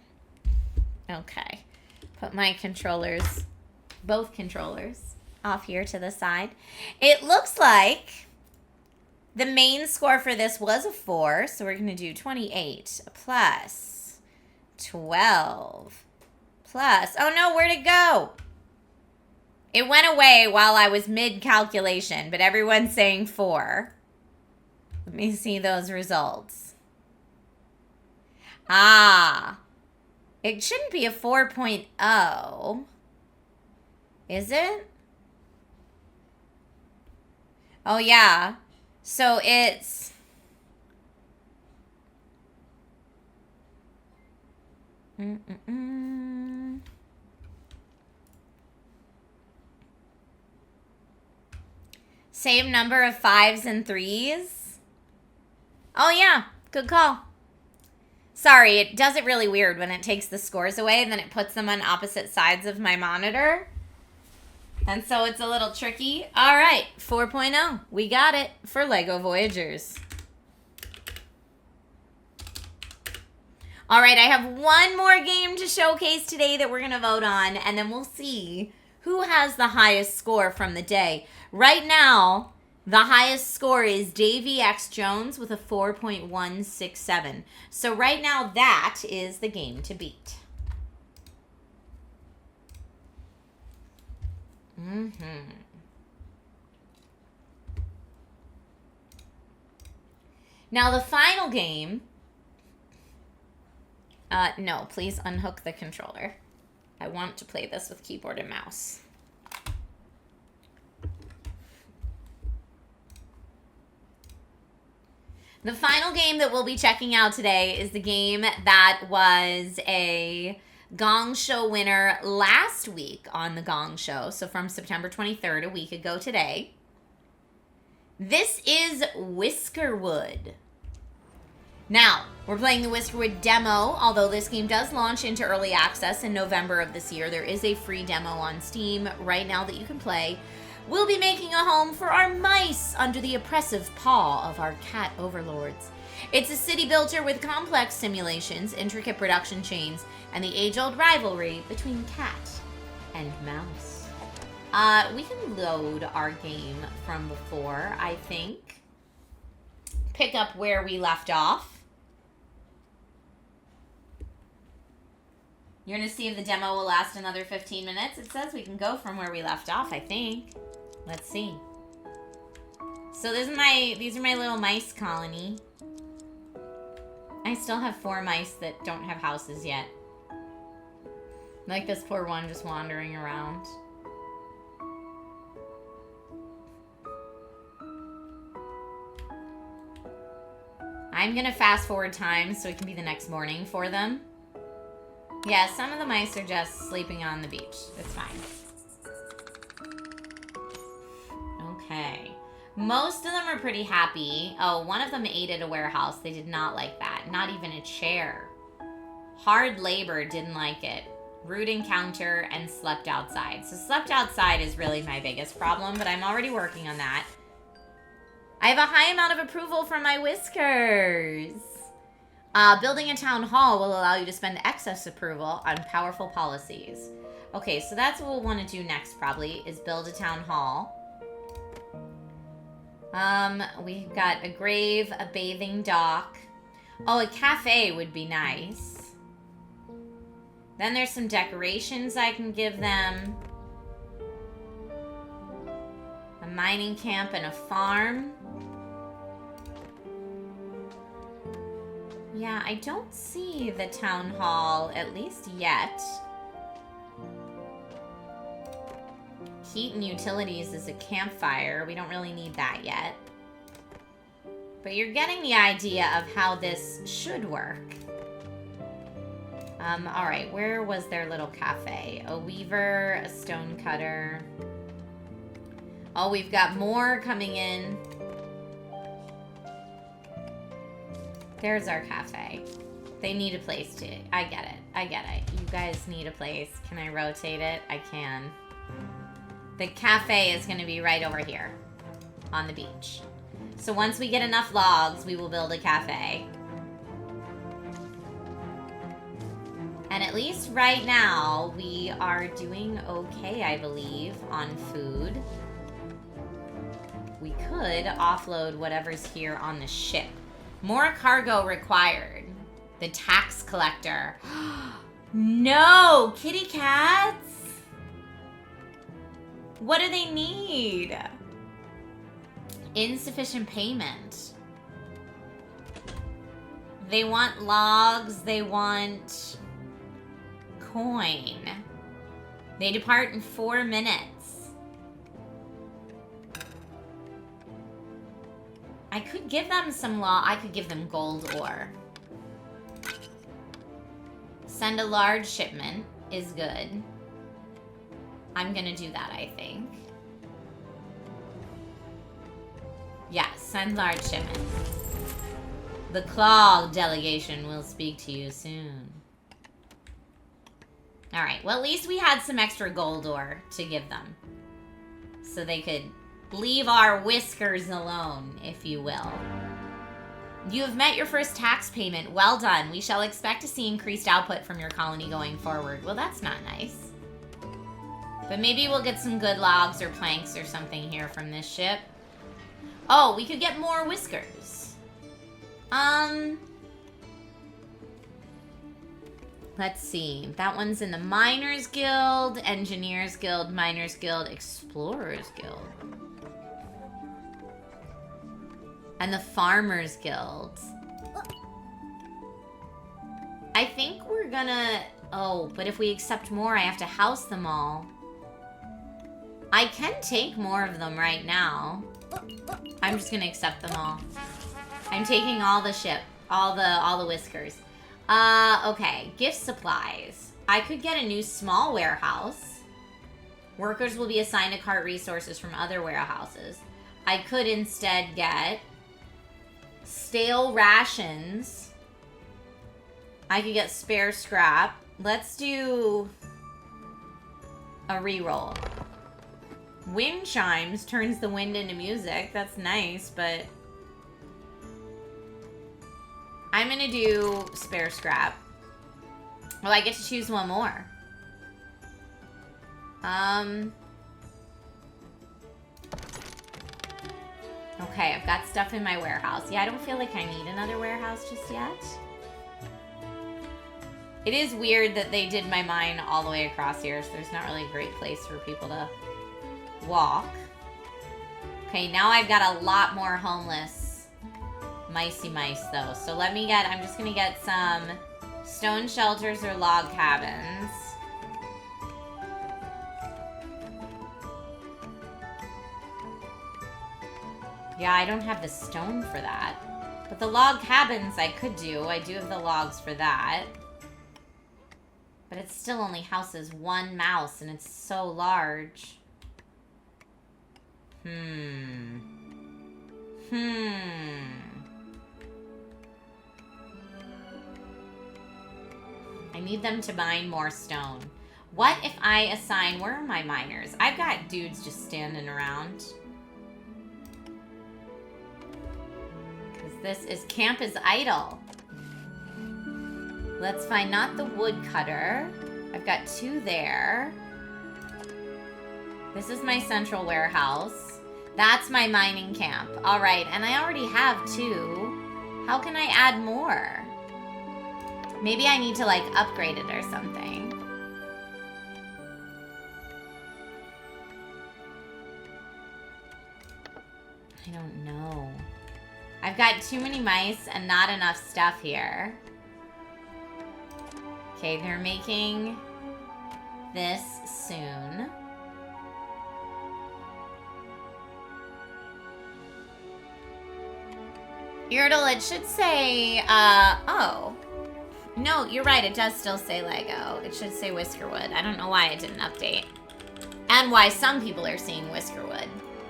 Okay. Put my controllers, both controllers, off here to the side. It looks like the main score for this was a 4, so we're going to do 28 plus 12 plus... Oh, no, where'd it go? It went away while I was mid-calculation, but everyone's saying 4. Let me see those results. Ah. It shouldn't be a 4.0. Is it? Oh, yeah. So it's... Same number of 5s and 3s? Oh, yeah. Good call. Sorry, it does it really weird when it takes the scores away and then it puts them on opposite sides of my monitor. And so it's a little tricky. All right, 4.0. We got it for LEGO Voyagers. All right, I have one more game to showcase today that we're going to vote on, and then we'll see who has the highest score from the day. Right now, the highest score is Davy X Jones with a 4.167. So right now, that is the game to beat. Now the final game, no, please unhook the controller. I want to play this with keyboard and mouse. The final game that we'll be checking out today is the game that was a Gong Show winner last week on the Gong Show. So from September 23rd, a week ago today. This is Whiskerwood. Now, we're playing the Whiskerwood demo. Although this game does launch into early access in November of this year, there is a free demo on Steam right now that you can play. We'll be making a home for our mice under the oppressive paw of our cat overlords. It's a city builder with complex simulations, intricate production chains, and the age-old rivalry between cat and mouse. We can load our game from before, I think. Pick up where we left off. You're going to see if the demo will last another 15 minutes. It says we can go from where we left off, I think. Let's see. So these are my little mice colony. I still have 4 mice that don't have houses yet. Like this poor one just wandering around. I'm gonna fast forward time so it can be the next morning for them. Yeah, some of the mice are just sleeping on the beach. It's fine. Okay. Most of them are pretty happy. Oh, one of them ate at a warehouse. They did not like that. Not even a chair. Hard labor, didn't like it. Rude encounter, and slept outside. So slept outside is really my biggest problem, but I'm already working on that. I have a high amount of approval from my whiskers. Building a town hall will allow you to spend excess approval on powerful policies. Okay, so that's what we'll want to do next probably, is build a town hall. We've got a grave, a bathing dock. Oh, a cafe would be nice. Then there's some decorations I can give them. A mining camp and a farm. Yeah, I don't see the town hall, at least yet. Heat and utilities is a campfire. We don't really need that yet. But you're getting the idea of how this should work. Alright, where was their little cafe? A weaver, a stone cutter. Oh, we've got more coming in. There's our cafe. They need a place to... I get it. I get it. You guys need a place. Can I rotate it? I can. The cafe is going to be right over here on the beach. So once we get enough logs, we will build a cafe. And at least right now, we are doing okay, I believe, on food. We could offload whatever's here on the ship. More cargo required. The tax collector. No! Kitty cats? What do they need? Insufficient payment. They want logs. They want coin. They depart in 4 minutes. I could give them some I could give them gold ore. Send a large shipment is good. I'm gonna do that, I think. Yeah, send large shipment. The Claw delegation will speak to you soon. Alright, well at least we had some extra gold ore to give them. So they could leave our whiskers alone, if you will. You have met your first tax payment. Well done. We shall expect to see increased output from your colony going forward. Well, that's not nice. But maybe we'll get some good logs or planks or something here from this ship. Oh, we could get more whiskers. Let's see. That one's in the Miners Guild, Engineers Guild, Miners Guild, Explorers Guild. And the Farmers Guild. I think we're gonna... Oh, but if we accept more, I have to house them all. I can take more of them right now. I'm just gonna accept them all. I'm taking all the ship. All the whiskers. Okay. Gift supplies. I could get a new small warehouse. Workers will be assigned to cart resources from other warehouses. I could instead get stale rations. I could get spare scrap. Let's do a reroll. Wind chimes turns the wind into music. That's nice, but I'm gonna do spare scrap. Well, I get to choose one more. Okay, I've got stuff in my warehouse. Yeah, I don't feel like I need another warehouse just yet. It is weird that they did my mine all the way across here, so there's not really a great place for people to walk. Okay, now I've got a lot more homeless micey mice though. So I'm just gonna get some stone shelters or log cabins. Yeah, I don't have the stone for that. But the log cabins I could do. I do have the logs for that. But it still only houses one mouse and it's so large. I need them to mine more stone. What if I assign... Where are my miners? I've got dudes just standing around. Camp is idle. Let's find not the woodcutter. I've got 2 there. This is my central warehouse. That's my mining camp. All right, and I already have 2. How can I add more? Maybe I need to like upgrade it or something. I don't know. I've got too many mice and not enough stuff here. Okay, they're making this soon. Yurtle, it should say, oh. No, you're right, it does still say Lego. It should say Whiskerwood. I don't know why it didn't update. And why some people are seeing Whiskerwood.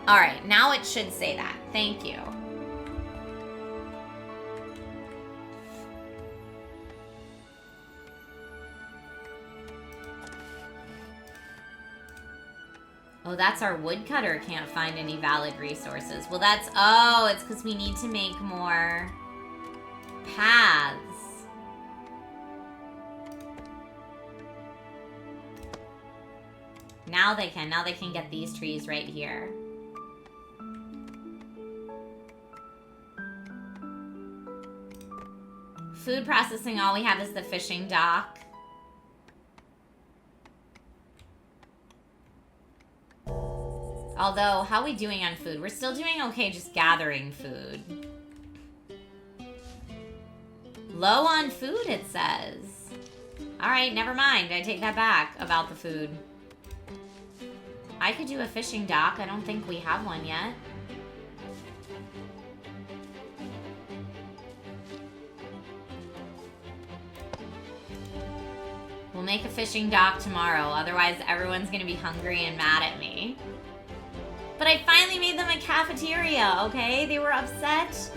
All right, now it should say that. Thank you. Oh, that's our woodcutter can't find any valid resources. Well, that's... Oh, it's because we need to make more paths. Now they can. Now they can get these trees right here. Food processing, all we have is the fishing dock. Although, how are we doing on food? We're still doing okay just gathering food. Low on food, it says. Alright, never mind. I take that back about the food. I could do a fishing dock. I don't think we have one yet. We'll make a fishing dock tomorrow. Otherwise, everyone's going to be hungry and mad at me. But I finally made them a cafeteria, okay? They were upset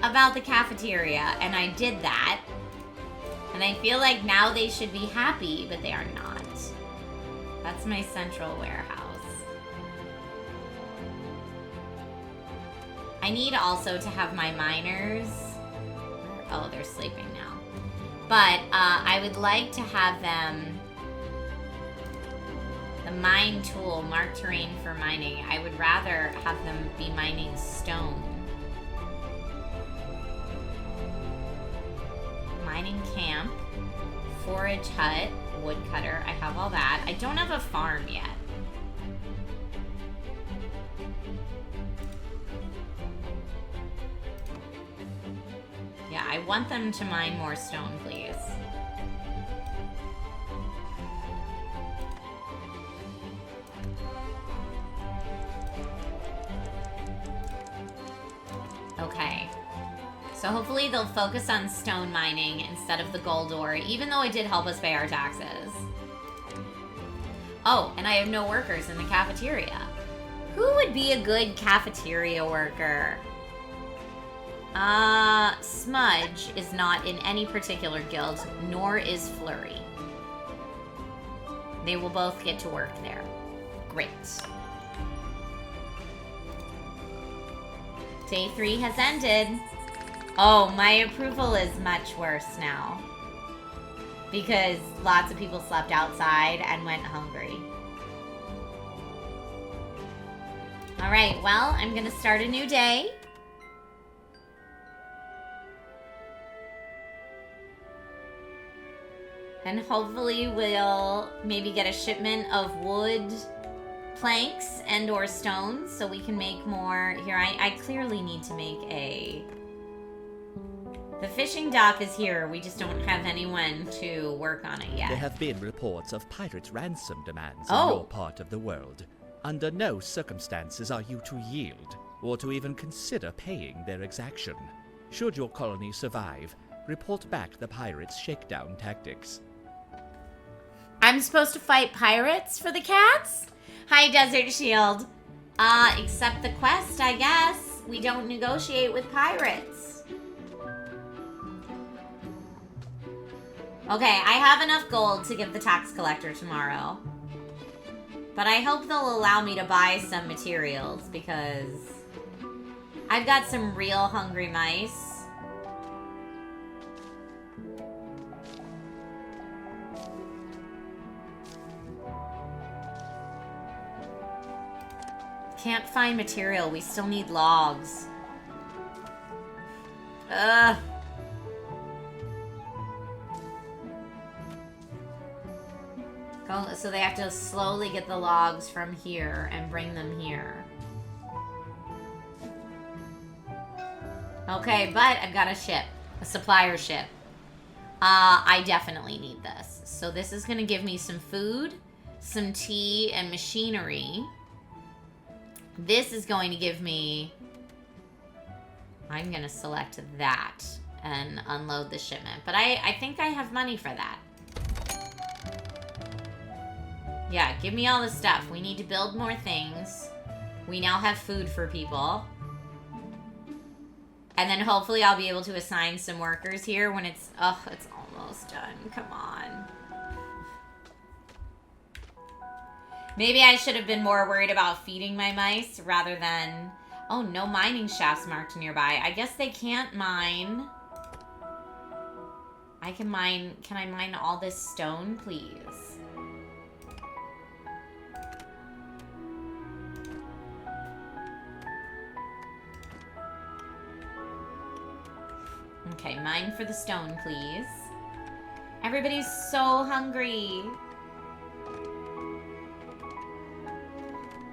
about the cafeteria, and I did that. And I feel like now they should be happy, but they are not. That's my central warehouse. I need also to have my miners. Oh, they're sleeping now. But I would like to have them... The mine tool, mark terrain for mining. I would rather have them be mining stone. Mining camp, forage hut, woodcutter. I have all that. I don't have a farm yet. Yeah, I want them to mine more stone, please. Okay. So hopefully they'll focus on stone mining instead of the gold ore, even though it did help us pay our taxes. Oh, and I have no workers in the cafeteria. Who would be a good cafeteria worker? Smudge is not in any particular guild, nor is Flurry. They will both get to work there. Great. Day 3 has ended. Oh, my approval is much worse now. Because lots of people slept outside and went hungry. Alright, well, I'm gonna start a new day. And hopefully we'll maybe get a shipment of wood planks and or stones so we can make more. Here, I clearly need to make the fishing dock is here. We just don't have anyone to work on it yet. There have been reports of pirate ransom demands Oh. in your part of the world. Under no circumstances are you to yield, or to even consider paying their exaction. Should your colony survive, report back the pirates' shakedown tactics. I'm supposed to fight pirates for the cats? Hi, Desert Shield. Accept the quest, I guess. We don't negotiate with pirates. Okay, I have enough gold to give the tax collector tomorrow. But I hope they'll allow me to buy some materials because I've got some real hungry mice. Can't find material. We still need logs. Ugh. So they have to slowly get the logs from here and bring them here. Okay, but I've got a ship. A supplier ship. I definitely need this. So this is going to give me some food, some tea, and machinery. This is going to give me... I'm going to select that and unload the shipment. But I think I have money for that. Yeah, give me all the stuff. We need to build more things. We now have food for people. And then hopefully I'll be able to assign some workers here when it's... Oh, it's almost done. Come on. Maybe I should have been more worried about feeding my mice rather than... Oh, no mining shafts marked nearby. I guess they can't mine. I can mine... Can I mine all this stone, please? Okay, mine for the stone, please. Everybody's so hungry.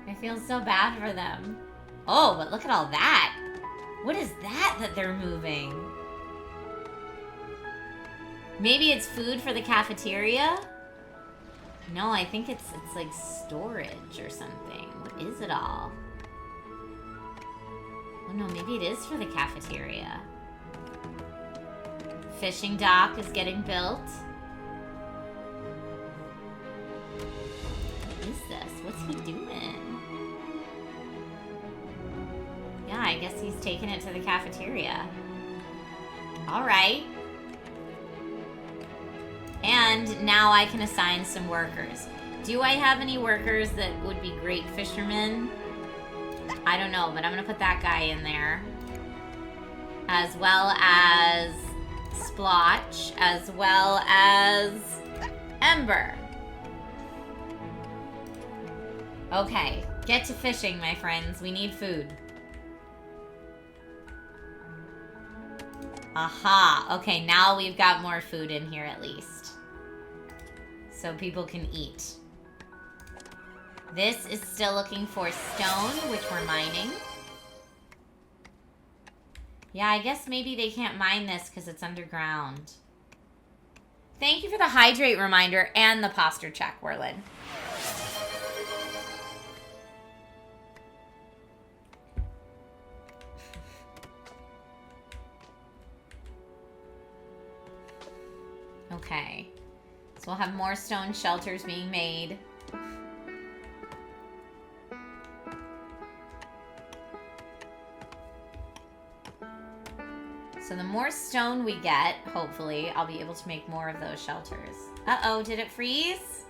I feel so bad for them. Oh, but look at all that. What is that they're moving? Maybe it's food for the cafeteria? No, I think it's like storage or something. What is it all? Oh no, maybe it is for the cafeteria. Fishing dock is getting built. What is this? What's he doing? Yeah, I guess he's taking it to the cafeteria. Alright. And now I can assign some workers. Do I have any workers that would be great fishermen? I don't know, but I'm gonna put that guy in there. As well as Splotch, as well as Ember. Okay, get to fishing, my friends. We need food. Aha. Okay, now we've got more food in here at least. So people can eat. This is still looking for stone, which we're mining. Yeah, I guess maybe they can't mine this because it's underground. Thank you for the hydrate reminder and the posture check, Werlin. Okay. So we'll have more stone shelters being made. So the more stone we get, hopefully, I'll be able to make more of those shelters. Uh-oh, did it freeze?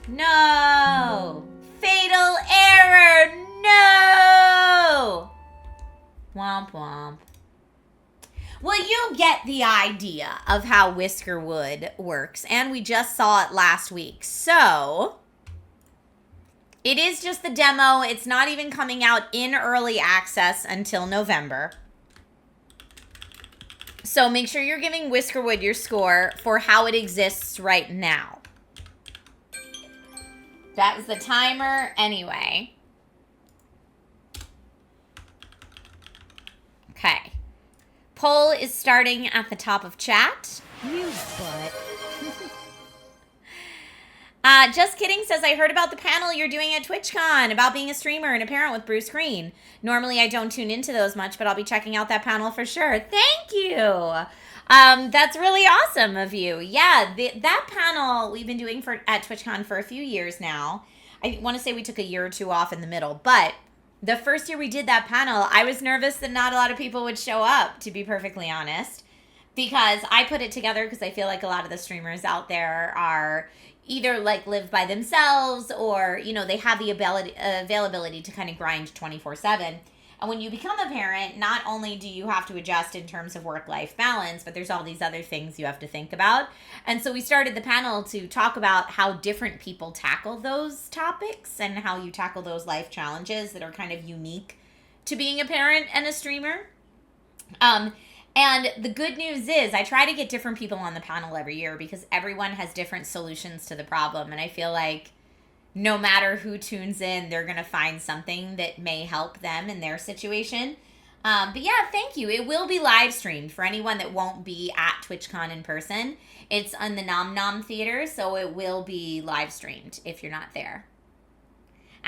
No! Fatal error! No! Womp womp. Well, you get the idea of how Whiskerwood works, and we just saw it last week. So, it is just the demo. It's not even coming out in early access until November. So make sure you're giving Whiskerwood your score for how it exists right now. That was the timer anyway. Okay. Poll is starting at the top of chat. You butt. Just kidding says, I heard about the panel you're doing at TwitchCon about being a streamer and a parent with Bruce Green. Normally I don't tune into those much, but I'll be checking out that panel for sure. Thank you. That's really awesome of you. Yeah, that panel we've been doing at TwitchCon for a few years now. I want to say we took a year or two off in the middle, but the first year we did that panel, I was nervous that not a lot of people would show up, to be perfectly honest, because I put it together because I feel like a lot of the streamers out there are either like live by themselves or, you know, they have the availability to kind of grind 24/7. And when you become a parent, not only do you have to adjust in terms of work-life balance, but there's all these other things you have to think about. And so we started the panel to talk about how different people tackle those topics and how you tackle those life challenges that are kind of unique to being a parent and a streamer. And the good news is I try to get different people on the panel every year because everyone has different solutions to the problem. And I feel like no matter who tunes in, they're going to find something that may help them in their situation. But yeah, thank you. It will be live streamed for anyone that won't be at TwitchCon in person. It's on the Nom Nom Theater, so it will be live streamed if you're not there.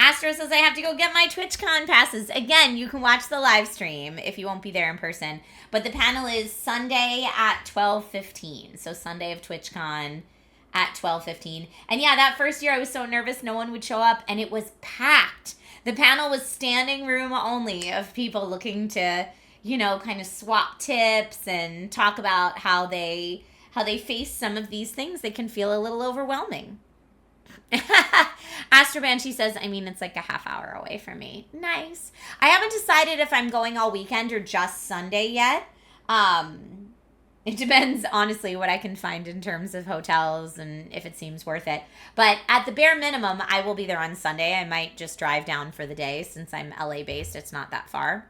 Astro says I have to go get my TwitchCon passes. Again, you can watch the live stream if you won't be there in person. But the panel is Sunday at 12:15. So Sunday of TwitchCon at 12:15. And yeah, that first year I was so nervous no one would show up, and it was packed. The panel was standing room only of people looking to, you know, kind of swap tips and talk about how they face some of these things that can feel a little overwhelming. Astro Banshee says, I mean, it's like a half hour away from me. Nice. I haven't decided if I'm going all weekend or just Sunday yet. It depends, honestly, what I can find in terms of hotels and if it seems worth it. But at the bare minimum, I will be there on Sunday. I might just drive down for the day since I'm LA-based. It's not that far.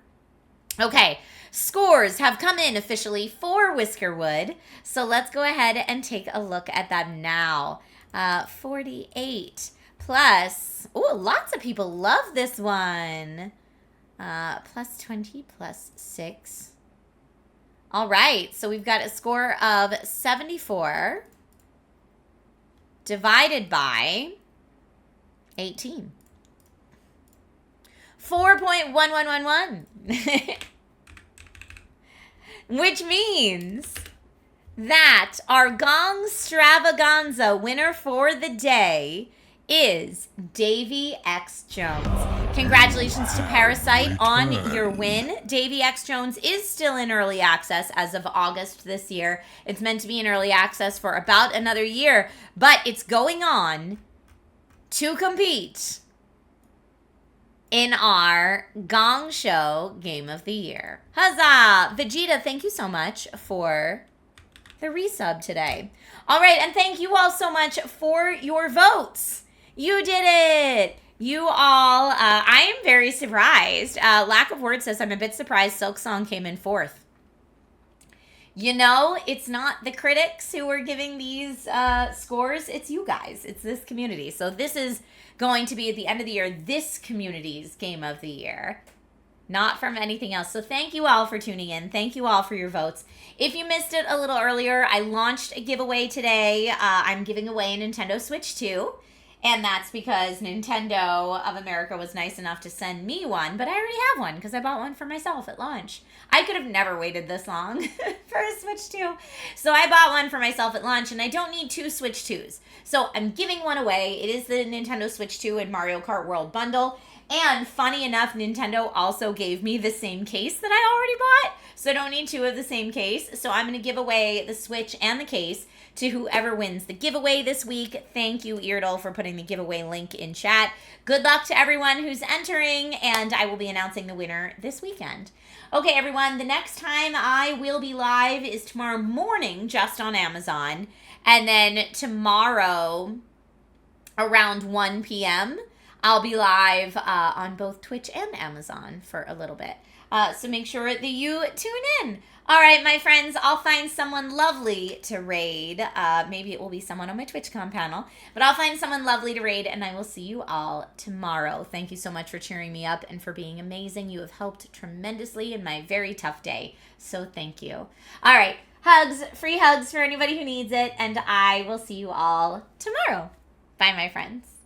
Okay, scores have come in officially for Whiskerwood. So let's go ahead and take a look at them now. 48 plus, oh, lots of people love this one. Plus 20 plus 6. All right, so we've got a score of 74 divided by 18. 4.1111. Which means that our Gong-stravaganza winner for the day is Davy X Jones. Congratulations to Parasite on your win. Davy X Jones is still in early access as of August this year. It's meant to be in early access for about another year, but it's going on to compete in our Gong Show Game of the Year. Huzzah! Vegeta, thank you so much for the resub today. All right, and thank you all so much for your votes. You did it. You all, I am very surprised. Lack of Words says, I'm a bit surprised Silksong came in 4th. You know, it's not the critics who are giving these scores. It's you guys. It's this community. So this is going to be, at the end of the year, this community's Game of the Year. Not from anything else. So thank you all for tuning in. Thank you all for your votes. If you missed it a little earlier, I launched a giveaway today. I'm giving away a Nintendo Switch 2. And that's because Nintendo of America was nice enough to send me one. But I already have one because I bought one for myself at launch. I could have never waited this long for a Switch 2. So I bought one for myself at launch. And I don't need 2 Switch 2s. So I'm giving one away. It is the Nintendo Switch 2 and Mario Kart World Bundle. And funny enough, Nintendo also gave me the same case that I already bought. So I don't need 2 of the same case. So I'm going to give away the Switch and the case to whoever wins the giveaway this week. Thank you, Eardle, for putting the giveaway link in chat. Good luck to everyone who's entering, and I will be announcing the winner this weekend. Okay, everyone, the next time I will be live is tomorrow morning just on Amazon. And then tomorrow around 1 p.m., I'll be live on both Twitch and Amazon for a little bit. So make sure that you tune in. All right, my friends, I'll find someone lovely to raid. Maybe it will be someone on my TwitchCon panel, but I'll find someone lovely to raid, and I will see you all tomorrow. Thank you so much for cheering me up and for being amazing. You have helped tremendously in my very tough day, so thank you. All right, hugs, free hugs for anybody who needs it, and I will see you all tomorrow. Bye, my friends.